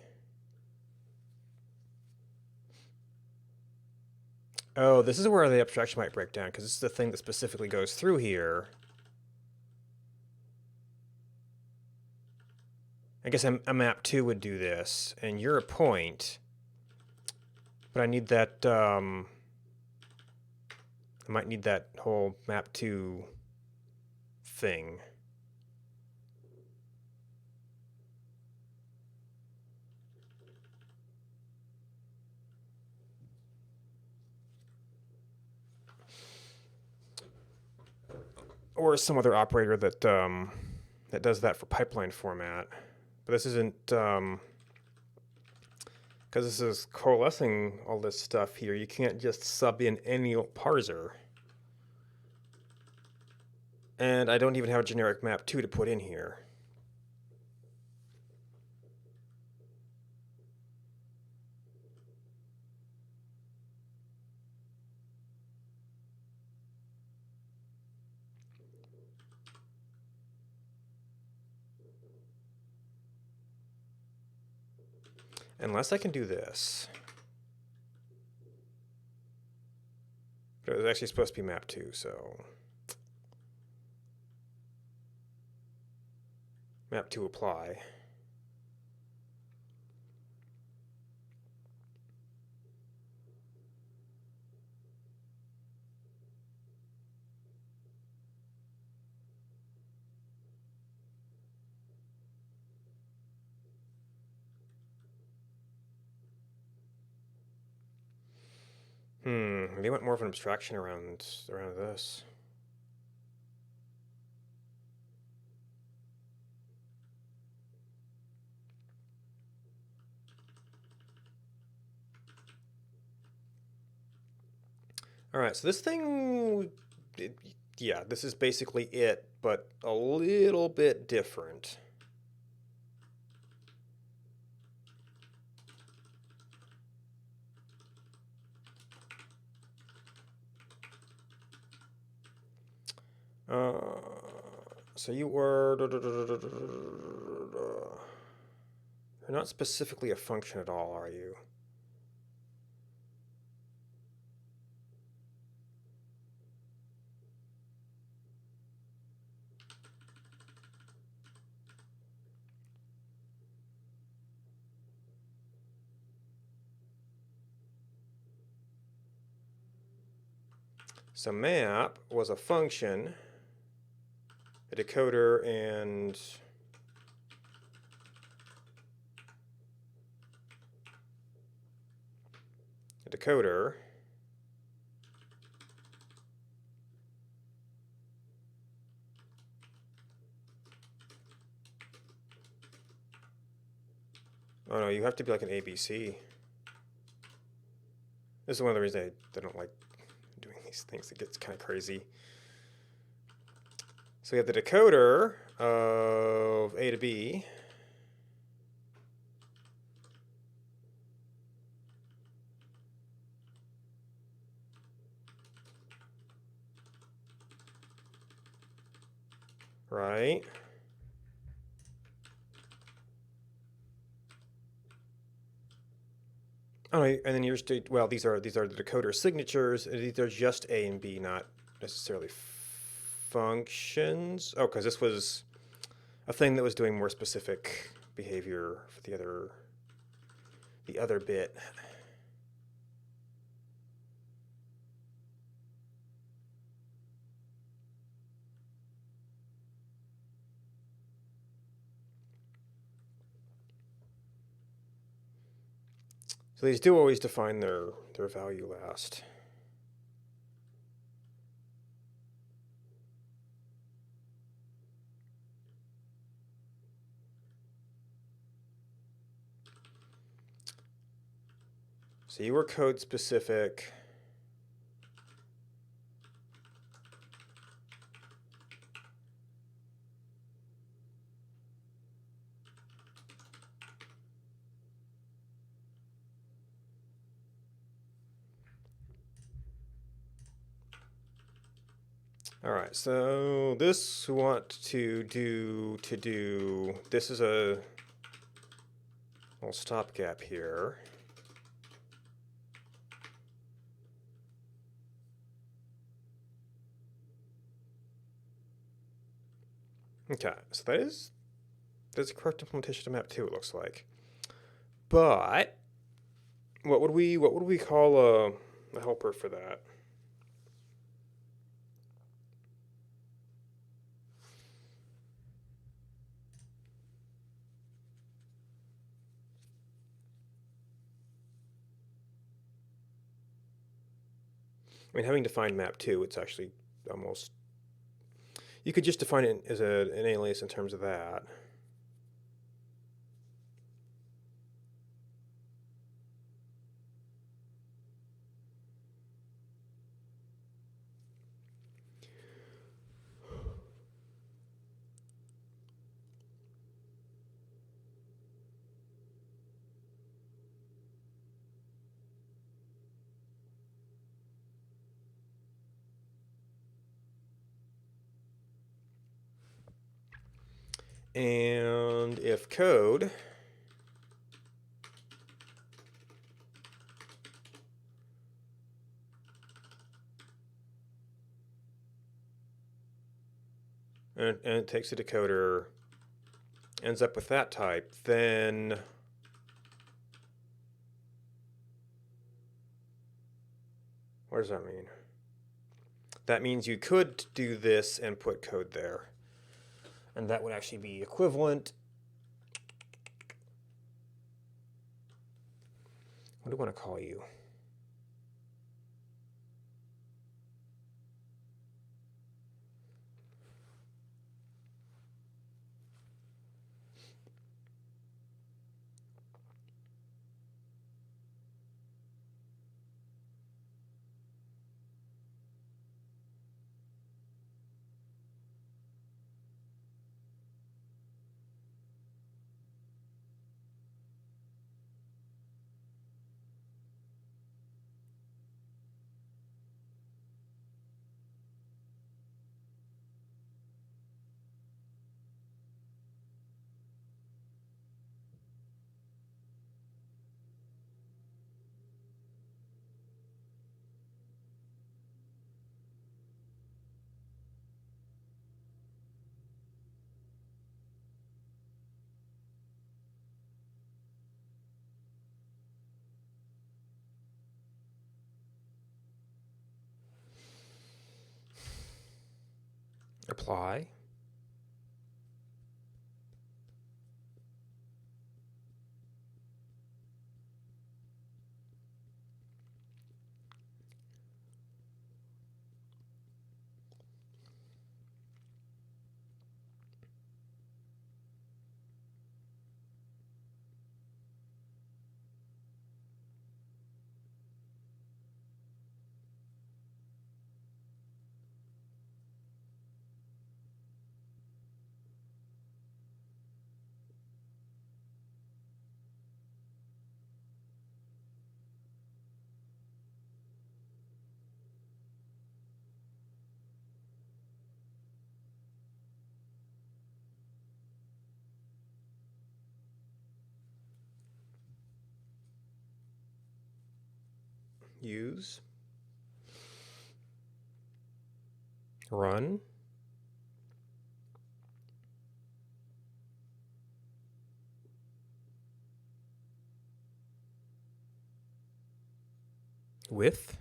Oh, this is where the abstraction might break down, because this is the thing that specifically goes through here. I guess a map 2 would do this, and you're a point. But I need that, I might need that whole map 2 thing. Or some other operator that that does that for pipeline format. But this isn't, because this is coalescing all this stuff here, you can't just sub in any old parser. And I don't even have a generic map 2 to put in here. Unless I can do this. But it was actually supposed to be map 2, so... Map 2 apply. Maybe I want more of an abstraction around this. All right, so this thing, yeah, this is basically it, but a little bit different. So you were, you're not specifically a function at all, are you? So map was a function, a decoder, and a decoder. Oh no, you have to be like an ABC. This is one of the reasons I don't like doing these things. It gets kind of crazy. So we have the decoder of A to B. Right. Oh, and then you're well, these are the decoder signatures. These are just A and B, not necessarily functions. Oh, because this was a thing that was doing more specific behavior for the other bit. So these do always define their value last. So you were code specific. All right, so this we want to do, this is a little stopgap here. Okay, so there's a correct implementation of map 2, it looks like. But what would we call a helper for that? I mean, having defined map 2, it's actually almost, you could just define it as an alias in terms of that. And if code and it takes a decoder, ends up with that type, then what does that mean? That means you could do this and put code there. And that would actually be equivalent. What do I want to call you? Apply. Use. Run. With.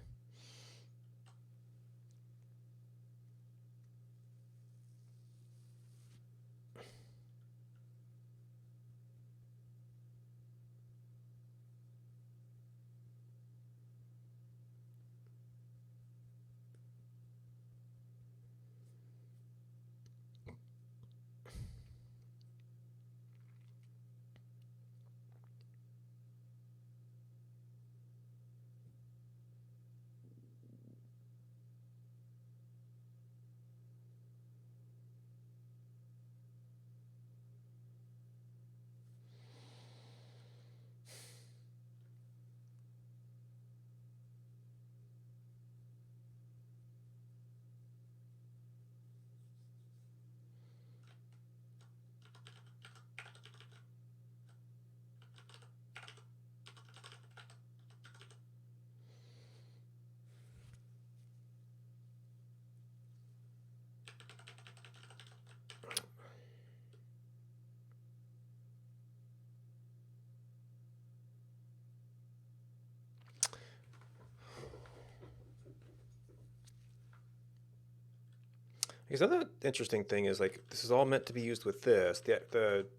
Because another interesting thing is like this is all meant to be used with this.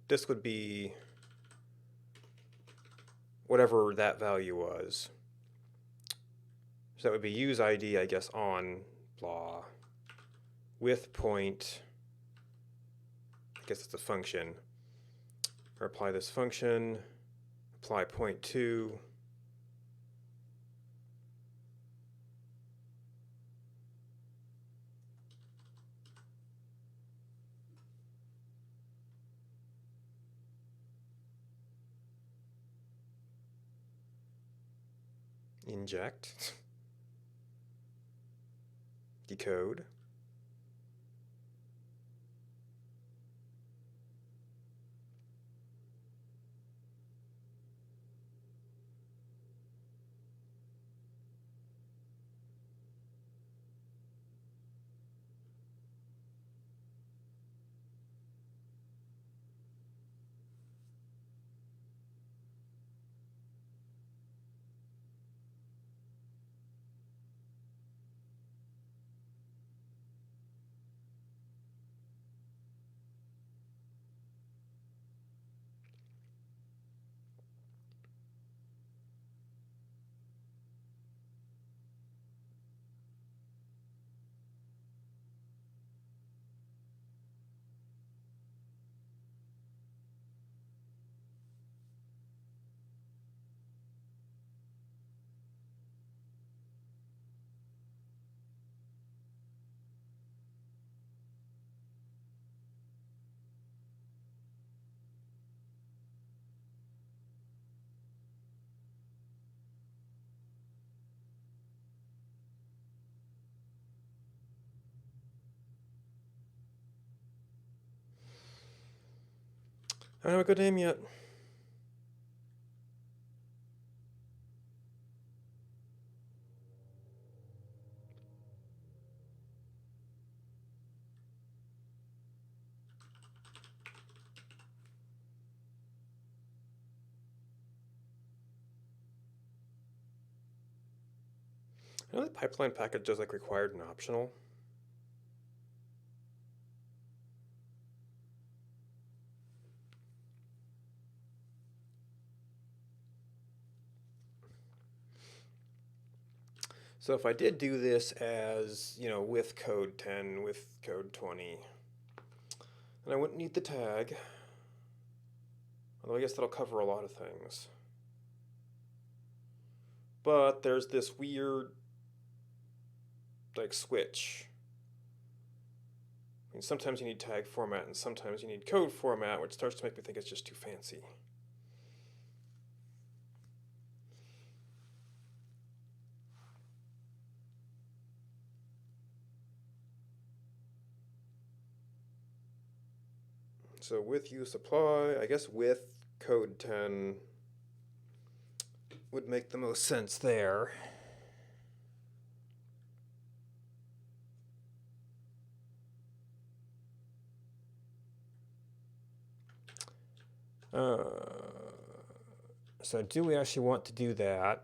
This would be whatever that value was. So that would be use ID, I guess, on blah with point. I guess it's a function. Or apply this function, apply point 2. Inject, decode, I don't have a good name yet. I know the pipeline package does like required and optional. So if I did do this as, with code 10, with code 20, then I wouldn't need the tag. Although I guess that'll cover a lot of things. But there's this weird, like, switch. I mean, sometimes you need tag format and sometimes you need code format, which starts to make me think it's just too fancy. So with use apply, I guess with code 10 would make the most sense there. So do we actually want to do that?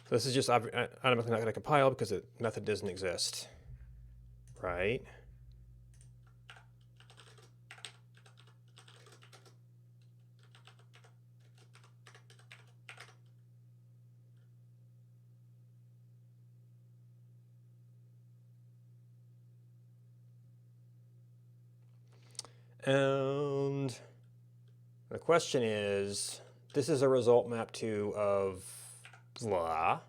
So this is just automatically not going to compile because the method doesn't exist, right? And the question is, this is a result map 2 of blah.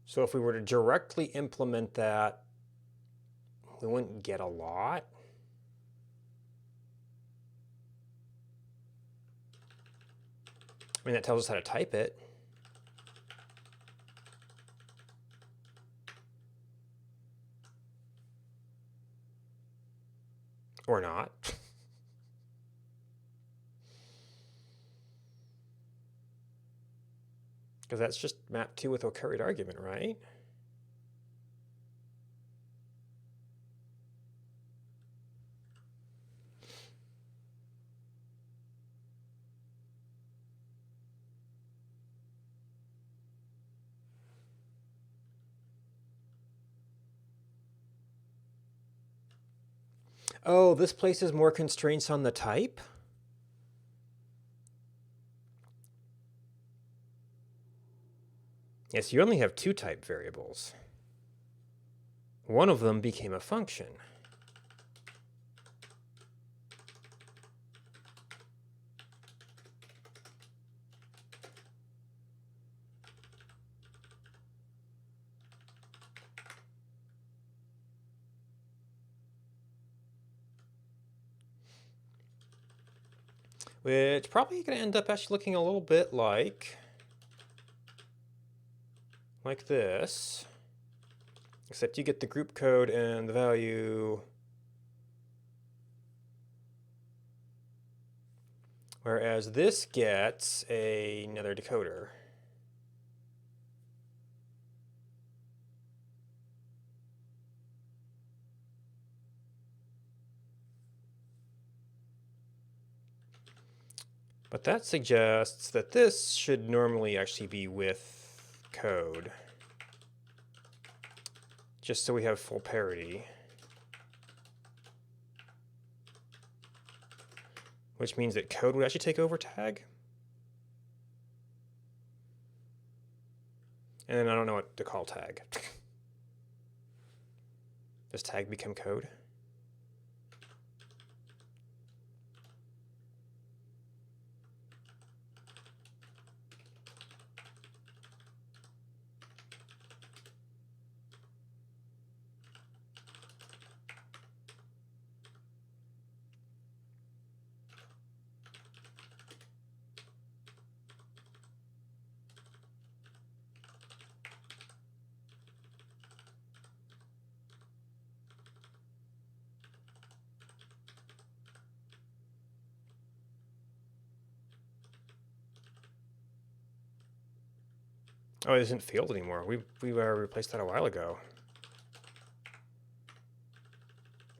So if we were to directly implement that, we wouldn't get a lot. I mean, that tells us how to type it. Or not. Because that's just map 2 with a carried argument, right? Oh, this places more constraints on the type? Yes, you only have two type variables. One of them became a function. Which probably going to end up actually looking a little bit like this. Except you get the group code and the value, whereas this gets another decoder. But that suggests that this should normally actually be with code, just so we have full parity. Which means that code would actually take over tag. And then I don't know what to call tag. Does tag become code? Oh, it isn't field anymore. We replaced that a while ago.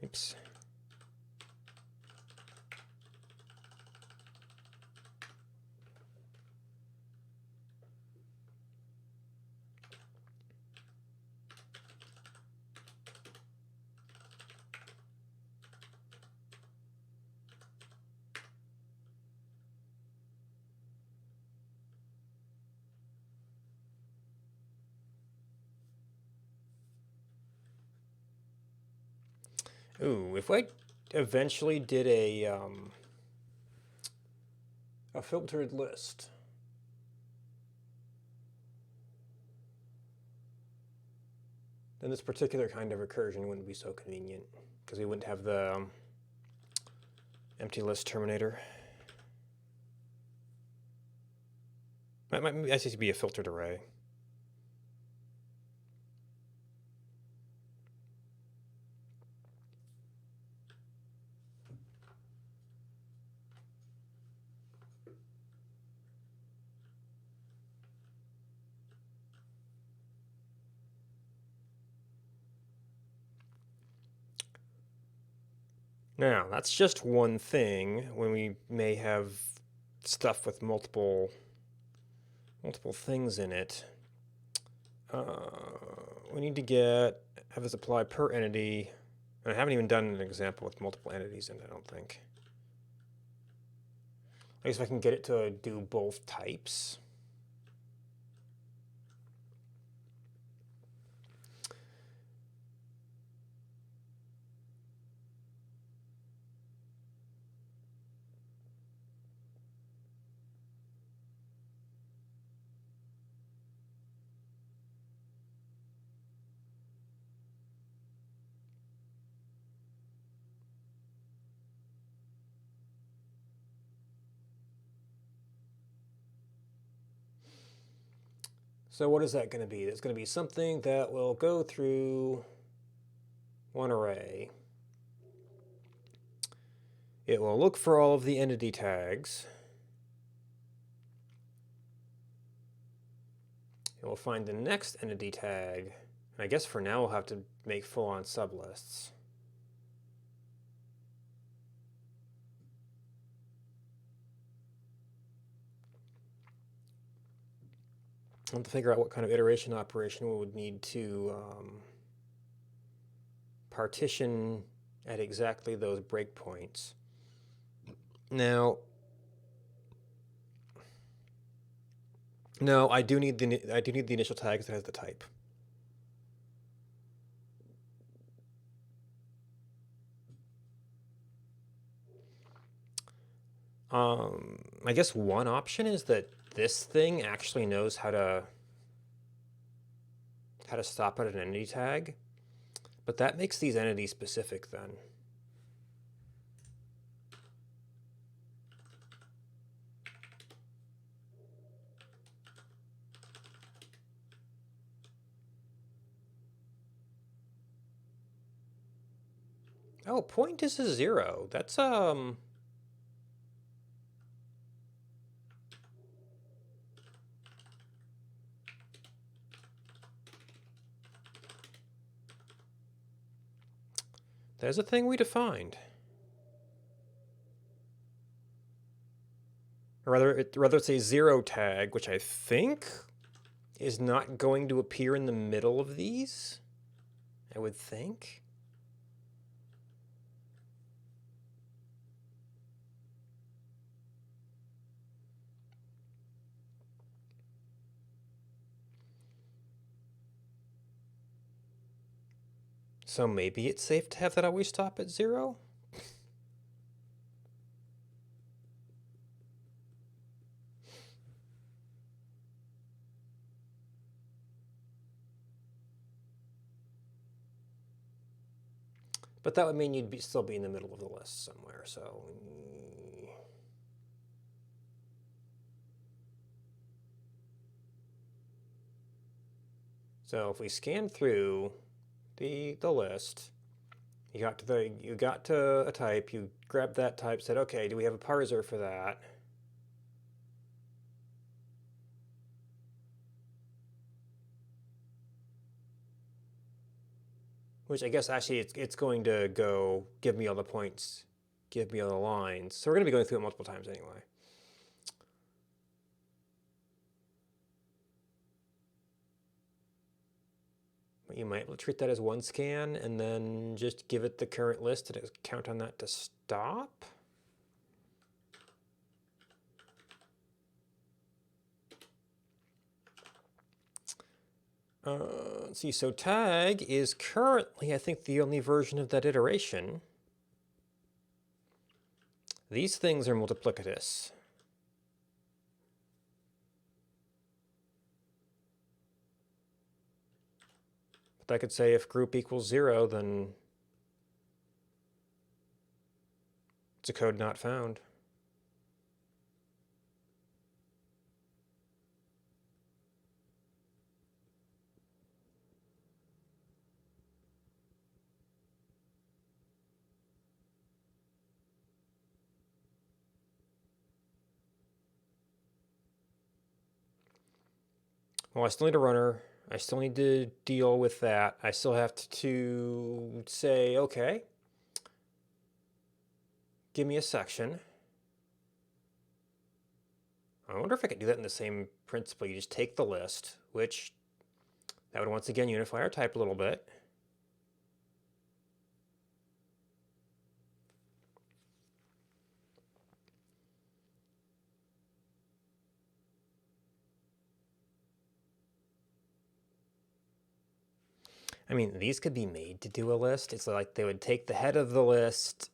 Oops. Ooh, if I eventually did a filtered list, then this particular kind of recursion wouldn't be so convenient, because we wouldn't have the empty list terminator. That might actually be a filtered array. Now, that's just one thing when we may have stuff with multiple things in it. We need to have this apply per entity. And I haven't even done an example with multiple entities in it, I don't think. I guess if I can get it to do both types. So what is that going to be? It's going to be something that will go through one array. It will look for all of the entity tags. It will find the next entity tag. And I guess for now we'll have to make full-on sublists. I'll have to figure out what kind of iteration operation we would need to partition at exactly those breakpoints. Now, no, I do need the initial tag that has the type. I guess one option is that this thing actually knows how to stop at an entity tag, but that makes these entity specific then. Oh, point is a 0. That's there's a thing we defined. Or rather it's a 0 tag, which I think is not going to appear in the middle of these, I would think. So maybe it's safe to have that always stop at 0? But that would mean you'd still be in the middle of the list somewhere, so... So if we scan through the list, you got to a type, you grabbed that type, said, okay, do we have a parser for that? Which I guess actually it's going to go give me all the points, give me all the lines. So we're going to be going through it multiple times anyway. You might treat that as one scan and then just give it the current list and count on that to stop. Let's see, so tag is currently, I think, the only version of that iteration. These things are multiplicitous. But I could say if group equals 0, then it's a code not found. Well, I still need a runner. I still need to deal with that. I still have to say, okay, give me a section. I wonder if I could do that in the same principle. You just take the list, which that would once again unify our type a little bit. I mean, these could be made to do a list. It's like they would take the head of the list.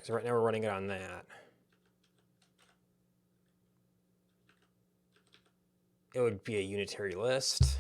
So right now we're running it on that. It would be a unitary list.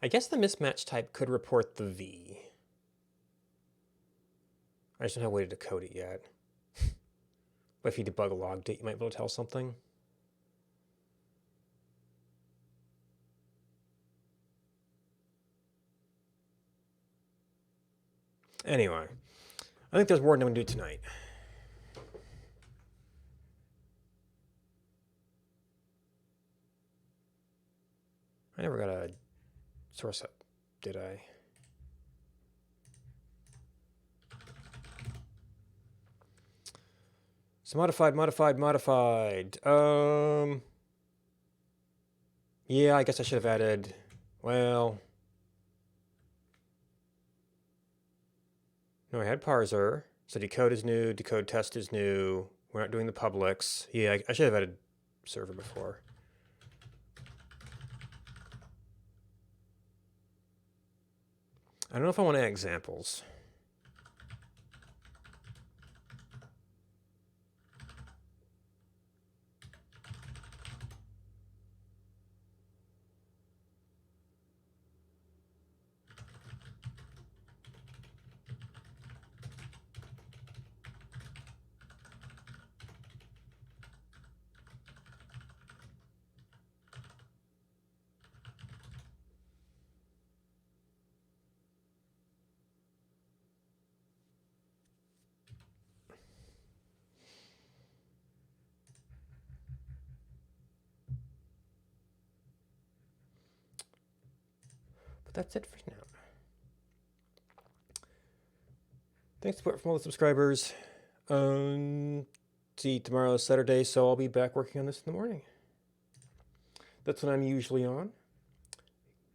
I guess the mismatch type could report the V. I just don't have a way to decode it yet. But if you debug a log date, you might be able to tell something. Anyway, I think there's more than I'm going to do tonight. I never got a source up, did I? So modified. Yeah, I guess I should have added, well, no, I had parser. So decode is new, decode test is new. We're not doing the publics. Yeah, I should have added server before. I don't know if I want to add examples. But that's it for now. Thanks for all the subscribers. See, tomorrow is Saturday, so I'll be back working on this in the morning. That's when I'm usually on.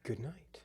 Good night.